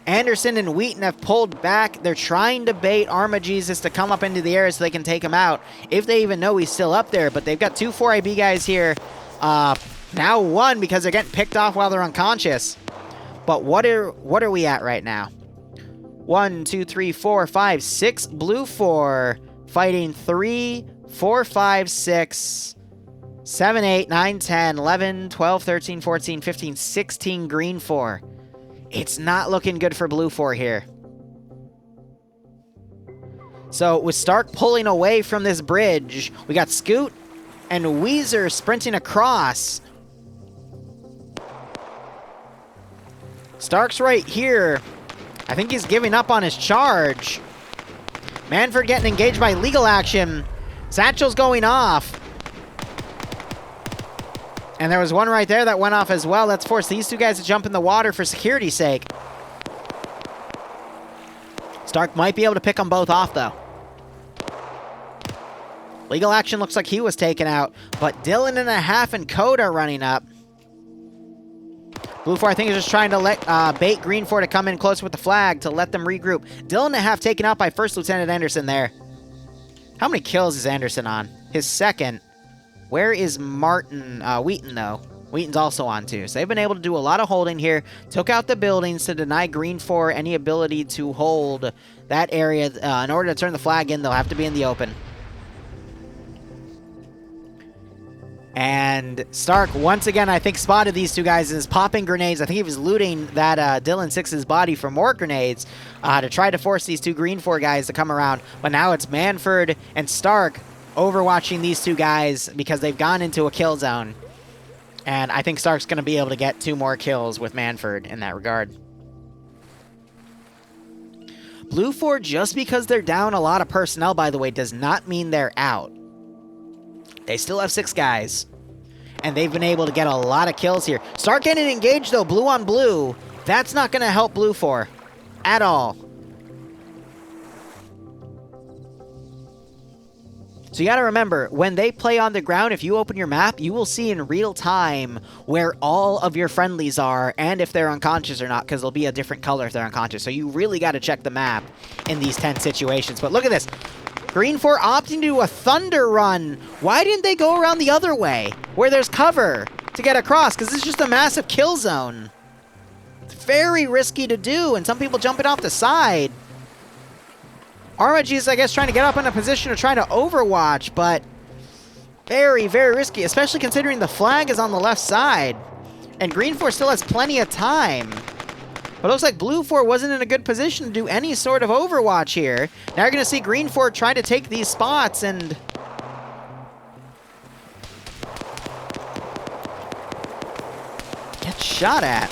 Anderson and Wheaton have pulled back. They're trying to bait Armagesus to come up into the air so they can take him out, if they even know he's still up there. But they've got 2 4IB guys here. Now 1 because they're getting picked off while they're unconscious. But what are we at right now? 1, 2, 3, 4, 5, 6 blue 4 fighting 3, 4, 5, 6, 7, 8, 9, 10, 11, 12, 13, 14, 15, 16 green 4. It's not looking good for blue 4 here. So with Stark pulling away from this bridge, we got Scoot and Weezer sprinting across. Stark's right here. I think he's giving up on his charge. Manford getting engaged by Legal Action. Satchel's going off. And there was one right there that went off as well. Let's force these 2 guys to jump in the water for security's sake. Stark might be able to pick them both off, though. Legal Action looks like he was taken out, but Dylan and a half and Code are running up. Blue 4, I think, is just trying to let bait Green 4 to come in close with the flag to let them regroup. Dylan and a half taken out by First Lieutenant Anderson there. How many kills is Anderson on? His 2nd. Where is Martin? Wheaton, though. Wheaton's also on, too. So they've been able to do a lot of holding here. Took out the buildings to deny Green 4 any ability to hold that area. In order to turn the flag in, they'll have to be in the open. And Stark, once again, I think, spotted these 2 guys and is popping grenades. I think he was looting that Dylan 6's body for more grenades to try to force these 2 green 4 guys to come around. But now it's Manford and Stark overwatching these 2 guys because they've gone into a kill zone. And I think Stark's going to be able to get 2 more kills with Manford in that regard. Blue 4, just because they're down a lot of personnel, by the way, does not mean they're out. They still have 6 guys. And they've been able to get a lot of kills here. Stark getting engaged, though, blue on blue. That's not going to help blue 4 at all. So you got to remember, when they play on the ground, if you open your map, you will see in real time where all of your friendlies are and if they're unconscious or not, because they'll be a different color if they're unconscious. So you really got to check the map in these tense situations. But look at this. Green 4 opting to do a thunder run. Why didn't they go around the other way, where there's cover, to get across? Because this is just a massive kill zone. It's very risky to do, and some people jumping off the side. RMG is, I guess, trying to get up in a position of trying to overwatch, but very, very risky, especially considering the flag is on the left side. And Green 4 still has plenty of time. But it looks like Blue 4 wasn't in a good position to do any sort of overwatch here. Now you're going to see Green 4 try to take these spots and... get shot at.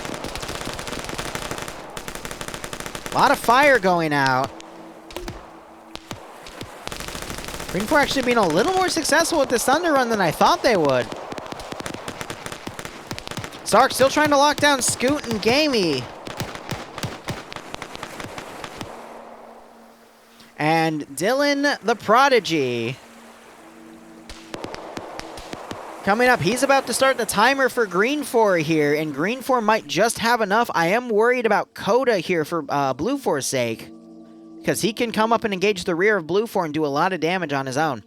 A lot of fire going out. Green 4 actually being a little more successful with this Thunder Run than I thought they would. Stark still trying to lock down Scoot and Gamey. And Dylan the Prodigy. Coming up, he's about to start the timer for Green 4 here, and Green 4 might just have enough. I am worried about Coda here for Blue 4's sake, because he can come up and engage the rear of Blue 4 and do a lot of damage on his own.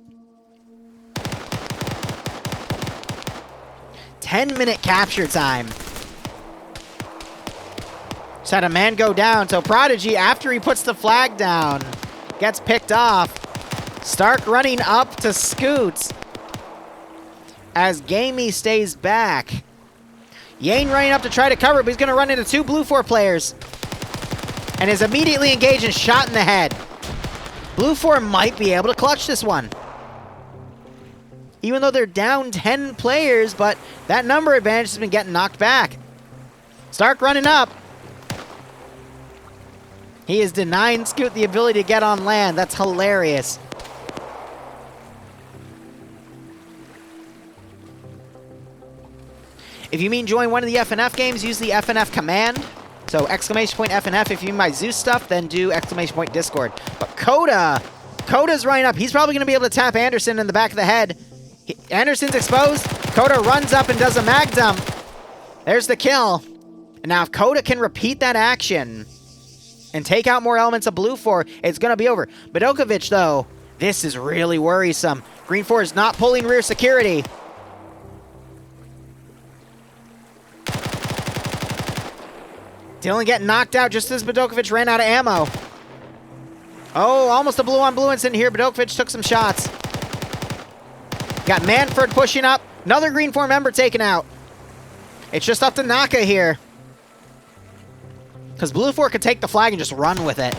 10-minute capture time. Just had a man go down, so Prodigy, after he puts the flag down, gets picked off. Stark running up to Scoot as Gamey stays back. Yane running up to try to cover, but he's going to run into 2 Blue 4 players and is immediately engaged and shot in the head. Blue 4 might be able to clutch this one, even though they're down 10 players, but that number advantage has been getting knocked back. Stark running up. He is denying Scoot the ability to get on land. That's hilarious. If you mean join one of the FNF games, use the FNF command. So exclamation point FNF. If you mean my Zeus stuff, then do exclamation point Discord. But Coda's running up. He's probably going to be able to tap Anderson in the back of the head. Anderson's exposed. Coda runs up and does a mag dump. There's the kill. And now if Coda can repeat that action and take out more elements of Blue 4, it's going to be over. Bedokovic, though, this is really worrisome. Green 4 is not pulling rear security. Dylan getting knocked out just as Bedokovic ran out of ammo. Oh, almost a blue-on-blue incident here. Bedokovic took some shots. Got Manfred pushing up. Another Green 4 member taken out. It's just up to Naka here, because Blue 4 could take the flag and just run with it.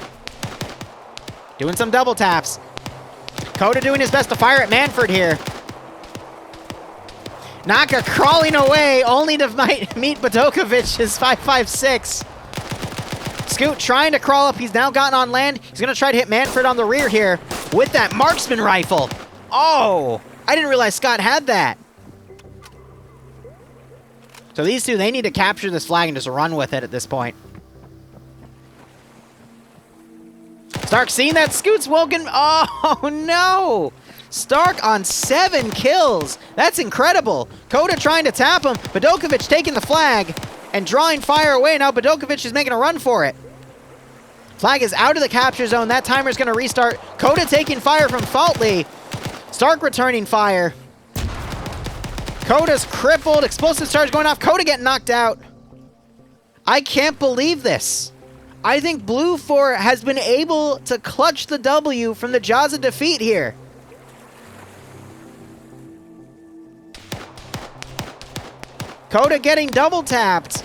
Doing some double taps. Coda doing his best to fire at Manfred here. Naka crawling away, only to meet Bedokovic's 5.56. Scoot trying to crawl up. He's now gotten on land. He's going to try to hit Manfred on the rear here with that marksman rifle. Oh, I didn't realize Scott had that. So these two, they need to capture this flag and just run with it at this point. Stark seeing that Scoot's woken. Oh, no. Stark on 7 kills. That's incredible. Coda trying to tap him. Bedokovic taking the flag and drawing fire away. Now Bedokovic is making a run for it. Flag is out of the capture zone. That timer's going to restart. Coda taking fire from Faultley. Stark returning fire. Coda's crippled. Explosive charge going off. Coda getting knocked out. I can't believe this. I think Blue 4 has been able to clutch the W from the jaws of defeat here. Coda getting double tapped.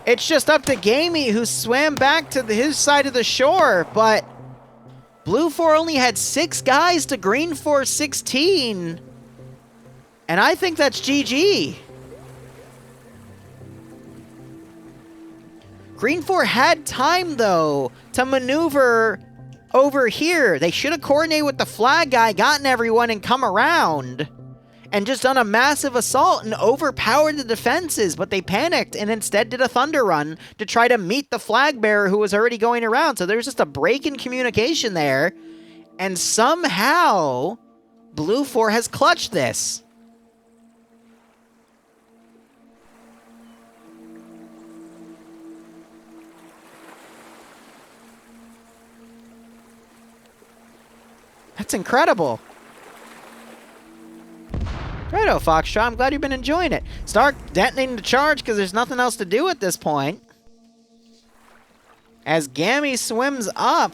It's just up to Gamey, who swam back to his side of the shore, but Blue 4 only had 6 guys to Green 4 16. And I think that's GG. Green 4 had time, though, to maneuver over here. They should have coordinated with the flag guy, gotten everyone, and come around, and just done a massive assault and overpowered the defenses, but they panicked and instead did a thunder run to try to meet the flag bearer who was already going around. So there's just a break in communication there, and somehow Blue 4 has clutched this. That's incredible. Righto, Foxtrot. I'm glad you've been enjoying it. Start detonating the charge because there's nothing else to do at this point. As Gammy swims up.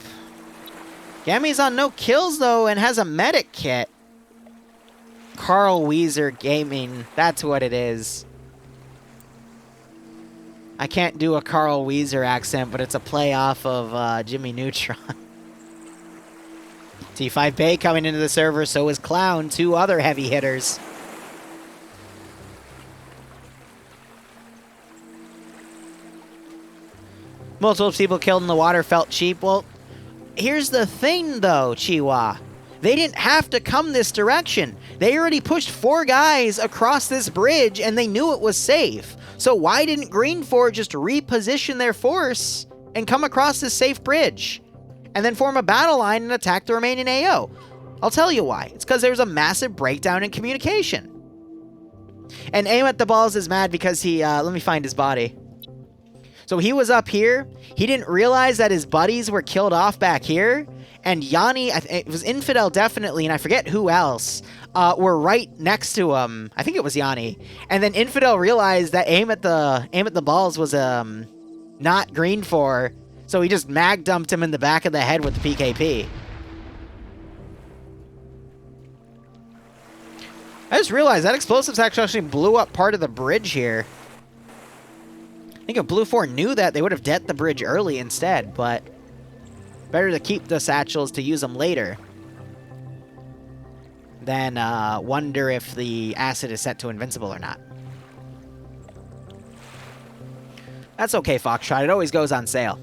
Gammy's on no kills, though, and has a medic kit. Carl Weezer Gaming. That's what it is. I can't do a Carl Weezer accent, but it's a play off of Jimmy Neutron. T5 Bay coming into the server, so is Clown, 2 other heavy hitters. Multiple people killed in the water felt cheap. Well, here's the thing, though, Chihuahua. They didn't have to come this direction. They already pushed 4 guys across this bridge, and they knew it was safe. So why didn't Green 4 just reposition their force and come across this safe bridge? And then form a battle line and attack the remaining AO? I'll tell you why. It's because there's a massive breakdown in communication. And Aim at the Balls is mad because he, let me find his body. So he was up here. He didn't realize that his buddies were killed off back here. And Yanni, it was Infidel definitely, and I forget who else, were right next to him. I think it was Yanni. And then Infidel realized that Aim at the Balls was not Green 4. So he just mag dumped him in the back of the head with the PKP. I just realized that explosives actually blew up part of the bridge here. I think if Blue 4 knew that, they would have det the bridge early instead, but better to keep the satchels to use them later than wonder if the acid is set to invincible or not. That's okay, Foxtrot. It always goes on sale.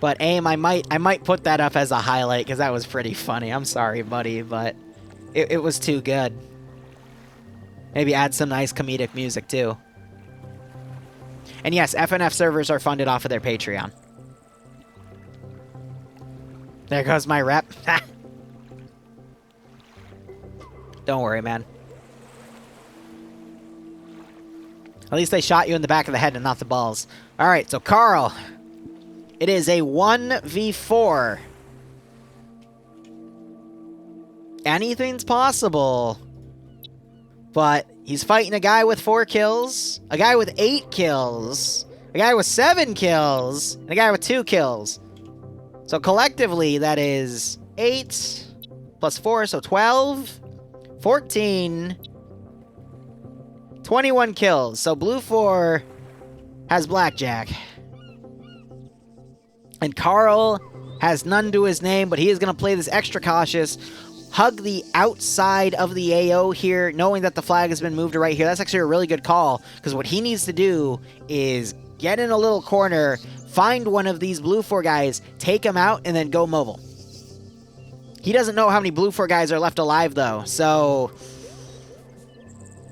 But Aim, I might put that up as a highlight because that was pretty funny. I'm sorry, buddy, but it was too good. Maybe add some nice comedic music, too. And yes, FNF servers are funded off of their Patreon. There goes my rep. Don't worry, man. At least they shot you in the back of the head and not the balls. Alright, so Carl. It is a 1v4. Anything's possible. But he's fighting a guy with 4 kills, a guy with 8 kills, a guy with 7 kills, and a guy with 2 kills. So collectively, that is 8 plus 4, so 12, 14, 21 kills. So Blue 4 has blackjack. And Carl has none to his name, but he is going to play this extra cautious. Hug the outside of the AO here, knowing that the flag has been moved to right here. That's actually a really good call, because what he needs to do is get in a little corner, find one of these Blue 4 guys, take him out, and then go mobile. He doesn't know how many Blue 4 guys are left alive, though, so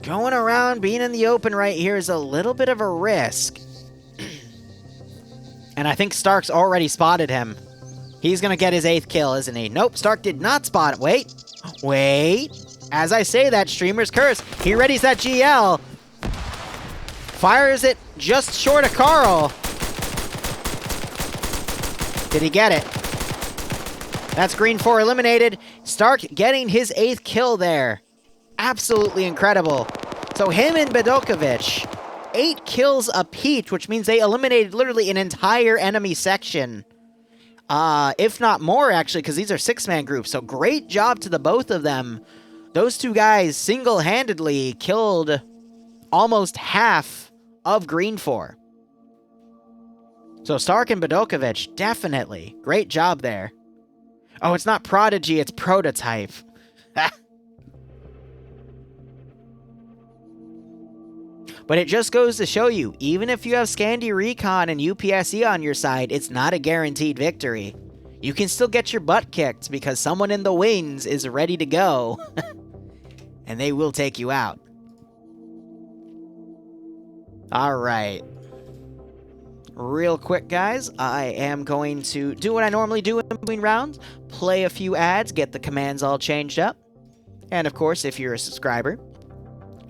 going around, being in the open right here is a little bit of a risk. And I think Stark's already spotted him. He's going to get his 8th kill, isn't he? Nope, Stark did not spot it. Wait. As I say that, Streamer's Curse. He readies that GL. Fires it just short of Carl. Did he get it? That's Green 4 eliminated. Stark getting his 8th kill there. Absolutely incredible. So him and Bedokovich, 8 kills apiece, which means they eliminated literally an entire enemy section. If not more, actually, because these are 6-man groups. So great job to the both of them. Those 2 guys single-handedly killed almost half of Green 4. So Stark and Bedokovich, definitely. Great job there. Oh, it's not Prodigy, it's Prototype. But it just goes to show you, even if you have Scandi Recon and UPSE on your side, it's not a guaranteed victory. You can still get your butt kicked because someone in the wings is ready to go. And they will take you out. Alright. Real quick, guys, I am going to do what I normally do in between rounds. Play a few ads, get the commands all changed up. And of course, if you're a subscriber,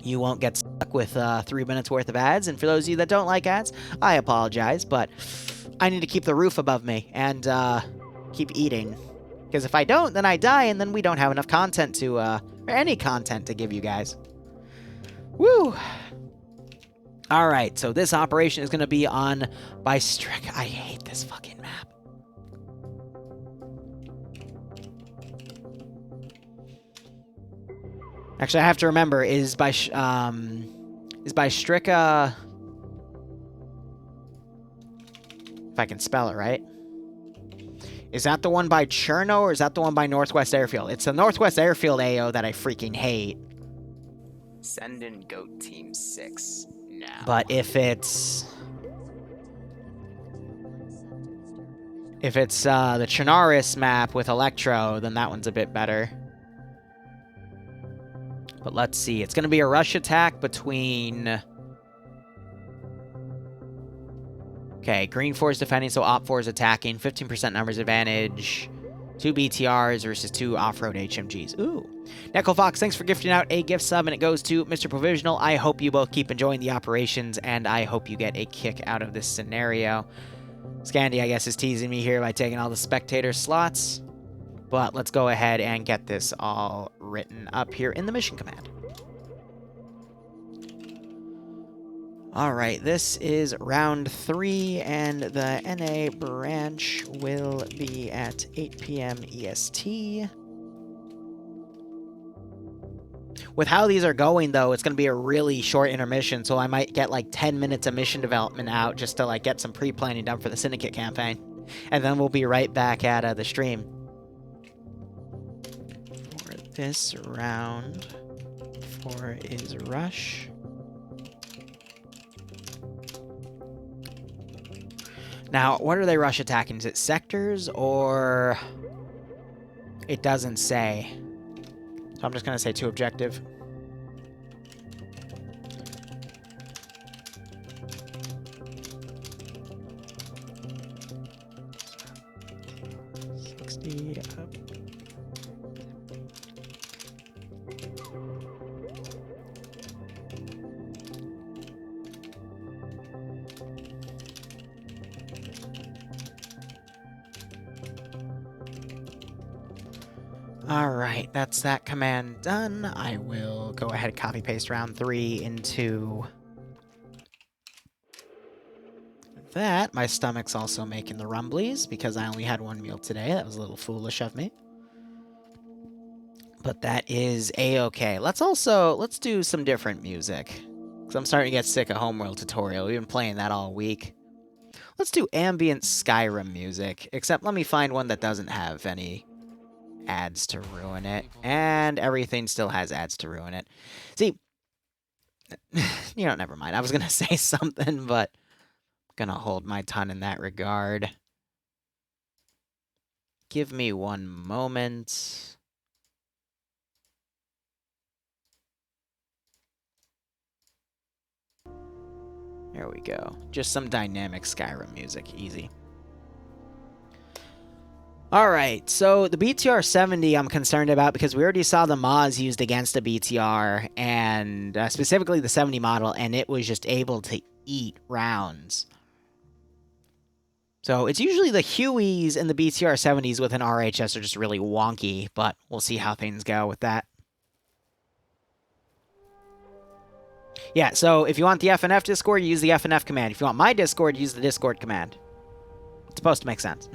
you won't get with 3 minutes worth of ads. And for those of you that don't like ads, I apologize, but I need to keep the roof above me and keep eating. Because if I don't, then I die, and then we don't have enough content to, or any content to give you guys. Woo! Alright, so this operation is going to be on by Strick. I hate this fucking map. Actually, I have to remember, is by Stricka... If I can spell it right. Is that the one by Cherno, or is that the one by Northwest Airfield? It's the Northwest Airfield AO that I freaking hate. Send in Goat Team 6 now. But if it's the Chernarus map with Electro, then that one's a bit better. But let's see. It's going to be a rush attack between... Okay, Green 4 is defending, so Op 4 is attacking. 15% numbers advantage. 2 BTRs versus 2 off-road HMGs. Ooh. Neckelfox, thanks for gifting out a gift sub, and it goes to Mr. Provisional. I hope you both keep enjoying the operations, and I hope you get a kick out of this scenario. Scandy, I guess, is teasing me here by taking all the spectator slots. But let's go ahead and get this all written up here in the mission command. Alright, this is round 3, and the NA branch will be at 8 p.m. EST. With how these are going, though, it's going to be a really short intermission, so I might get like 10 minutes of mission development out just to like get some pre-planning done for the Syndicate campaign. And then we'll be right back at the stream. For this round, 4 is Rush. Now, what are they rush attacking? Is it sectors, or... It doesn't say. So I'm just going to say 2 objective. Up. Alright, that's that command done. I will go ahead and copy-paste round 3 into that. My stomach's also making the rumblies because I only had 1 meal today. That was a little foolish of me. But that is A-okay. Let's do some different music. Because I'm starting to get sick of Homeworld Tutorial. We've been playing that all week. Let's do ambient Skyrim music. Except let me find one that doesn't have any ads to ruin it, and everything still has ads to ruin it. See, you know, never mind. I was gonna say something, but I'm gonna hold my tongue in that regard. Give me 1 moment. There we go. Just some dynamic Skyrim music. Easy. Alright, so the BTR-70 I'm concerned about because we already saw the mods used against a BTR, and specifically the 70 model, and it was just able to eat rounds. So it's usually the Hueys and the BTR-70s with an RHS are just really wonky, but we'll see how things go with that. Yeah, so if you want the FNF Discord, use the FNF command. If you want my Discord, use the Discord command. It's supposed to make sense.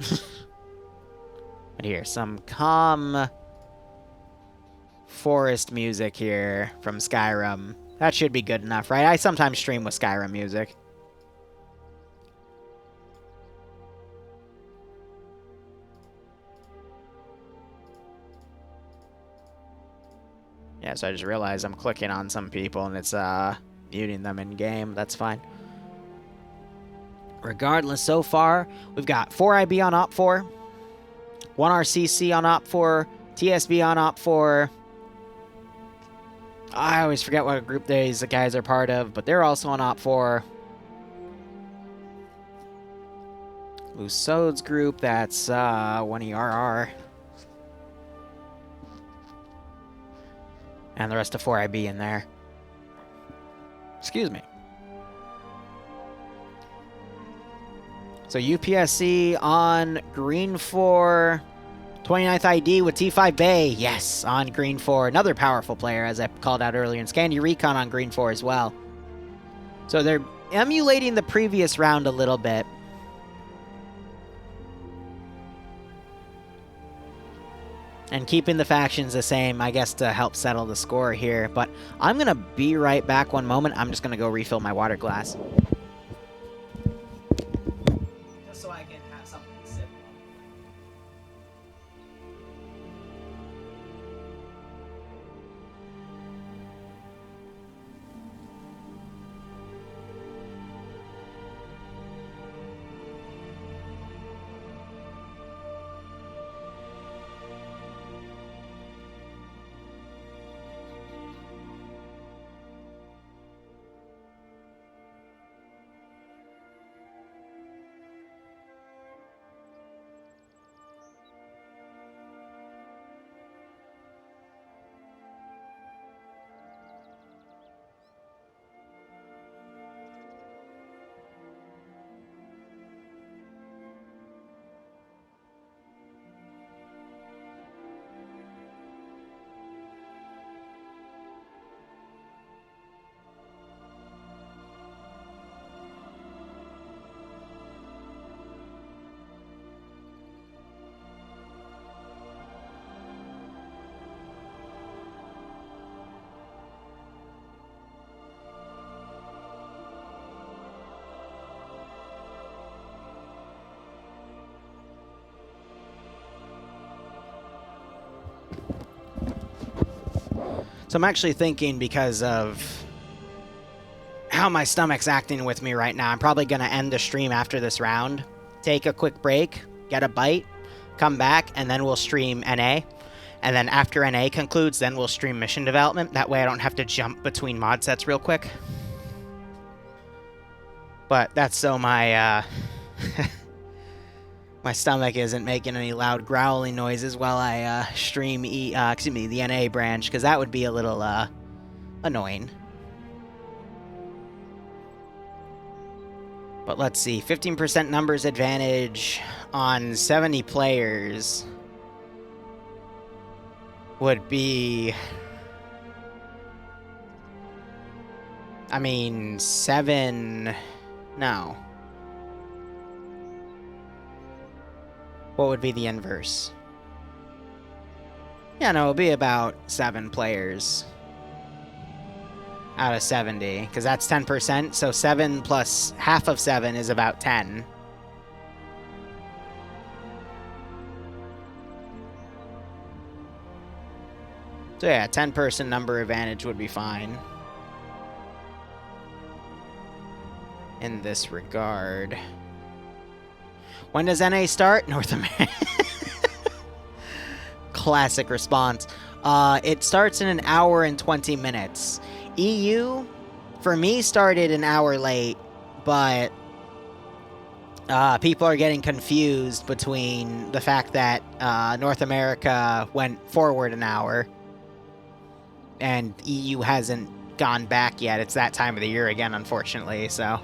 But here, some calm forest music here from Skyrim. That should be good enough, right? I sometimes stream with Skyrim music. Yeah, so I just realized I'm clicking on some people and it's muting them in game. That's fine. Regardless, so far, we've got 4 IB on Op 4. 1 RCC on Op 4, TSB on Op 4. I always forget what group these guys are part of, but they're also on Op 4. Lusode's group, that's 1ERR. And the rest of 4IB in there. Excuse me. So UPSC on green 4. 29th ID with T5 Bay. Yes, on green 4. Another powerful player, as I called out earlier. And Scandi Recon on green 4 as well. So they're emulating the previous round a little bit. And keeping the factions the same, I guess, to help settle the score here. But I'm going to be right back one moment. I'm just going to go refill my water glass. Just so I can have something to sip. So I'm actually thinking, because of how my stomach's acting with me right now, I'm probably going to end the stream after this round, take a quick break, get a bite, come back, and then we'll stream NA. And then after NA concludes, then we'll stream mission development. That way I don't have to jump between mod sets real quick. But that's so my my stomach isn't making any loud growling noises while I stream the NA branch, because that would be a little annoying. But let's see, 15% numbers advantage on 70 players would be, I mean, 7, no. What would be the inverse? Yeah, no, it would be about 7 players out of 70, because that's 10%, so 7 plus half of 7 is about 10. So yeah, 10-person number advantage would be fine in this regard. When does NA start? North America. Classic response. It starts in an hour and 20 minutes. EU, for me, started an hour late, but people are getting confused between the fact that North America went forward an hour and EU hasn't gone back yet. It's that time of the year again, unfortunately, so.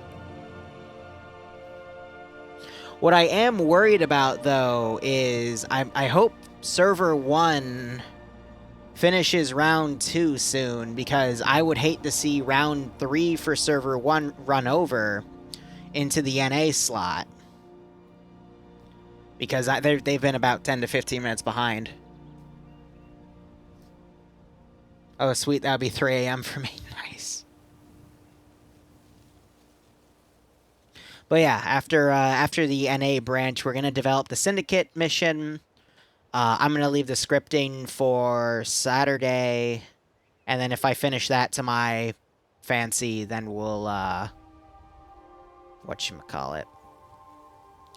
What I am worried about, though, is I hope Server 1 finishes Round 2 soon, because I would hate to see Round 3 for Server 1 run over into the NA slot. Because they've been about 10 to 15 minutes behind. Oh, sweet, that would be 3 a.m. for me. Nice. But yeah, after the NA branch, we're going to develop the Syndicate mission. I'm going to leave the scripting for Saturday. And then if I finish that to my fancy, then we'll, whatchamacallit,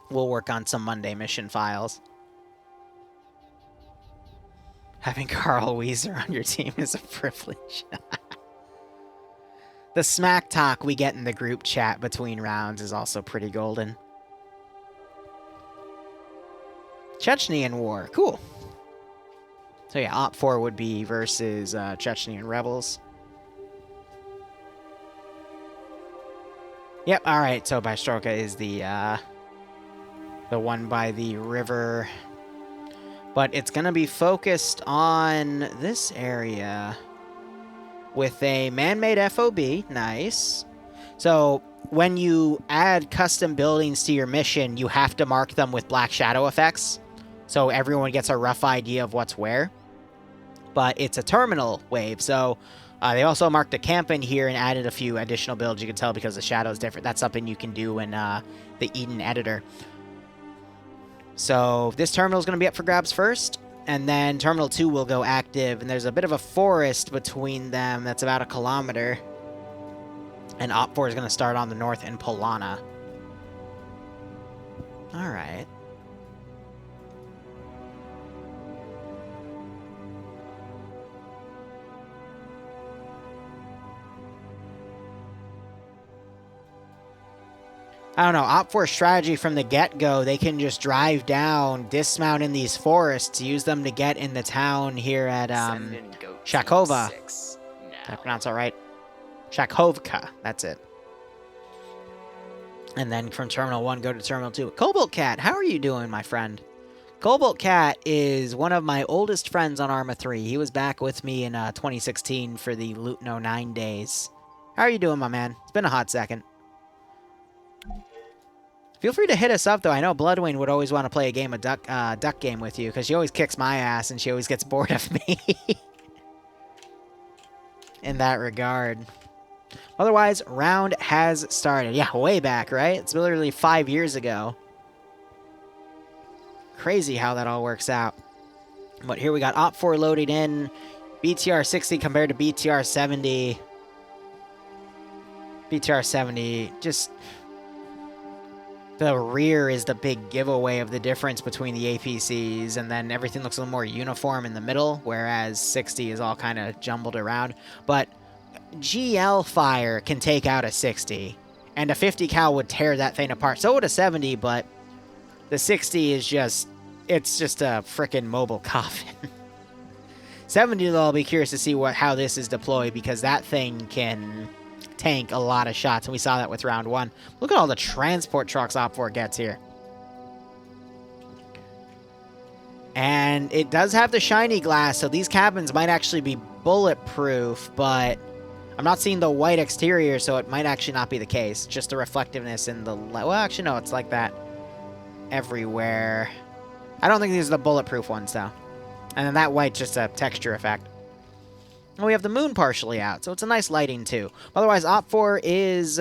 we'll work on some Monday mission files. Having Carl Weezer on your team is a privilege. The smack talk we get in the group chat between rounds is also pretty golden. Chechnyan War. Cool. So yeah, Op 4 would be versus Chechnyan Rebels. Yep, alright, so Bystroka is the one by the river. But it's gonna be focused on this area with a man-made FOB. Nice. So when you add custom buildings to your mission, you have to mark them with black shadow effects, so everyone gets a rough idea of what's where. But it's a terminal wave, so they also marked a camp in here and added a few additional builds. You can tell because the shadow is different. That's something you can do in the Eden editor. So this terminal is going to be up for grabs first, and then Terminal 2 will go active, and there's a bit of a forest between them that's about 1 kilometer. And Op 4 is going to start on the north in Polana. Alright. I don't know, Op 4 strategy from the get-go, they can just drive down, dismount in these forests, use them to get in the town here at, Shakova. Did I pronounce that right? Shakovka, that's it. And then from Terminal 1, go to Terminal 2. Cobalt Cat, how are you doing, my friend? Cobalt Cat is one of my oldest friends on Arma 3. He was back with me in 2016 for the Loot 09 days. How are you doing, my man? It's been a hot second. Feel free to hit us up, though. I know Bloodwing would always want to play a game of duck game with you, because she always kicks my ass, and she always gets bored of me. In that regard. Otherwise, round has started. Yeah, way back, right? It's literally 5 years ago. Crazy how that all works out. But here we got Op 4 loaded in. BTR 60 compared to BTR 70. BTR 70, just... The rear is the big giveaway of the difference between the APCs, and then everything looks a little more uniform in the middle, whereas 60 is all kind of jumbled around. But GL fire can take out a 60, and a 50 cal would tear that thing apart. So would a 70, but the 60 is just, it's just a frickin' mobile coffin. 70, though, I'll be curious to see how this is deployed, because that thing can tank a lot of shots, and we saw that with round 1. Look at all the transport trucks Op 4 gets here. And it does have the shiny glass, so these cabins might actually be bulletproof, but I'm not seeing the white exterior, so it might actually not be the case. Just the reflectiveness in the... Well, actually, no, it's like that everywhere. I don't think these are the bulletproof ones, though. And then that white's just a texture effect. And we have the moon partially out, so it's a nice lighting, too. Otherwise, Op 4 is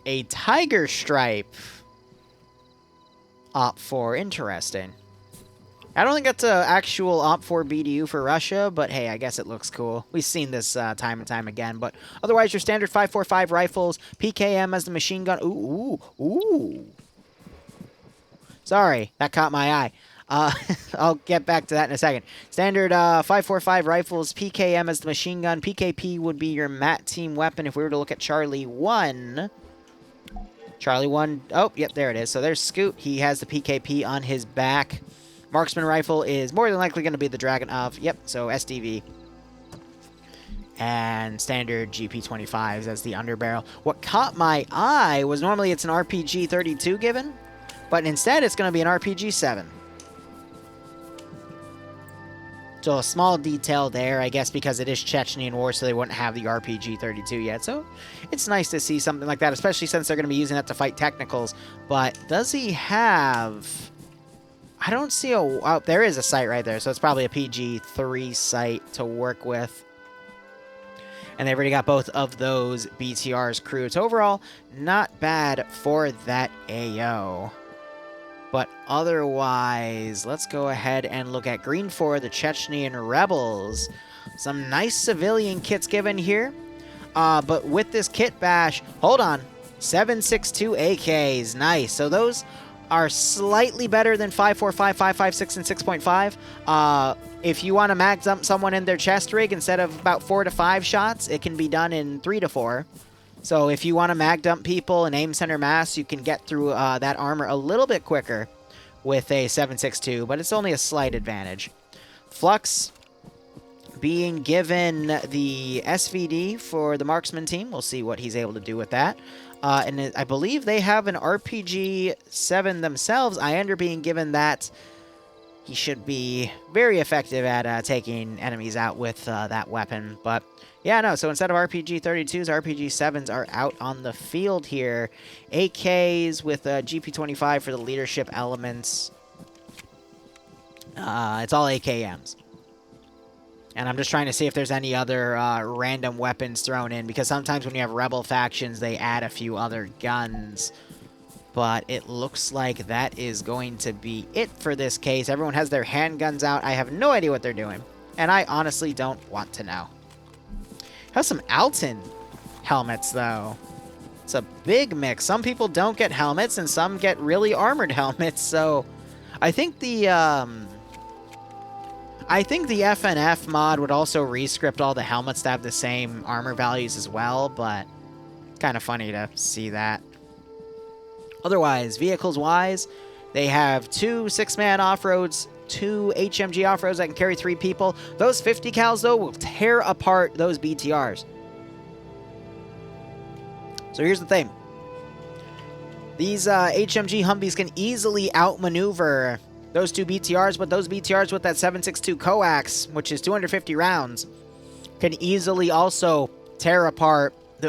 a tiger stripe Op 4. Interesting. I don't think that's an actual Op 4 BDU for Russia, but hey, I guess it looks cool. We've seen this time and time again. But otherwise, your standard 5.45 rifles, PKM as the machine gun. Ooh. Sorry, that caught my eye. I'll get back to that in a second. Standard 5.45 rifles, PKM as the machine gun. PKP would be your MAT team weapon if we were to look at Charlie 1. Charlie 1, oh, yep, there it is. So there's Scoot. He has the PKP on his back. Marksman rifle is more than likely going to be the Dragon of, yep, so SDV. And standard GP25s as the underbarrel. What caught my eye was normally it's an RPG 32 given, but instead it's going to be an RPG 7. So a small detail there, I guess, because it is Chechnyan War, so they wouldn't have the RPG-32 yet. So it's nice to see something like that, especially since they're going to be using that to fight technicals. But does he have... I don't see a... Oh, there is a sight right there, so it's probably a PG-3 sight to work with. And they've already got both of those BTRs crewed. So overall, not bad for that AO. But otherwise, let's go ahead and look at Green 4, the Chechnyan Rebels. Some nice civilian kits given here. But with this kit bash, hold on, 7.62 AKs, nice. So those are slightly better than 5.45, 5.56, and 6.5. If you want to mag dump someone in their chest rig instead of about 4 to 5 shots, it can be done in 3 to 4. So if you want to mag dump people and aim center mass, you can get through that armor a little bit quicker with a 7.62, but it's only a slight advantage. Flux, being given the SVD for the marksman team. We'll see what he's able to do with that. And I believe they have an RPG-7 themselves. Iander being given that. He should be very effective at taking enemies out with that weapon. But yeah, no, so instead of RPG-32s, RPG-7s are out on the field here. AKs with GP-25 for the leadership elements. It's all AKMs. And I'm just trying to see if there's any other random weapons thrown in, because sometimes when you have rebel factions, they add a few other guns. But it looks like that is going to be it for this case. Everyone has their handguns out. I have no idea what they're doing. And I honestly don't want to know. Has some Alton helmets, though. It's a big mix. Some people don't get helmets, and some get really armored helmets. So I think the FNF mod would also rescript all the helmets to have the same armor values as well, but kind of funny to see that. Otherwise, vehicles-wise, they have 2 6-man off-roads, 2 HMG off-roads that can carry 3 people. Those 50 cals, though, will tear apart those BTRs. So here's the thing. These HMG Humvees can easily outmaneuver those 2 BTRs, but those BTRs with that 7.62 coax, which is 250 rounds, can easily also tear apart the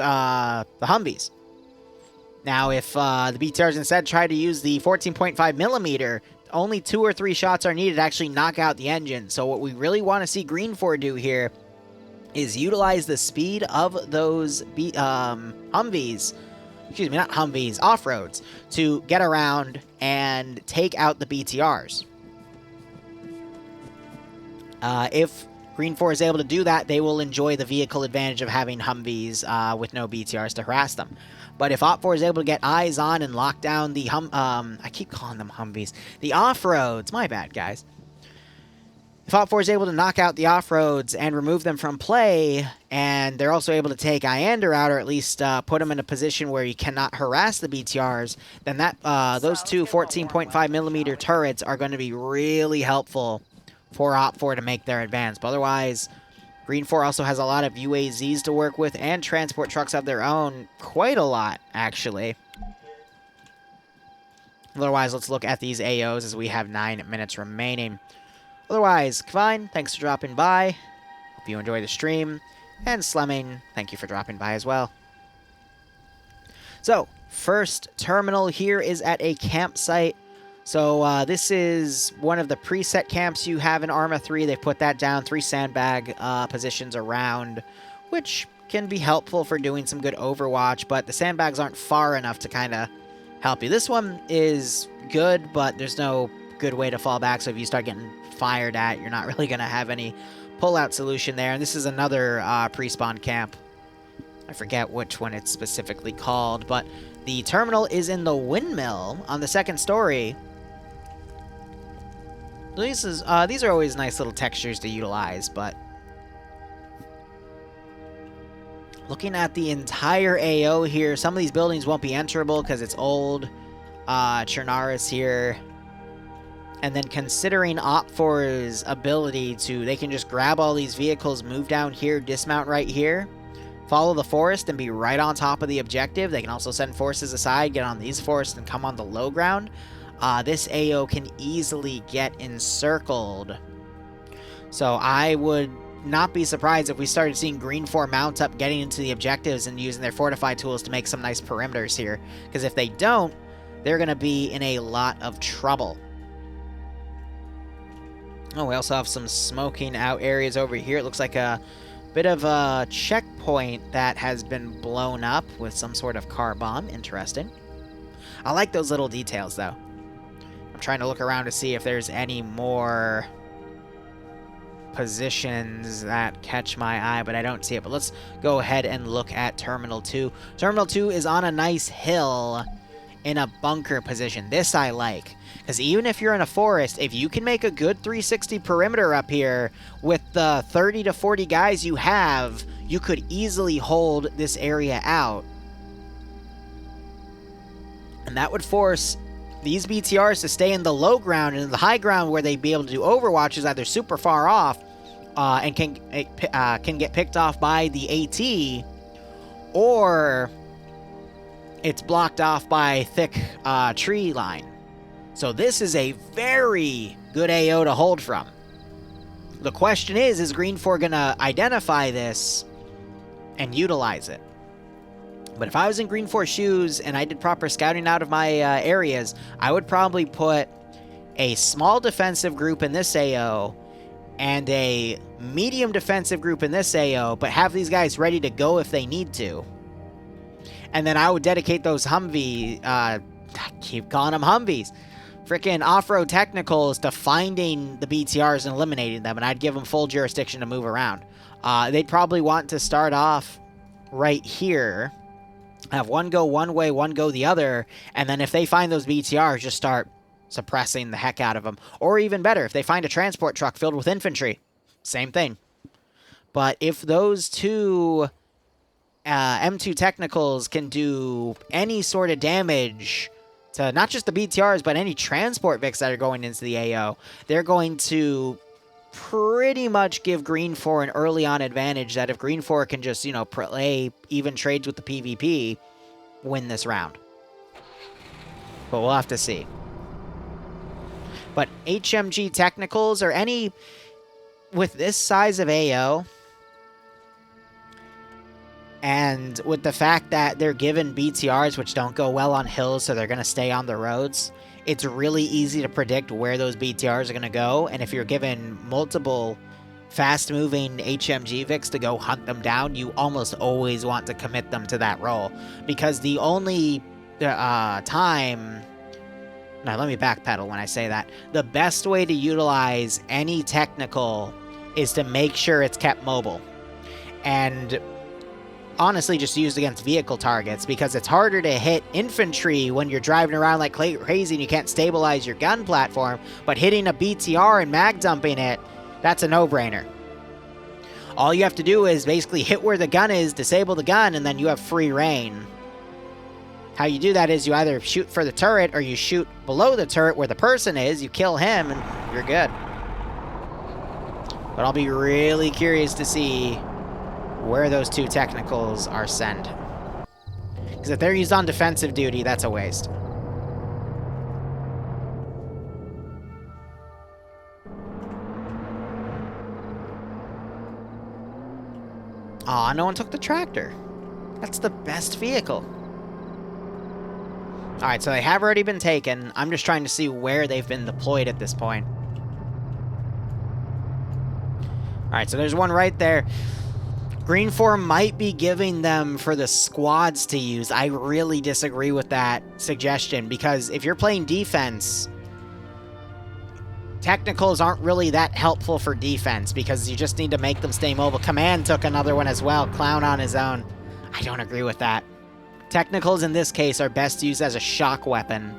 Humvees. Now, if the BTRs instead try to use the 14.5 millimeter, only 2 or 3 shots are needed to actually knock out the engine. So what we really want to see Green4 do here is utilize the speed of those Humvees, excuse me, not Humvees, off-roads, to get around and take out the BTRs. If Green4 is able to do that, they will enjoy the vehicle advantage of having Humvees with no BTRs to harass them. But if Op4 is able to get eyes on and lock down the I keep calling them Humvees, the off-roads, my bad, guys. If Op4 is able to knock out the off-roads and remove them from play, and they're also able to take Iander out, or at least put him in a position where he cannot harass the BTRs, then that those 2 14.5 millimeter turrets are going to be really helpful for Op4 to make their advance. But otherwise, Green4 also has a lot of UAZs to work with, and transport trucks of their own. Quite a lot, actually. Otherwise, let's look at these AOs as we have 9 minutes remaining. Otherwise, Kvine, thanks for dropping by. Hope you enjoy the stream. And Slemming, thank you for dropping by as well. So, first terminal here is at a campsite. So, this is one of the preset camps you have in Arma 3. They put that down, 3 sandbag positions around, which can be helpful for doing some good overwatch, but the sandbags aren't far enough to kind of help you. This one is good, but there's no good way to fall back, so if you start getting fired at, you're not really going to have any pull-out solution there. And this is another pre-spawn camp. I forget which one it's specifically called, but the terminal is in the windmill on the 2nd story. These are always nice little textures to utilize, but looking at the entire AO here, some of these buildings won't be enterable because it's old. Chernaris here. And then considering Op4's ability to, they can just grab all these vehicles, move down here, dismount right here, follow the forest, and be right on top of the objective. They can also send forces aside, get on these forests, and come on the low ground. This AO can easily get encircled. So I would not be surprised if we started seeing Green4 mount up, getting into the objectives, and using their fortified tools to make some nice perimeters here. Because if they don't, they're going to be in a lot of trouble. Oh, we also have some smoking out areas over here. It looks like a bit of a checkpoint that has been blown up with some sort of car bomb. Interesting. I like those little details, though. I'm trying to look around to see if there's any more positions that catch my eye, but I don't see it. But let's go ahead and look at Terminal 2. Terminal 2 is on a nice hill in a bunker position. This I like. Because even if you're in a forest, if you can make a good 360 perimeter up here with the 30 to 40 guys you have, you could easily hold this area out. And that would force these BTRs to stay in the low ground, and in the high ground where they'd be able to do overwatch is either super far off and can get picked off by the AT, or it's blocked off by thick tree line. So this is a very good AO to hold from. The question is Green 4 gonna identify this and utilize it? But if I was in Green 4 shoes and I did proper scouting out of my areas, I would probably put a small defensive group in this AO and a medium defensive group in this AO, but have these guys ready to go if they need to. And then I would dedicate those Humvee, I keep calling them Humvees, freaking off-road technicals to finding the BTRs and eliminating them, and I'd give them full jurisdiction to move around. They'd probably want to start off right here, have one go one way, one go the other, and then if they find those BTRs, just start suppressing the heck out of them. Or even better, if they find a transport truck filled with infantry, same thing. But if those two M2 technicals can do any sort of damage to not just the BTRs, but any transport Vics that are going into the AO, they're going to pretty much give Green 4 an early on advantage that if Green 4 can just, play even trades with the PvP, win this round. But we'll have to see. But HMG technicals or any with this size of AO, and with the fact that they're given BTRs which don't go well on hills, so they're going to stay on the roads, it's really easy to predict where those BTRs are going to go. And if you're given multiple fast-moving HMG Vics to go hunt them down, you almost always want to commit them to that role. Because the only time... Now, let me backpedal when I say that. The best way to utilize any technical is to make sure it's kept mobile. And honestly just used against vehicle targets, because it's harder to hit infantry when you're driving around like crazy and you can't stabilize your gun platform, but hitting a BTR and mag dumping it, that's a no-brainer. All you have to do is basically hit where the gun is, disable the gun, and then you have free reign. How you do that is you either shoot for the turret or you shoot below the turret where the person is, you kill him, and you're good. But I'll be really curious to see where those two technicals are sent. Because if they're used on defensive duty, that's a waste. Aw, no one took the tractor. That's the best vehicle. Alright, so they have already been taken. I'm just trying to see where they've been deployed at this point. Alright, so there's one right there. Green 4 might be giving them for the squads to use. I really disagree with that suggestion, because if you're playing defense, technicals aren't really that helpful for defense, because you just need to make them stay mobile. Command took another one as well. Clown on his own. I don't agree with that. Technicals in this case are best used as a shock weapon,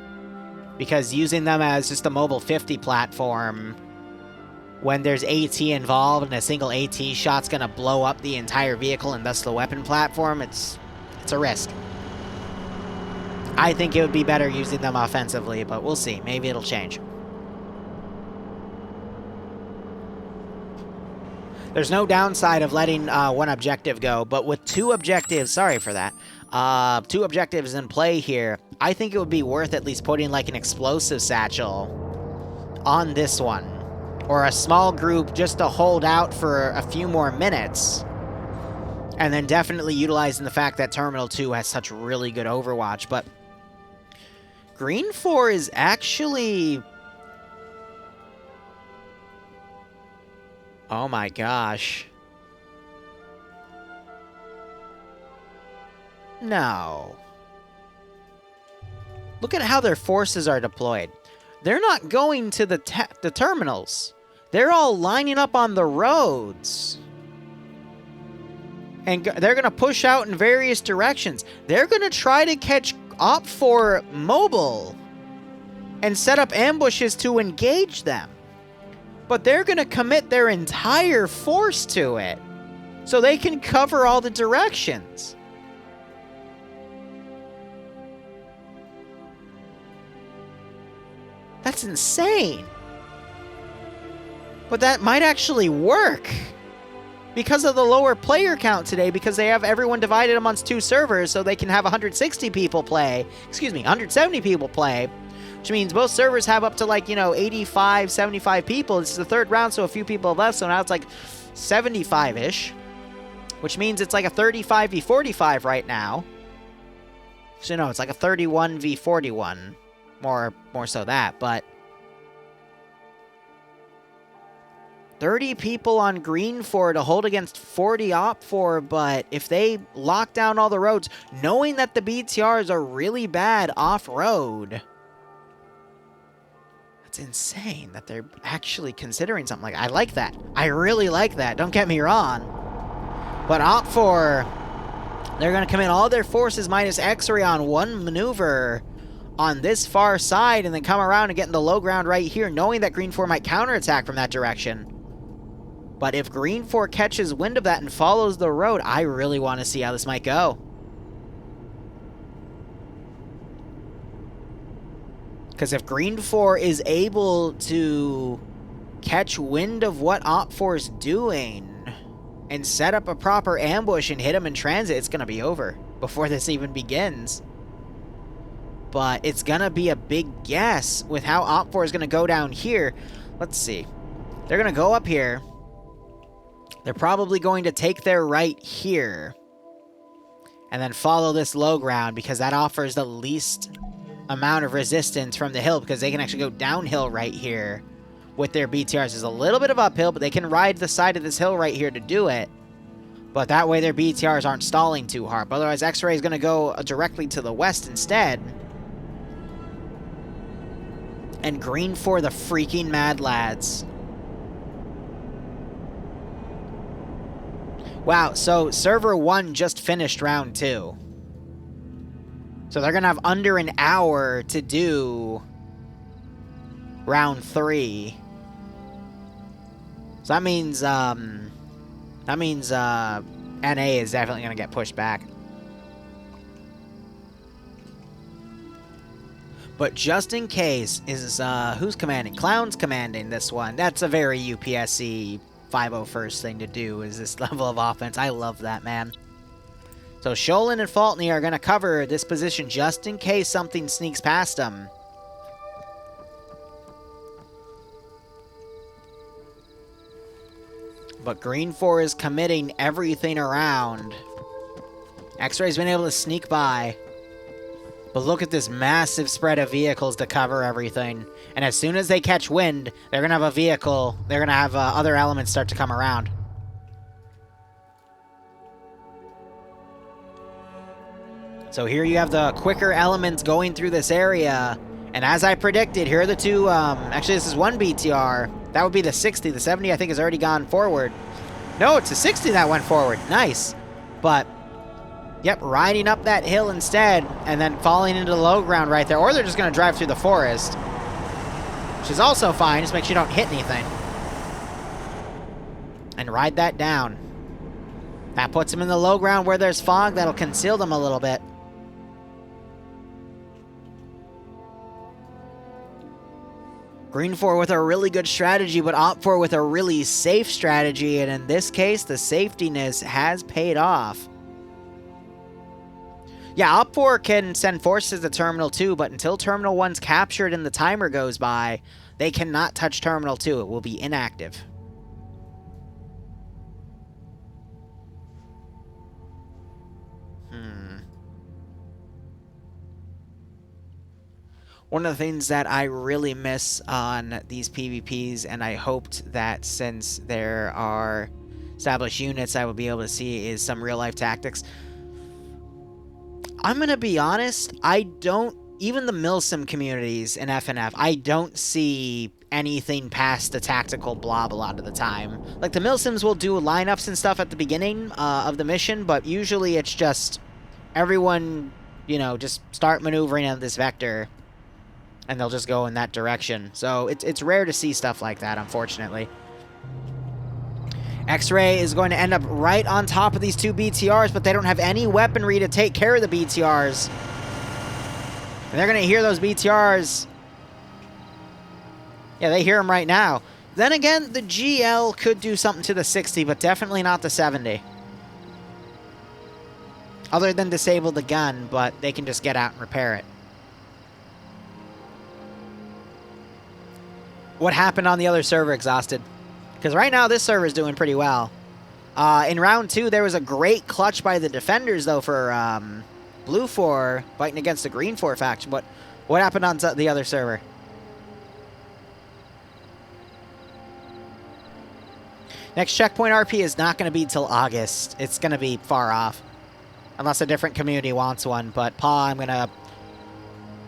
because using them as just a mobile 50 platform, when there's AT involved and a single AT shot's gonna blow up the entire vehicle and thus the weapon platform, it's a risk. I think it would be better using them offensively, but we'll see. Maybe it'll change. There's no downside of letting one objective go, but with two objectives, sorry for that, two objectives in play here, I think it would be worth at least putting like an explosive satchel on this one. Or a small group just to hold out for a few more minutes. And then definitely utilizing the fact that Terminal 2 has such really good Overwatch. But Green 4 is actually... Oh my gosh. No. Look at how their forces are deployed. They're not going to the terminals. They're all lining up on the roads. And they're going to push out in various directions. They're going to try to catch Op 4 mobile and set up ambushes to engage them. But they're going to commit their entire force to it so they can cover all the directions. That's insane. But that might actually work. Because of the lower player count today, because they have everyone divided amongst 2 servers, so they can have 160 people play. Excuse me, 170 people play. Which means most servers have up to, like, 85, 75 people. This is the 3rd round, so a few people have left, so now it's like 75-ish. Which means it's like a 35 v 45 right now. So no, it's like a 31 v 41. More so that, but 30 people on green for to hold against 40 op for, but if they lock down all the roads, knowing that the BTRs are really bad off-road, that's insane that they're actually considering something like that. I like that. I really like that. Don't get me wrong. But op for, they're going to come in all their forces minus X-ray on one maneuver on this far side and then come around and get in the low ground right here, knowing that green 4 might counterattack from that direction. But if green 4 catches wind of that and follows the road, I really want to see how this might go. Because if green 4 is able to catch wind of what op 4 is doing and set up a proper ambush and hit him in transit, it's going to be over before this even begins. But it's going to be a big guess with how op 4 is going to go down here. Let's see. They're going to go up here. They're probably going to take their right here and then follow this low ground because that offers the least amount of resistance from the hill because they can actually go downhill right here with their BTRs. There's a little bit of uphill, but they can ride the side of this hill right here to do it. But that way their BTRs aren't stalling too hard. But otherwise, X-Ray is going to go directly to the west instead. And green for the freaking Mad Lads. Wow, so server 1 just finished round 2. So they're going to have under an hour to do round 3. So that means NA is definitely going to get pushed back. But just in case, is who's commanding? Clown's commanding this one. That's a very UPSC 501st thing to do, is this level of offense. I love that, man. So Sholin and Faltney are going to cover this position just in case something sneaks past them. But green 4 is committing everything around. X-Ray's been able to sneak by. But look at this massive spread of vehicles to cover everything. And as soon as they catch wind, they're going to have a vehicle. They're going to have other elements start to come around. So here you have the quicker elements going through this area. And as I predicted, here are the two... actually, this is one BTR. That would be the 60. The 70, I think, has already gone forward. No, it's the 60 that went forward. Nice. But... yep, riding up that hill instead, and then falling into the low ground right there. Or they're just going to drive through the forest. Which is also fine, just make sure you don't hit anything. And ride that down. That puts them in the low ground where there's fog. That'll conceal them a little bit. Green 4 with a really good strategy, but Op 4 with a really safe strategy. And in this case, the safetiness has paid off. Yeah, Op 4 can send forces to Terminal 2, but until Terminal 1's captured and the timer goes by, they cannot touch Terminal 2. It will be inactive. One of the things that I really miss on these PvPs, and I hoped that since there are established units I will be able to see, is some real-life tactics. I'm going to be honest, I don't, even the Milsim communities in FNF, I don't see anything past the tactical blob a lot of the time. Like, the Milsims will do lineups and stuff at the beginning of the mission, but usually it's just everyone, you know, just start maneuvering on this vector, and they'll just go in that direction. So it's rare to see stuff like that, unfortunately. X-Ray is going to end up right on top of these two BTRs, but they don't have any weaponry to take care of the BTRs. And they're going to hear those BTRs. Yeah, they hear them right now. Then again, the GL could do something to the 60, but definitely not the 70. Other than disable the gun, but they can just get out and repair it. What happened on the other server, Exhausted? Because right now, this server is doing pretty well. In round 2, there was a great clutch by the defenders, though, for Blue 4 fighting against the Green 4 faction. But what happened on the other server? Next checkpoint RP is not going to be till August. It's going to be far off. Unless a different community wants one. But Paw, I'm going to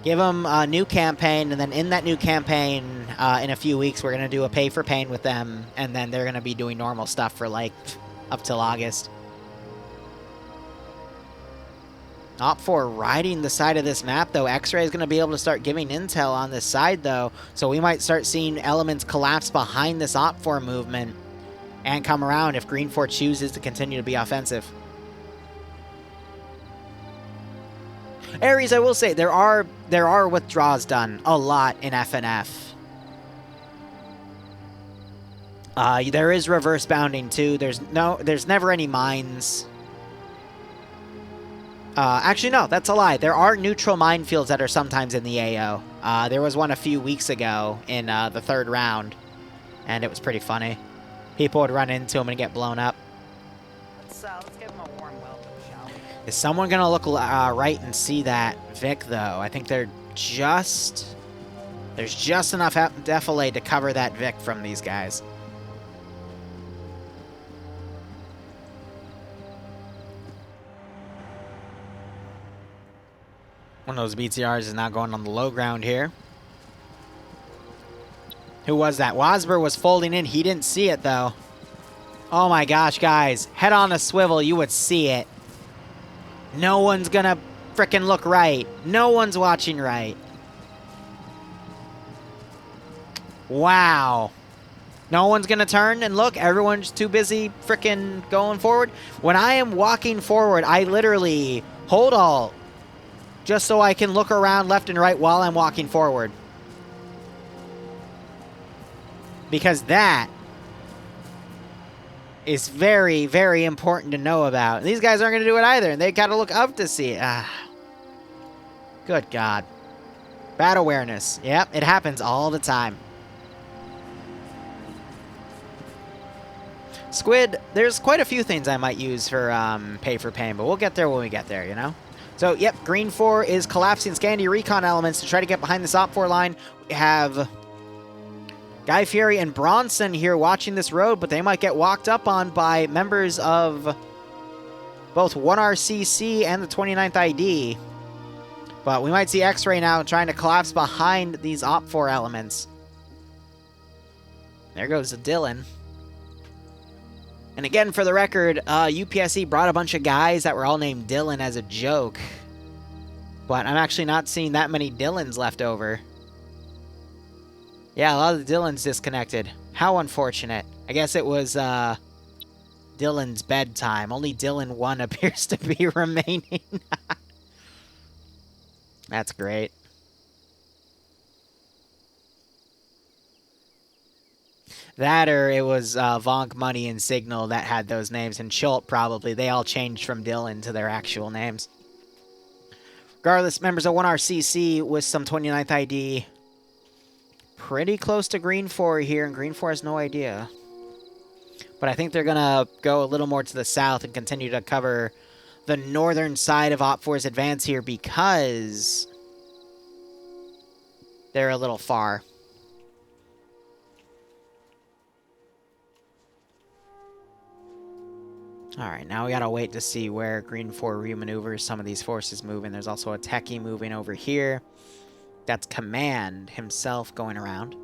give them a new campaign. And then in that new campaign, in a few weeks, we're going to do a pay for pain with them. And then they're going to be doing normal stuff for, like, up till August. Op 4 riding the side of this map, though. X-Ray is going to be able to start giving intel on this side, though. So we might start seeing elements collapse behind this Op 4 movement and come around if Green 4 chooses to continue to be offensive. Ares, I will say, there are withdrawals done a lot in FNF. There is reverse bounding too. There's never any mines. Actually, no, that's a lie. There are neutral minefields that are sometimes in the AO. There was one a few weeks ago in the 3rd round, and it was pretty funny. People would run into them and get blown up. Let's give them a warm welcome, shall we? Is someone going to look right and see that Vic, though? I think there's just enough defilade to cover that Vic from these guys. One of those BTRs is now going on the low ground here. Who was that? Wasber was folding in. He didn't see it, though. Oh my gosh, guys. Head on a swivel. You would see it. No one's gonna frickin' look right. No one's watching right. Wow. No one's gonna turn and look. Everyone's too busy frickin' going forward. When I am walking forward, I literally hold Alt just so I can look around left and right while I'm walking forward. Because that is very, very important to know about. These guys aren't going to do it either, and they got to look up to see it. Good God. Bad awareness. Yep, it happens all the time. Squid, there's quite a few things I might use for pay for pain, but we'll get there when we get there, you know? So, yep, Green 4 is collapsing Scandi recon elements to try to get behind this Op 4 line. We have Guy Fieri and Bronson here watching this road, but they might get walked up on by members of both 1RCC and the 29th ID. But we might see X-Ray now trying to collapse behind these Op 4 elements. There goes Dylan. And again, for the record, UPSC brought a bunch of guys that were all named Dylan as a joke. But I'm actually not seeing that many Dylans left over. Yeah, a lot of the Dylans disconnected. How unfortunate. I guess it was Dylan's bedtime. Only Dylan 1 appears to be remaining. That's great. That or it was Vonk, Money, and Signal that had those names. And Schult probably. They all changed from Dylan to their actual names. Regardless, members of 1RCC with some 29th ID. Pretty close to Green 4 here, and Green 4 has no idea. But I think they're going to go a little more to the south and continue to cover the northern side of Op 4's advance here because they're a little far. Alright, now we gotta wait to see where Green 4 remaneuvers some of these forces moving. There's also a techie moving over here. That's Command himself going around.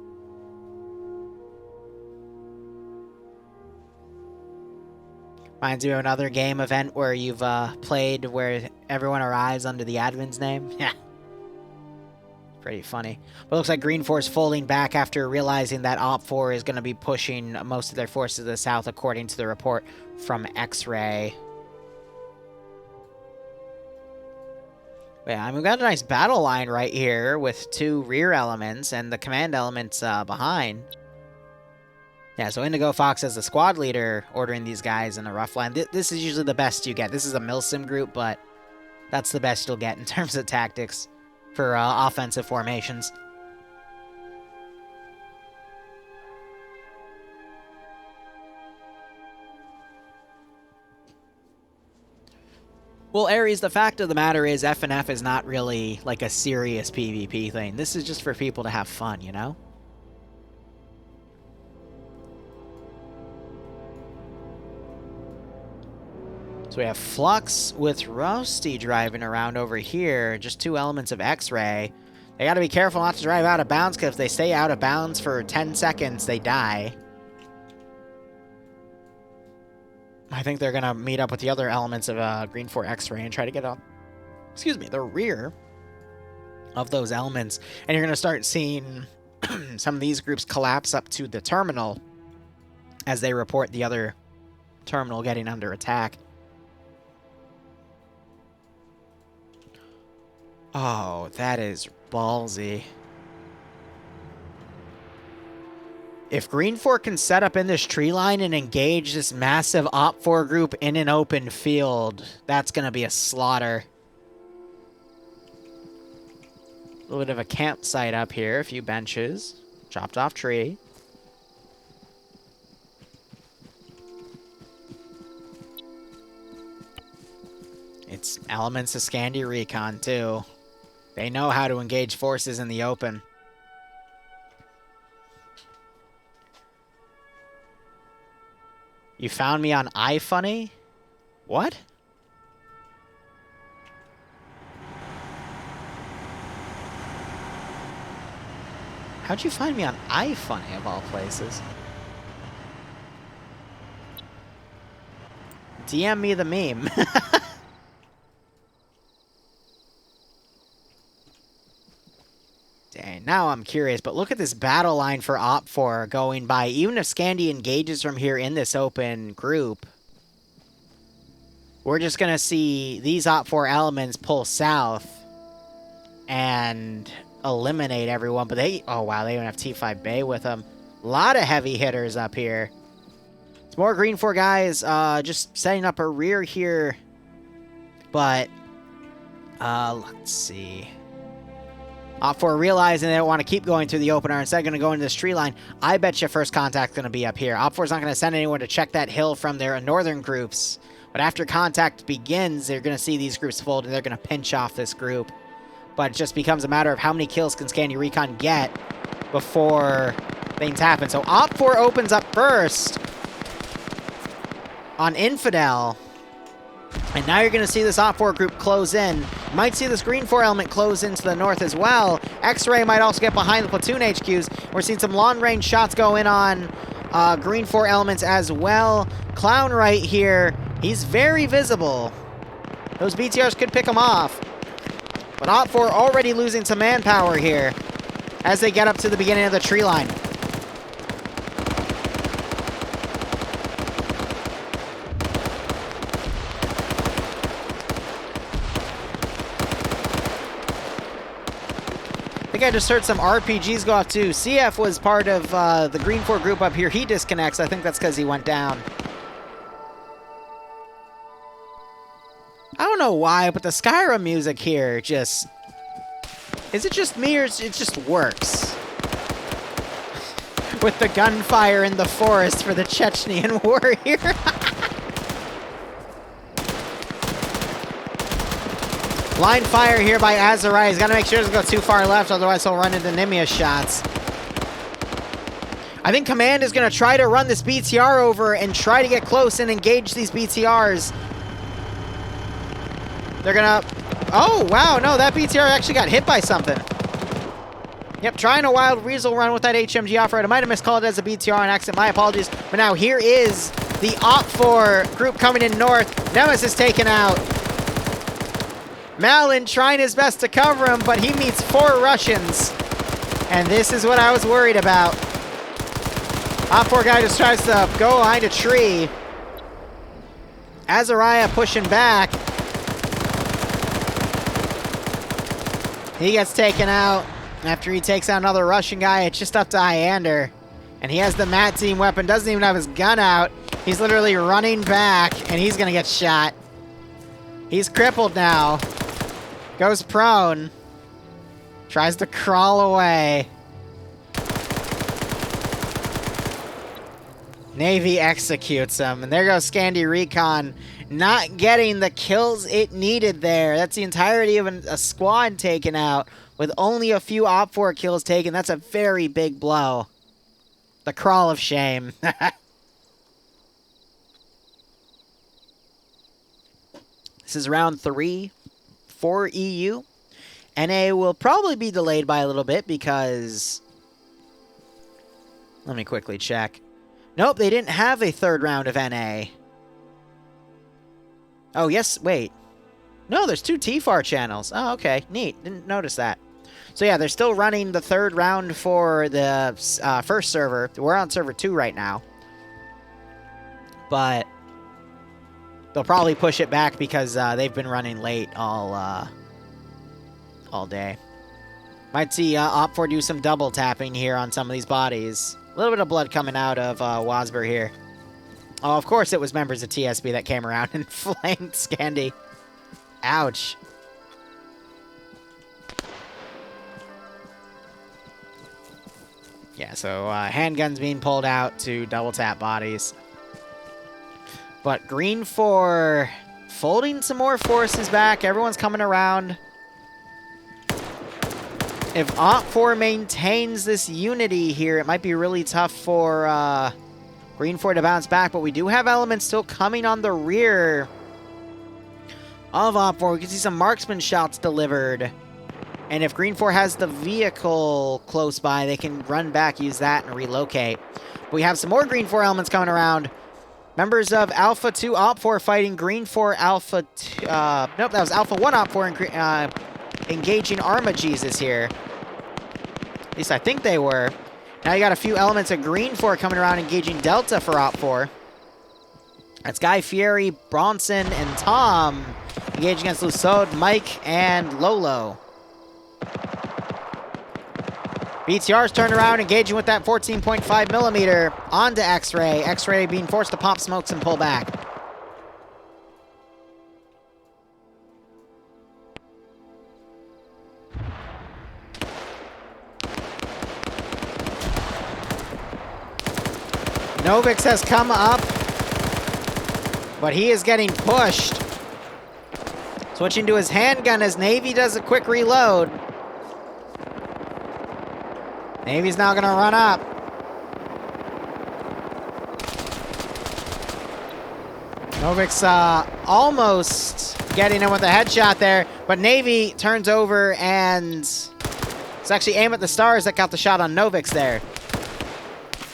Reminds me of another game event where you've played where everyone arrives under the admin's name. Yeah. Pretty funny. But it looks like Green 4's folding back after realizing that Op 4 is going to be pushing most of their forces to the south, according to the report from X-Ray. Yeah, I mean, we've got a nice battle line right here with 2 rear elements and the command elements behind. Yeah, so Indigo Fox as the squad leader ordering these guys in a rough line. This is usually the best you get. This is a Milsim group, but that's the best you'll get in terms of tactics for offensive formations. Well, Ares, the fact of the matter is FNF is not really like a serious PvP thing. This is just for people to have fun, you know? So we have Flux with Roasty driving around over here. Just 2 elements of X-Ray. They gotta be careful not to drive out of bounds, because if they stay out of bounds for 10 seconds, they die. I think they're gonna meet up with the other elements of Green 4 X-Ray and try to get up, excuse me, the rear of those elements. And you're gonna start seeing some of these groups collapse up to the terminal as they report the other terminal getting under attack. Oh, that is ballsy. If Green 4 can set up in this tree line and engage this massive Op 4 group in an open field, that's going to be a slaughter. A little bit of a campsite up here, a few benches, chopped off tree. It's elements of Scandi Recon, too. They know how to engage forces in the open. You found me on iFunny? What? How'd you find me on iFunny, of all places? DM me the meme. Dang, now I'm curious, but look at this battle line for Op 4 going by. Even if Scandi engages from here in this open group, we're just going to see these Op 4 elements pull south and eliminate everyone. But they, oh wow, they even have T5 Bay with them. A lot of heavy hitters up here. It's more Green 4 guys just setting up a rear here. But, let's see. Op 4 realizing they don't want to keep going through the opener, instead going to go into this tree line. I bet you first contact's going to be up here. Op 4's not going to send anyone to check that hill from their northern groups. But after contact begins, they're going to see these groups fold, and they're going to pinch off this group. But it just becomes a matter of how many kills can Scandi Recon get before things happen. So Op 4 opens up first on Infidel. And now you're going to see this Op 4 group close in. You might see this Green 4 element close into the north as well. X-Ray might also get behind the platoon HQs. We're seeing some long-range shots go in on Green 4 elements as well. Clown right here. He's very visible. Those BTRs could pick him off. But Op 4 already losing some manpower here as they get up to the beginning of the tree line. I think I just heard some RPGs go off too. CF was part of the Green 4 group up here. He disconnects. I think that's because he went down. I don't know why, but the Skyrim music here just... Is it just me or it just works? With the gunfire in the forest for the Chechnyan war here. Line fire here by Azariah. He's got to make sure he doesn't go too far left, otherwise he'll run into Nimia shots. I think Command is going to try to run this BTR over and try to get close and engage these BTRs. They're going to... Oh, wow, no, that BTR actually got hit by something. Yep, trying a wild weasel run with that HMG off-road. I might have miscalled it as a BTR on accident. My apologies. But now here is the Op 4 group coming in north. Nemesis taken out. Malin trying his best to cover him, but he meets 4 Russians. And this is what I was worried about. Op 4 guy just tries to go behind a tree. Azariah pushing back. He gets taken out. After he takes out another Russian guy, it's just up to Iander. And he has the Mat Team weapon, doesn't even have his gun out. He's literally running back, and he's gonna get shot. He's crippled now. Goes prone. Tries to crawl away. Navy executes him, and there goes Scandi Recon, not getting the kills it needed there. That's the entirety of a squad taken out, with only a few Op 4 kills taken. That's a very big blow. The crawl of shame. This is round 3 for EU. NA will probably be delayed by a little bit because... Let me quickly check. Nope, they didn't have a third round of NA. Oh, yes, wait. No, there's 2 TFAR channels. Oh, okay, neat. Didn't notice that. So yeah, they're still running the third round for the first server. We're on server 2 right now. But they'll probably push it back because they've been running late all day. Might see Op4 do some double tapping here on some of these bodies. A little bit of blood coming out of Wasber here. Oh, of course it was members of TSB that came around and flanked Scandi. Ouch. Yeah, so handguns being pulled out to double tap bodies. But Green 4 folding some more forces back. Everyone's coming around. If Op4 maintains this unity here, it might be really tough for Green 4 to bounce back. But we do have elements still coming on the rear of Op4. We can see some marksman shots delivered. And if Green 4 has the vehicle close by, they can run back, use that, and relocate. We have some more Green 4 elements coming around. Members of Alpha 2 Op4 fighting Green 4 Alpha 2... nope, that was Alpha 1 Op4 engaging Arma Jesus here. At least I think they were. Now you got a few elements of Green 4 coming around engaging Delta for Op4. That's Guy Fieri, Bronson, and Tom engaging against Lusod, Mike, and Lolo. BTR's turned around, engaging with that 14.5mm onto X-Ray. X-Ray being forced to pop smokes and pull back. Novix has come up, but he is getting pushed. Switching to his handgun as Navy does a quick reload. Navy's now gonna run up. Novix almost getting him with a headshot there, but Navy turns over and it's actually aim at the stars that got the shot on Novix there.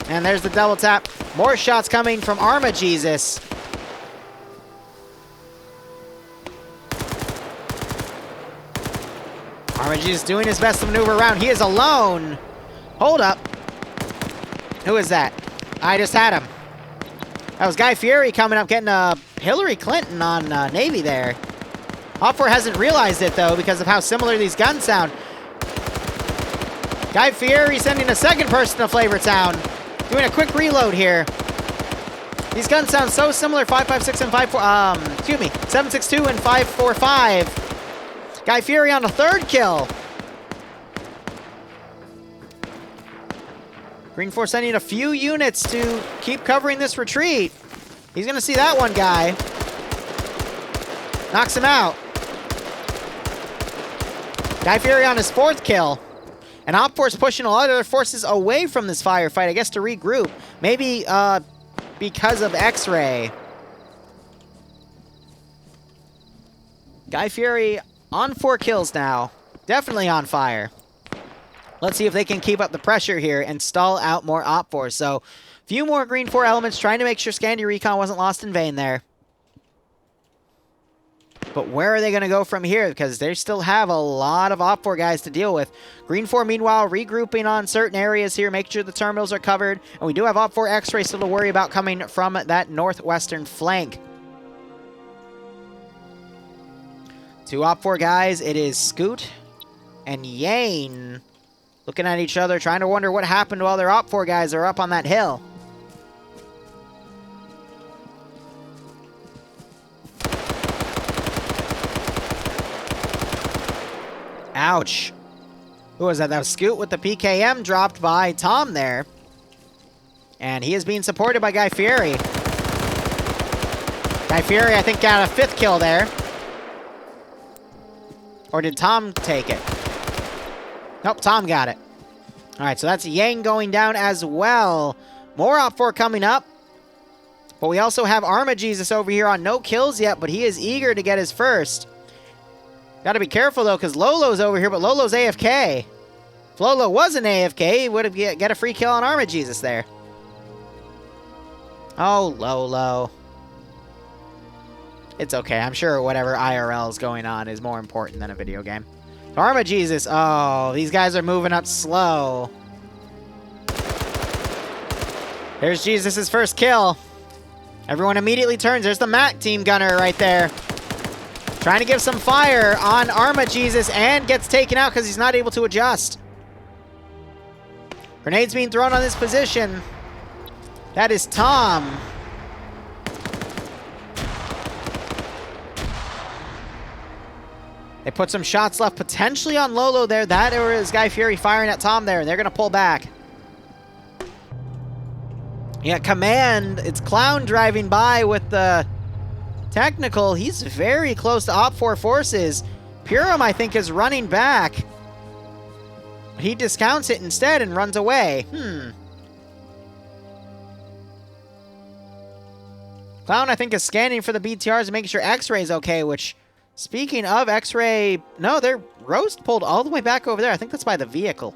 And there's the double tap. More shots coming from Arma Jesus. Arma Jesus doing his best to maneuver around. He is alone. Hold up. Who is that? I just had him. That was Guy Fieri coming up, getting Hillary Clinton on Navy there. Op4 hasn't realized it, though, because of how similar these guns sound. Guy Fieri sending a second person to Flavortown. Doing a quick reload here. These guns sound so similar. 5.56 and 5.4. Excuse me. 7.62 and 5.45. Guy Fieri on a third kill. Green 4 sending a few units to keep covering this retreat. He's going to see that one guy. Knocks him out. Guy Fieri on his fourth kill. And Op4's pushing a lot of their forces away from this firefight, I guess, to regroup. Maybe because of X-Ray. Guy Fieri on 4 kills now. Definitely on fire. Let's see if they can keep up the pressure here and stall out more Op4. So, a few more Green 4 elements trying to make sure Scandi Recon wasn't lost in vain there. But where are they going to go from here? Because they still have a lot of Op4 guys to deal with. Green 4, meanwhile, regrouping on certain areas here, make sure the terminals are covered. And we do have Op4 X-Ray still to worry about coming from that northwestern flank. 2 Op4 guys. It is Scoot and Yane looking at each other, trying to wonder what happened while their Op 4 guys are up on that hill. Ouch. Who was that? That was Scoot with the PKM dropped by Tom there. And he is being supported by Guy Fieri. Guy Fieri, I think, got a 5th kill there. Or did Tom take it? Nope, Tom got it. Alright, so that's Yang going down as well. More Op 4 coming up. But we also have Arma Jesus over here on no kills yet, but he is eager to get his first. Gotta be careful, though, because Lolo's over here, but Lolo's AFK. If Lolo wasn't AFK, he would have get a free kill on Arma Jesus there. Oh, Lolo. It's okay. I'm sure whatever IRL is going on is more important than a video game. Arma Jesus. Oh, these guys are moving up slow. There's Jesus' first kill. Everyone immediately turns. There's the Mac team gunner right there. Trying to give some fire on Arma Jesus and gets taken out because he's not able to adjust. Grenades being thrown on this position. That is Tom. They put some shots left potentially on Lolo there. That or is Guy Fieri firing at Tom there, and they're going to pull back. Yeah, Command. It's Clown driving by with the technical. He's very close to Op 4 forces. Purim, I think, is running back. He discounts it instead and runs away. Clown, I think, is scanning for the BTRs and making sure X-Ray's okay, which, speaking of X-Ray, no, their roast pulled all the way back over there. I think that's by the vehicle.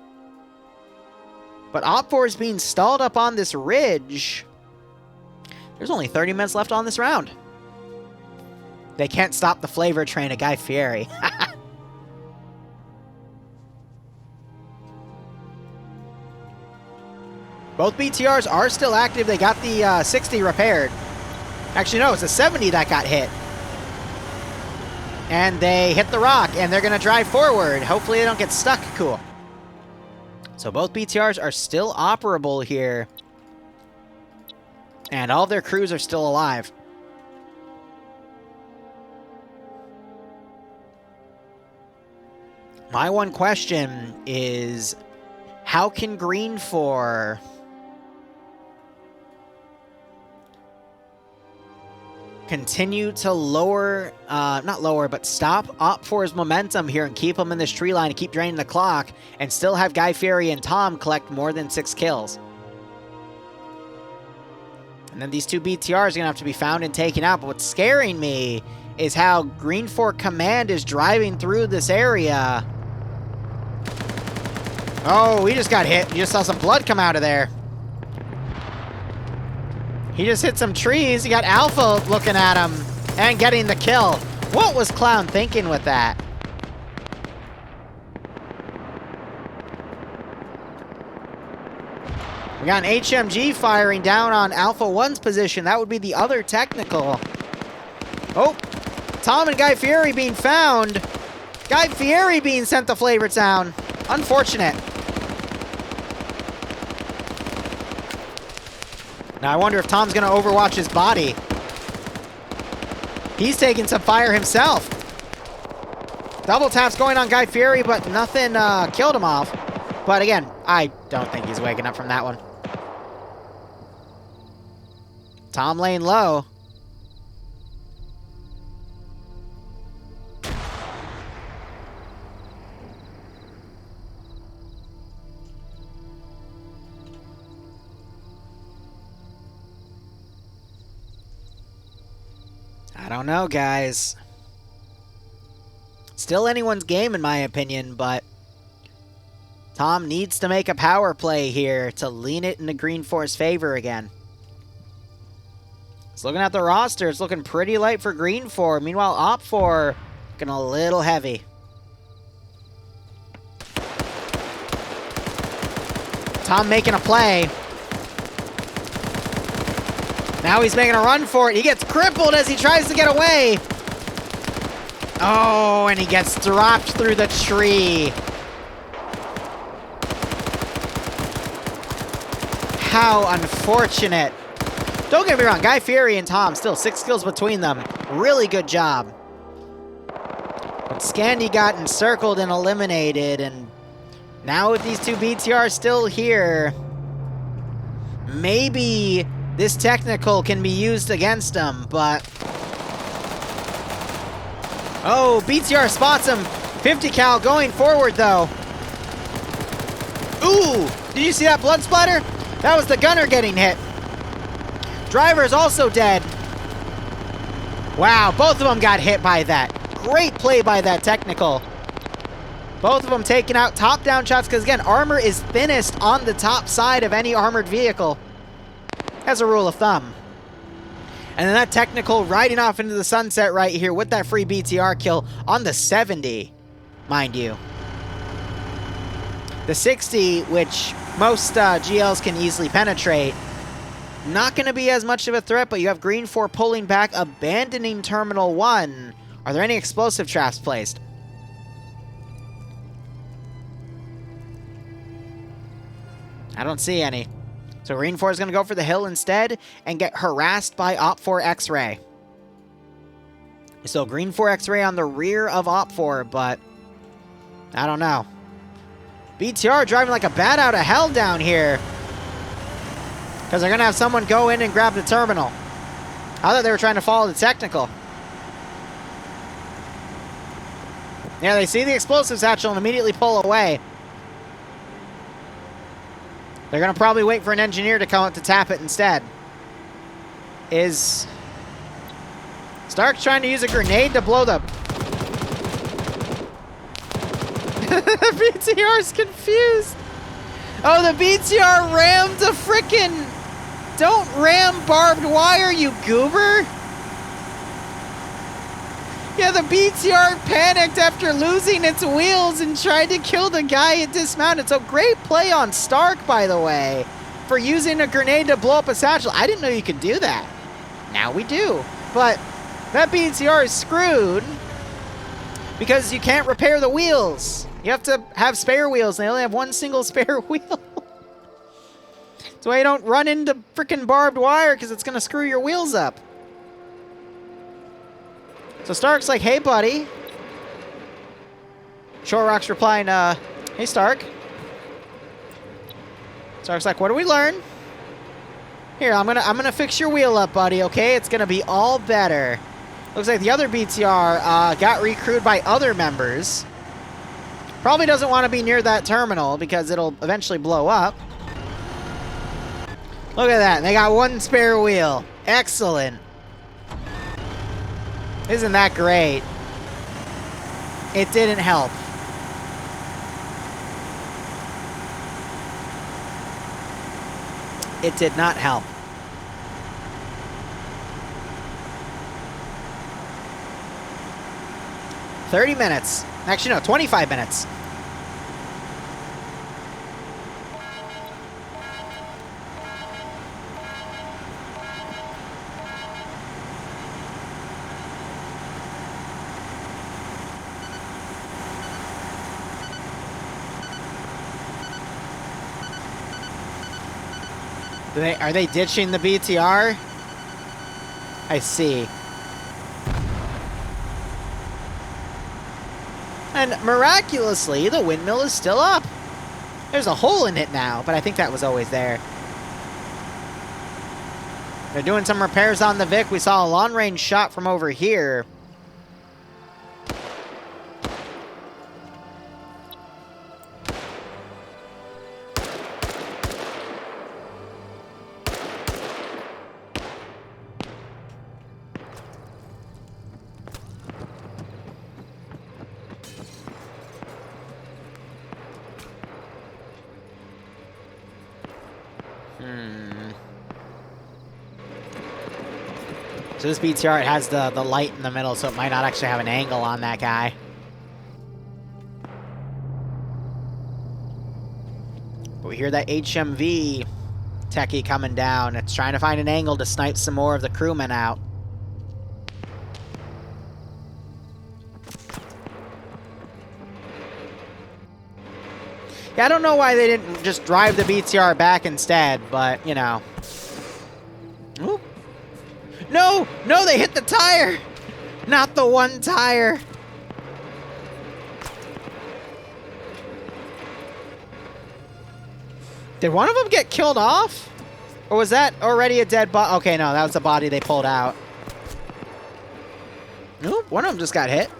But Op 4 is being stalled up on this ridge. There's only 30 minutes left on this round. They can't stop the flavor train of Guy Fieri. Both BTRs are still active. They got the 60 repaired. Actually, no, it's a 70 that got hit. And they hit the rock, and they're going to drive forward. Hopefully they don't get stuck. Cool. So both BTRs are still operable here. And all of their crews are still alive. My one question is, how can Green 4 continue to lower, not lower, but stop Op 4's momentum here and keep them in this tree line and keep draining the clock and still have Guy Fieri and Tom collect more than 6 kills? And then these two BTRs are going to have to be found and taken out. But what's scaring me is how Green 4 Command is driving through this area. Oh, we just got hit. You just saw some blood come out of there. He just hit some trees. He got Alpha looking at him and getting the kill. What was Clown thinking with that? We got an HMG firing down on Alpha 1's position. That would be the other technical. Oh, Tom and Guy Fieri being found. Guy Fieri being sent to Flavor Town. Unfortunate. Now I wonder if Tom's going to overwatch his body. He's taking some fire himself. Double taps going on Guy Fieri, but nothing killed him off. But again, I don't think he's waking up from that one. Tom laying low. I don't know, guys. Still anyone's game, in my opinion, but Tom needs to make a power play here to lean it into Green 4's favor again. It's looking at the roster. It's looking pretty light for Green 4. Meanwhile, Op 4 looking a little heavy. Tom making a play. Now he's making a run for it. He gets crippled as he tries to get away. Oh, and he gets dropped through the tree. how unfortunate. Don't get me wrong, Guy Fieri and Tom, still 6 kills between them. Really good job. But Scandy got encircled and eliminated, and now with these 2 BTRs still here, maybe this technical can be used against them, but... Oh, BTR spots him. 50 cal going forward, though. Ooh, did you see that blood splatter? That was the gunner getting hit. Driver's also dead. Wow, both of them got hit by that. Great play by that technical. Both of them taking out top-down shots, because again, armor is thinnest on the top side of any armored vehicle, as a rule of thumb. And then that technical riding off into the sunset right here with that free BTR kill on the 70, mind you. The 60, which most GLs can easily penetrate, not going to be as much of a threat, but you have Green 4 pulling back, abandoning Terminal 1. Are there any explosive traps placed? I don't see any. So Green 4 is going to go for the hill instead and get harassed by Op 4 X-Ray. So Green 4 X-Ray on the rear of Op 4, but I don't know. BTR driving like a bat out of hell down here, because they're going to have someone go in and grab the terminal. I thought they were trying to follow the technical. Yeah, they see the explosive satchel and immediately pull away. They're going to probably wait for an engineer to come up to tap it instead. Is Stark trying to use a grenade to blow the... BTR's confused. Oh, the BTR rammed a frickin'... Don't ram barbed wire, you goober! Yeah, the BTR panicked after losing its wheels and tried to kill the guy it dismounted. So great play on Stark, by the way, for using a grenade to blow up a satchel. I didn't know you could do that. Now we do. But that BTR is screwed because you can't repair the wheels. You have to have spare wheels, and they only have one single spare wheel. That's why you don't run into freaking barbed wire, because it's going to screw your wheels up. So Stark's like, hey, buddy. Shorrock's replying, hey, Stark. Stark's like, what do we learn? Here, I'm gonna fix your wheel up, buddy, okay? It's gonna be all better. Looks like the other BTR got recrewed by other members. Probably doesn't want to be near that terminal because it'll eventually blow up. Look at that. They got one spare wheel. Excellent. Isn't that great? It didn't help. It did not help. $30 minutes. Actually, no, 25 minutes. Are they ditching the BTR? I see. And miraculously, the windmill is still up. There's a hole in it now, but I think that was always there. They're doing some repairs on the Vic. We saw a long-range shot from over here. So this BTR, it has the light in the middle, so it might not actually have an angle on that guy. But we hear that HMV techie coming down. It's trying to find an angle to snipe some more of the crewmen out. Yeah, I don't know why they didn't just drive the BTR back instead, but, you know. Ooh. No! No, they hit the tire! Not the one tire. Did one of them get killed off? Or was that already a dead body? Okay, no, that was the body they pulled out. Nope, one of them just got hit.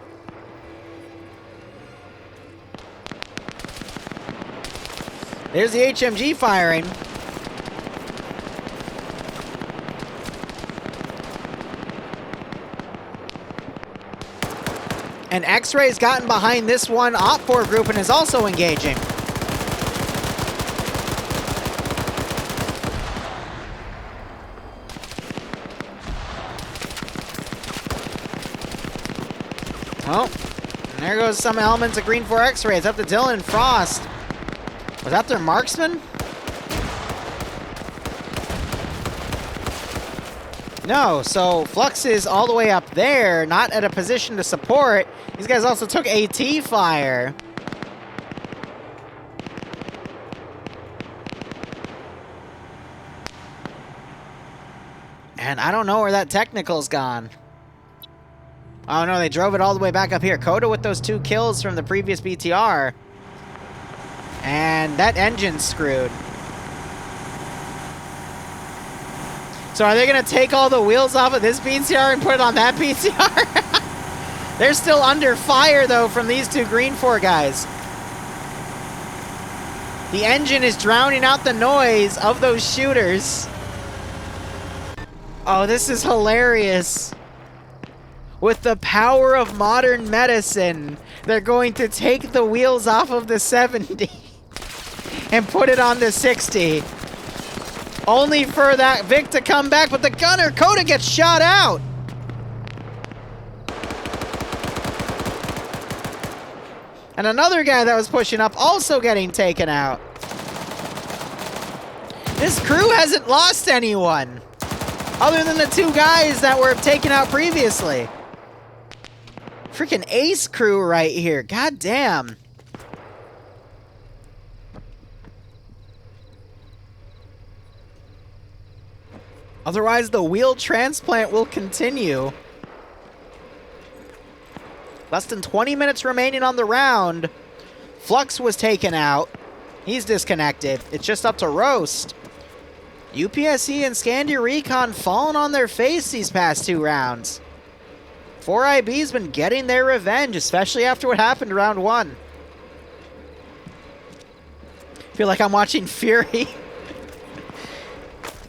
There's the HMG firing. And X-Ray's gotten behind this one Op4 group and is also engaging. Oh, and there goes some elements of Green 4 X-Ray. It's up to Dylan and Frost. Was that their marksman? No, so Flux is all the way up there, not at a position to support. These guys also took AT fire. And I don't know where that technical's gone. Oh no, they drove it all the way back up here. Coda with those 2 kills from the previous BTR. And that engine's screwed. So are they going to take all the wheels off of this BTR and put it on that BTR? They're still under fire, though, from these 2 Green 4 guys. The engine is drowning out the noise of those shooters. Oh, this is hilarious. With the power of modern medicine, they're going to take the wheels off of the 70 and put it on the 60. Only for that Vic to come back, but the gunner, Coda, gets shot out. And another guy that was pushing up also getting taken out. This crew hasn't lost anyone, other than the 2 guys that were taken out previously. Freaking ace crew right here. God damn. Otherwise, the wheel transplant will continue. Less than 20 minutes remaining on the round. Flux was taken out. He's disconnected. It's just up to Roast. UPSC and Scandia Recon falling on their face these past 2 rounds. 4IB's been getting their revenge, especially after what happened round 1. Feel like I'm watching Fury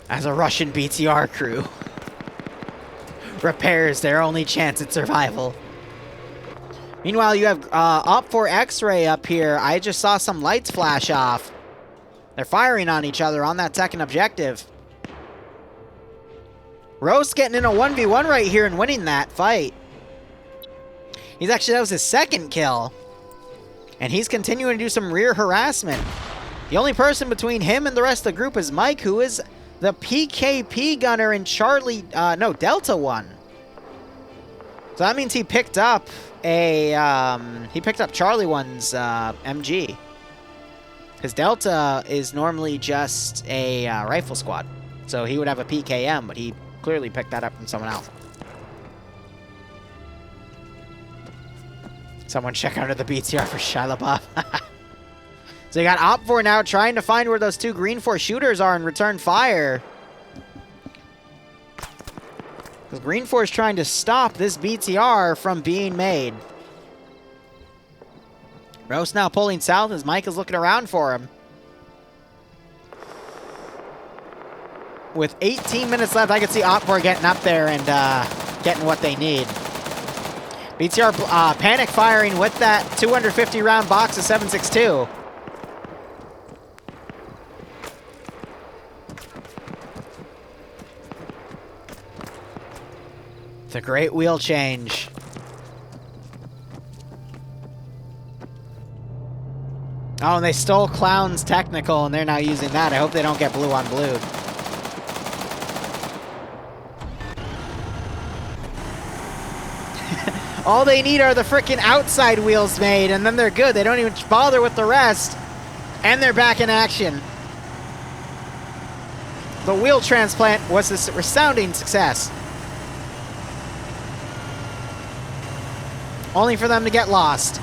as a Russian BTR crew repairs their only chance at survival. Meanwhile, you have Op4 X-Ray up here. I just saw some lights flash off. They're firing on each other on that second objective. Roast getting in a 1v1 right here and winning that fight. That was his 2nd kill. And he's continuing to do some rear harassment. The only person between him and the rest of the group is Mike, who is the PKP gunner in Delta 1. So that means he picked up Charlie 1's MG. Because Delta is normally just a rifle squad. So he would have a PKM, but he clearly picked that up from someone else. Someone check under the BTR for Shia LaBeouf. So you got Op4 now trying to find where those 2 Green 4 shooters are and return fire. Because Green 4 is trying to stop this BTR from being made. Roast now pulling south as Mike is looking around for him. With 18 minutes left, I can see Op4 getting up there and getting what they need. BTR panic firing with that 250 round box of 7.62. It's a great wheel change. Oh, and they stole Clown's technical, and they're now using that. I hope they don't get blue on blue. All they need are the frickin' outside wheels made, and then they're good. They don't even bother with the rest. And they're back in action. The wheel transplant was a resounding success. Only for them to get lost.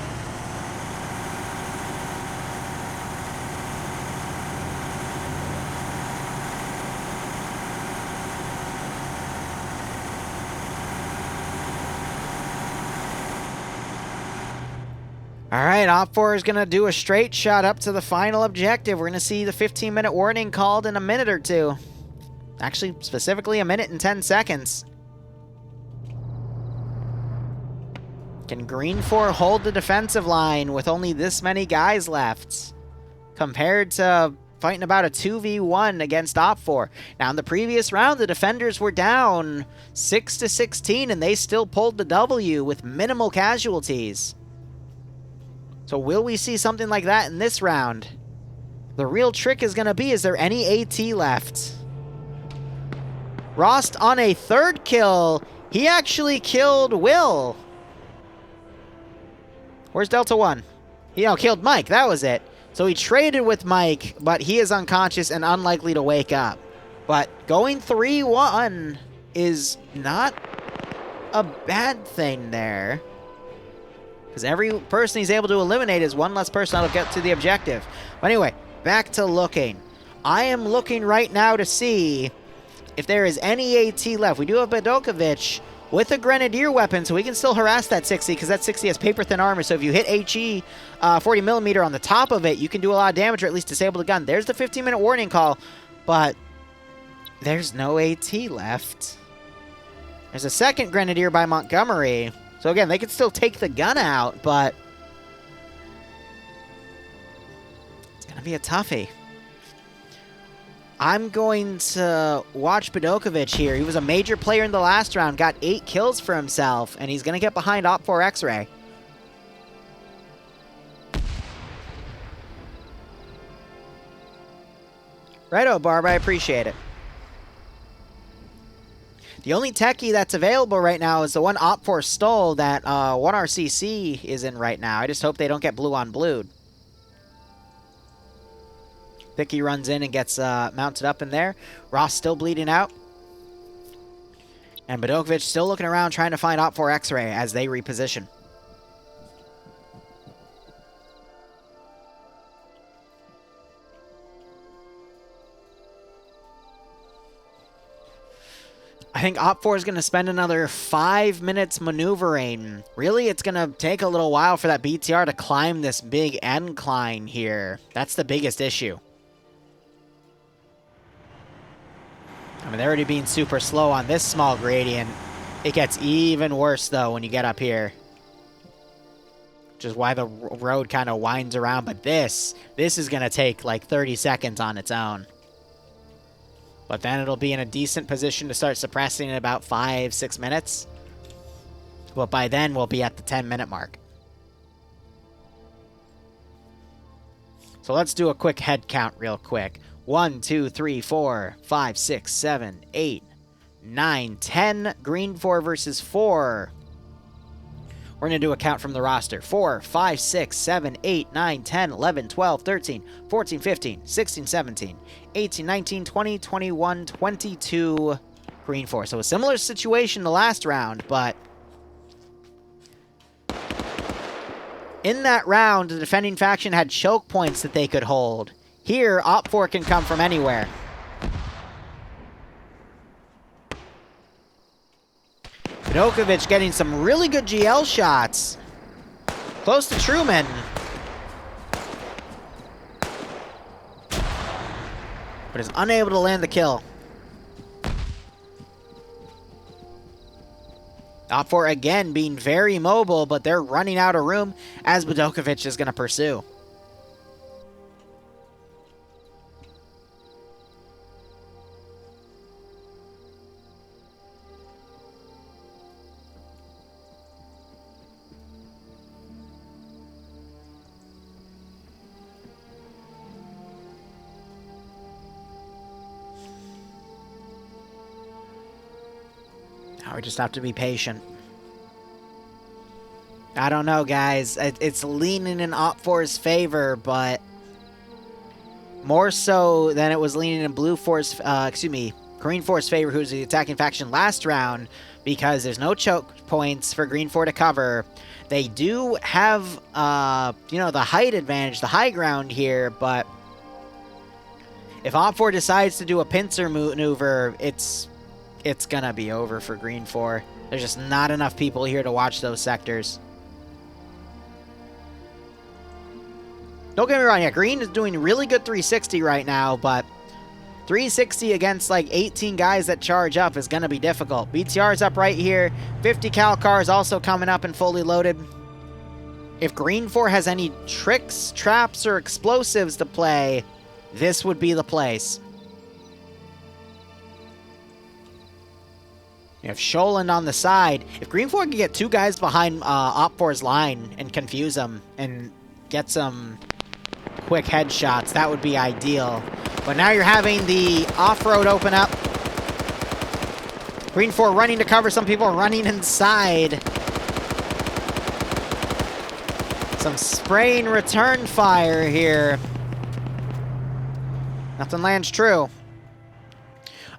All right, Op 4 is going to do a straight shot up to the final objective. We're going to see the 15-minute warning called in a minute or two. Actually, specifically a minute and 10 seconds. Can Green 4 hold the defensive line with only this many guys left? Compared to fighting about a 2v1 against Op 4. Now, in the previous round, the defenders were down 6-16, and they still pulled the W with minimal casualties. So will we see something like that in this round? The real trick is going to be, is there any AT left? Rost on a third kill. He actually killed Will. Where's Delta 1? He killed Mike. That was it. So he traded with Mike, but he is unconscious and unlikely to wake up. But going 3-1 is not a bad thing there. Because every person he's able to eliminate is one less person that'll get to the objective. But anyway, back to looking. I am looking right now to see if there is any AT left. We do have Bedokovic with a Grenadier weapon, so we can still harass that 60, because that 60 has paper-thin armor. So if you hit HE 40mm on the top of it, you can do a lot of damage or at least disable the gun. There's the 15-minute warning call, but there's no AT left. There's a second Grenadier by Montgomery. So again, they can still take the gun out, but it's going to be a toughie. I'm going to watch Bedokovic here. He was a major player in the last round, got 8 kills for himself, and he's going to get behind Op 4 X-Ray. Righto, Barb, I appreciate it. The only techie that's available right now is the one Op 4 stole that 1RCC is in right now. I just hope they don't get blue on blued. Vicky runs in and gets mounted up in there. Ross still bleeding out. And Bedokovic still looking around trying to find Op 4 X-Ray as they reposition. I think Op 4 is going to spend another 5 minutes maneuvering. Really, it's going to take a little while for that BTR to climb this big incline here. That's the biggest issue. I mean, they're already being super slow on this small gradient. It gets even worse, though, when you get up here. Which is why the road kind of winds around. But this is going to take like 30 seconds on its own. But then it'll be in a decent position to start suppressing in about 5-6 minutes. But by then, we'll be at the 10-minute mark. So let's do a quick head count real quick. 1, 2, 3, 4, 5, 6, 7, 8, 9, 10. Green 4 versus 4. We're going to do a count from the roster. 4, 5, 6, 7, 8, 9, 10, 11, 12, 13, 14, 15, 16, 17, 18, 19, 20, 21, 22. Green 4. So a similar situation to last round, but in that round, the defending faction had choke points that they could hold. Here, Op 4 can come from anywhere. Bedokovic getting some really good GL shots. Close to Truman. But is unable to land the kill. Op 4 again being very mobile, but they're running out of room as Bedokovic is going to pursue. Now we just have to be patient. I don't know, guys. It's leaning in Op 4's favor, but more so than it was leaning in Green Force favor, who's the attacking faction last round, because there's no choke points for Green 4 to cover. They do have, the height advantage, the high ground here, but if Op4 decides to do a pincer maneuver, it's gonna be over for Green 4. There's just not enough people here to watch those sectors. Don't get me wrong, yeah, Green is doing really good 360 right now, but 360 against like 18 guys that charge up is going to be difficult. BTR's up right here. 50 cal cars also coming up and fully loaded. If Green 4 has any tricks, traps, or explosives to play, this would be the place. You have Sholand on the side. If Green 4 can get 2 guys behind Op 4's line and confuse them and get some quick headshots, that would be ideal. But now you're having the off-road open up. Green 4 running to cover. Some people are running inside. Some spray and return fire here. Nothing lands true.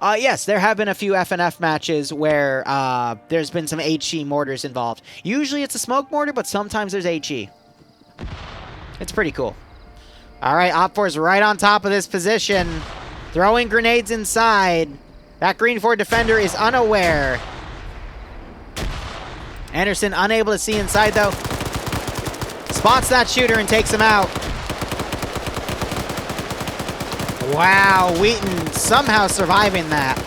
Yes, there have been a few FNF matches where there's been some HE mortars involved. Usually it's a smoke mortar, but sometimes there's HE. It's pretty cool. All right, Op4 is right on top of this position. Throwing grenades inside. That Green 4 defender is unaware. Anderson unable to see inside, though. Spots that shooter and takes him out. Wow, Wheaton somehow surviving that.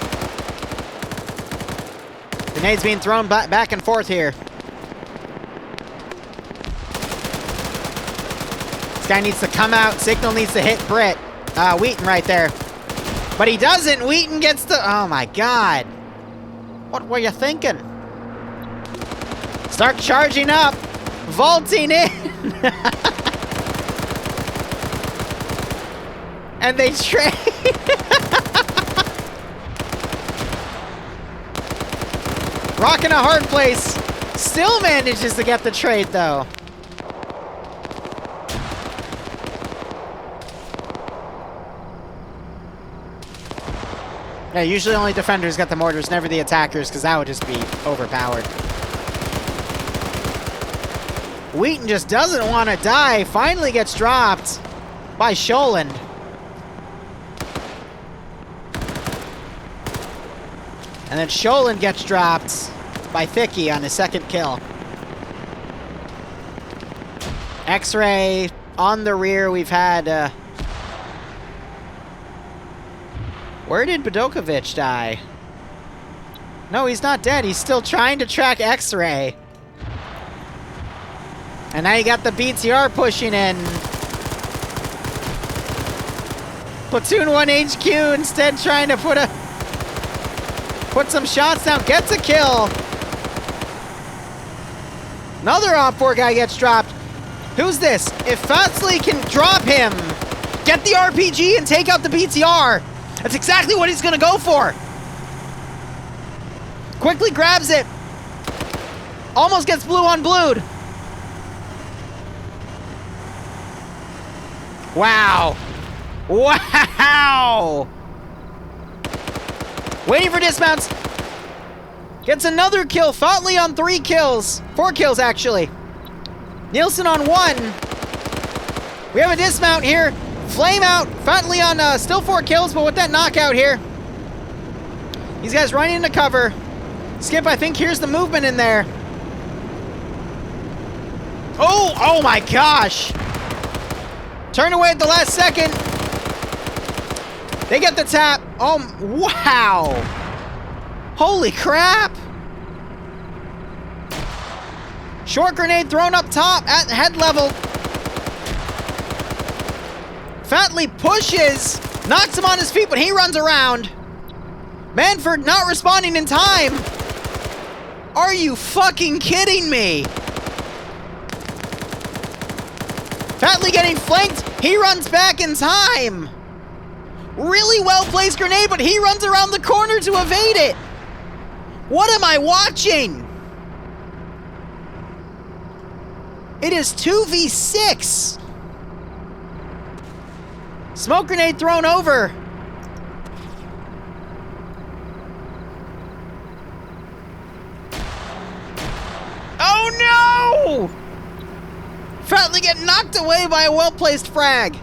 Grenades being thrown back and forth here. Guy needs to come out. Signal needs to hit Britt. Wheaton right there. But he doesn't. Wheaton gets the... Oh, my God. What were you thinking? Start charging up. Vaulting in. And they trade. Rocking a hard place. Still manages to get the trade, though. Yeah, usually only defenders get the mortars, never the attackers, because that would just be overpowered. Wheaton just doesn't want to die. Finally gets dropped by Sholand. And then Sholand gets dropped by Thicky on his second kill. X-Ray on the rear. We've had... Where did Bodokovic die? No, he's not dead. He's still trying to track X-Ray. And now you got the BTR pushing in. Platoon 1 HQ instead trying to put some shots down. Gets a kill. Another Op4 guy gets dropped. Who's this? If Fatsley can drop him, get the RPG and take out the BTR. That's exactly what he's going to go for. Quickly grabs it. Almost gets blue on blued. Wow. Wow. Waiting for dismounts. Gets another kill. Fotley on 3 kills. 4 kills, actually. Nielsen on 1. We have a dismount here. Flame out. Fotley on still 4 kills, but with that knockout here. These guys running into cover. Skip, I think here's the movement in there. Oh my gosh. Turn away at the last second. They get the tap. Oh, wow. Holy crap. Short grenade thrown up top at head level. Fatley pushes, knocks him on his feet, but he runs around. Manford not responding in time. Are you fucking kidding me? Fatley getting flanked. He runs back in time. Really well-placed grenade, but he runs around the corner to evade it. What am I watching? It is 2v6. Smoke grenade thrown over. Oh no! Feltney get knocked away by a well-placed frag.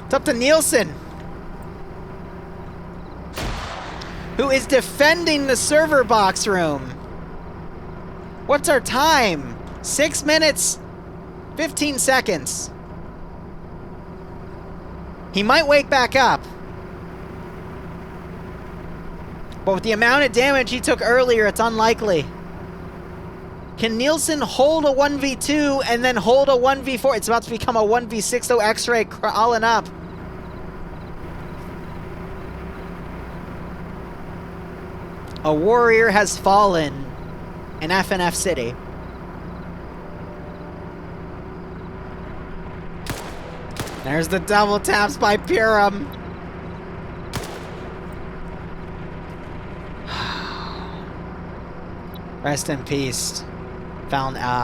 It's up to Nielsen, who is defending the server box room. What's our time? 6 minutes, 15 seconds. He might wake back up. But with the amount of damage he took earlier, it's unlikely. Can Nielsen hold a 1v2 and then hold a 1v4? It's about to become a 1v6, though. X-Ray crawling up. A warrior has fallen in FNF City. There's the double taps by Purim. Rest in peace. Valenti.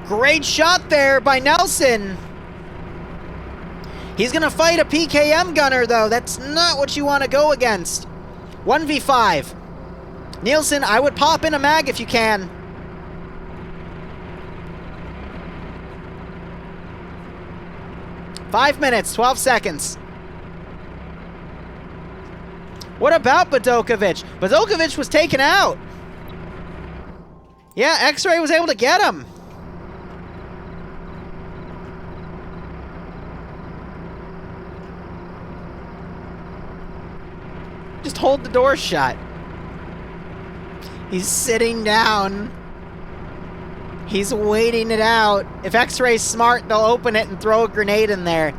Great shot there by Nelson. He's gonna fight a PKM gunner though. That's not what you want to go against. 1v5. Nielsen, I would pop in a mag if you can. Five minutes, 12 seconds. What about Bodokovic? Bodokovic was taken out. Yeah, X-Ray was able to get him. Just hold the door shut. He's sitting down. He's waiting it out. If X-Ray's smart, they'll open it and throw a grenade in there.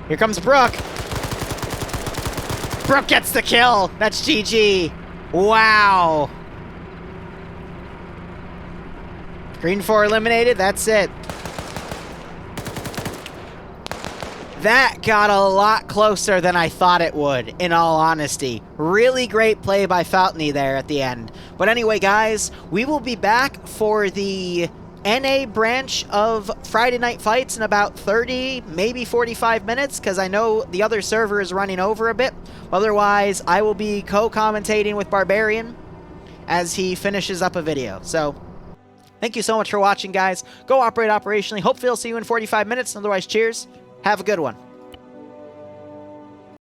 Here comes Brooke. Brooke gets the kill. That's GG. Wow. Green 4 eliminated. That's it. That got a lot closer than I thought it would, in all honesty. Really great play by Feltney there at the end. But anyway, guys, we will be back for the NA branch of Friday Night Fights in about 30, maybe 45 minutes, because I know the other server is running over a bit. Otherwise, I will be co-commentating with Barbarian as he finishes up a video. So, thank you so much for watching, guys. Go operate operationally. Hopefully I'll see you in 45 minutes. Otherwise, cheers. Have a good one.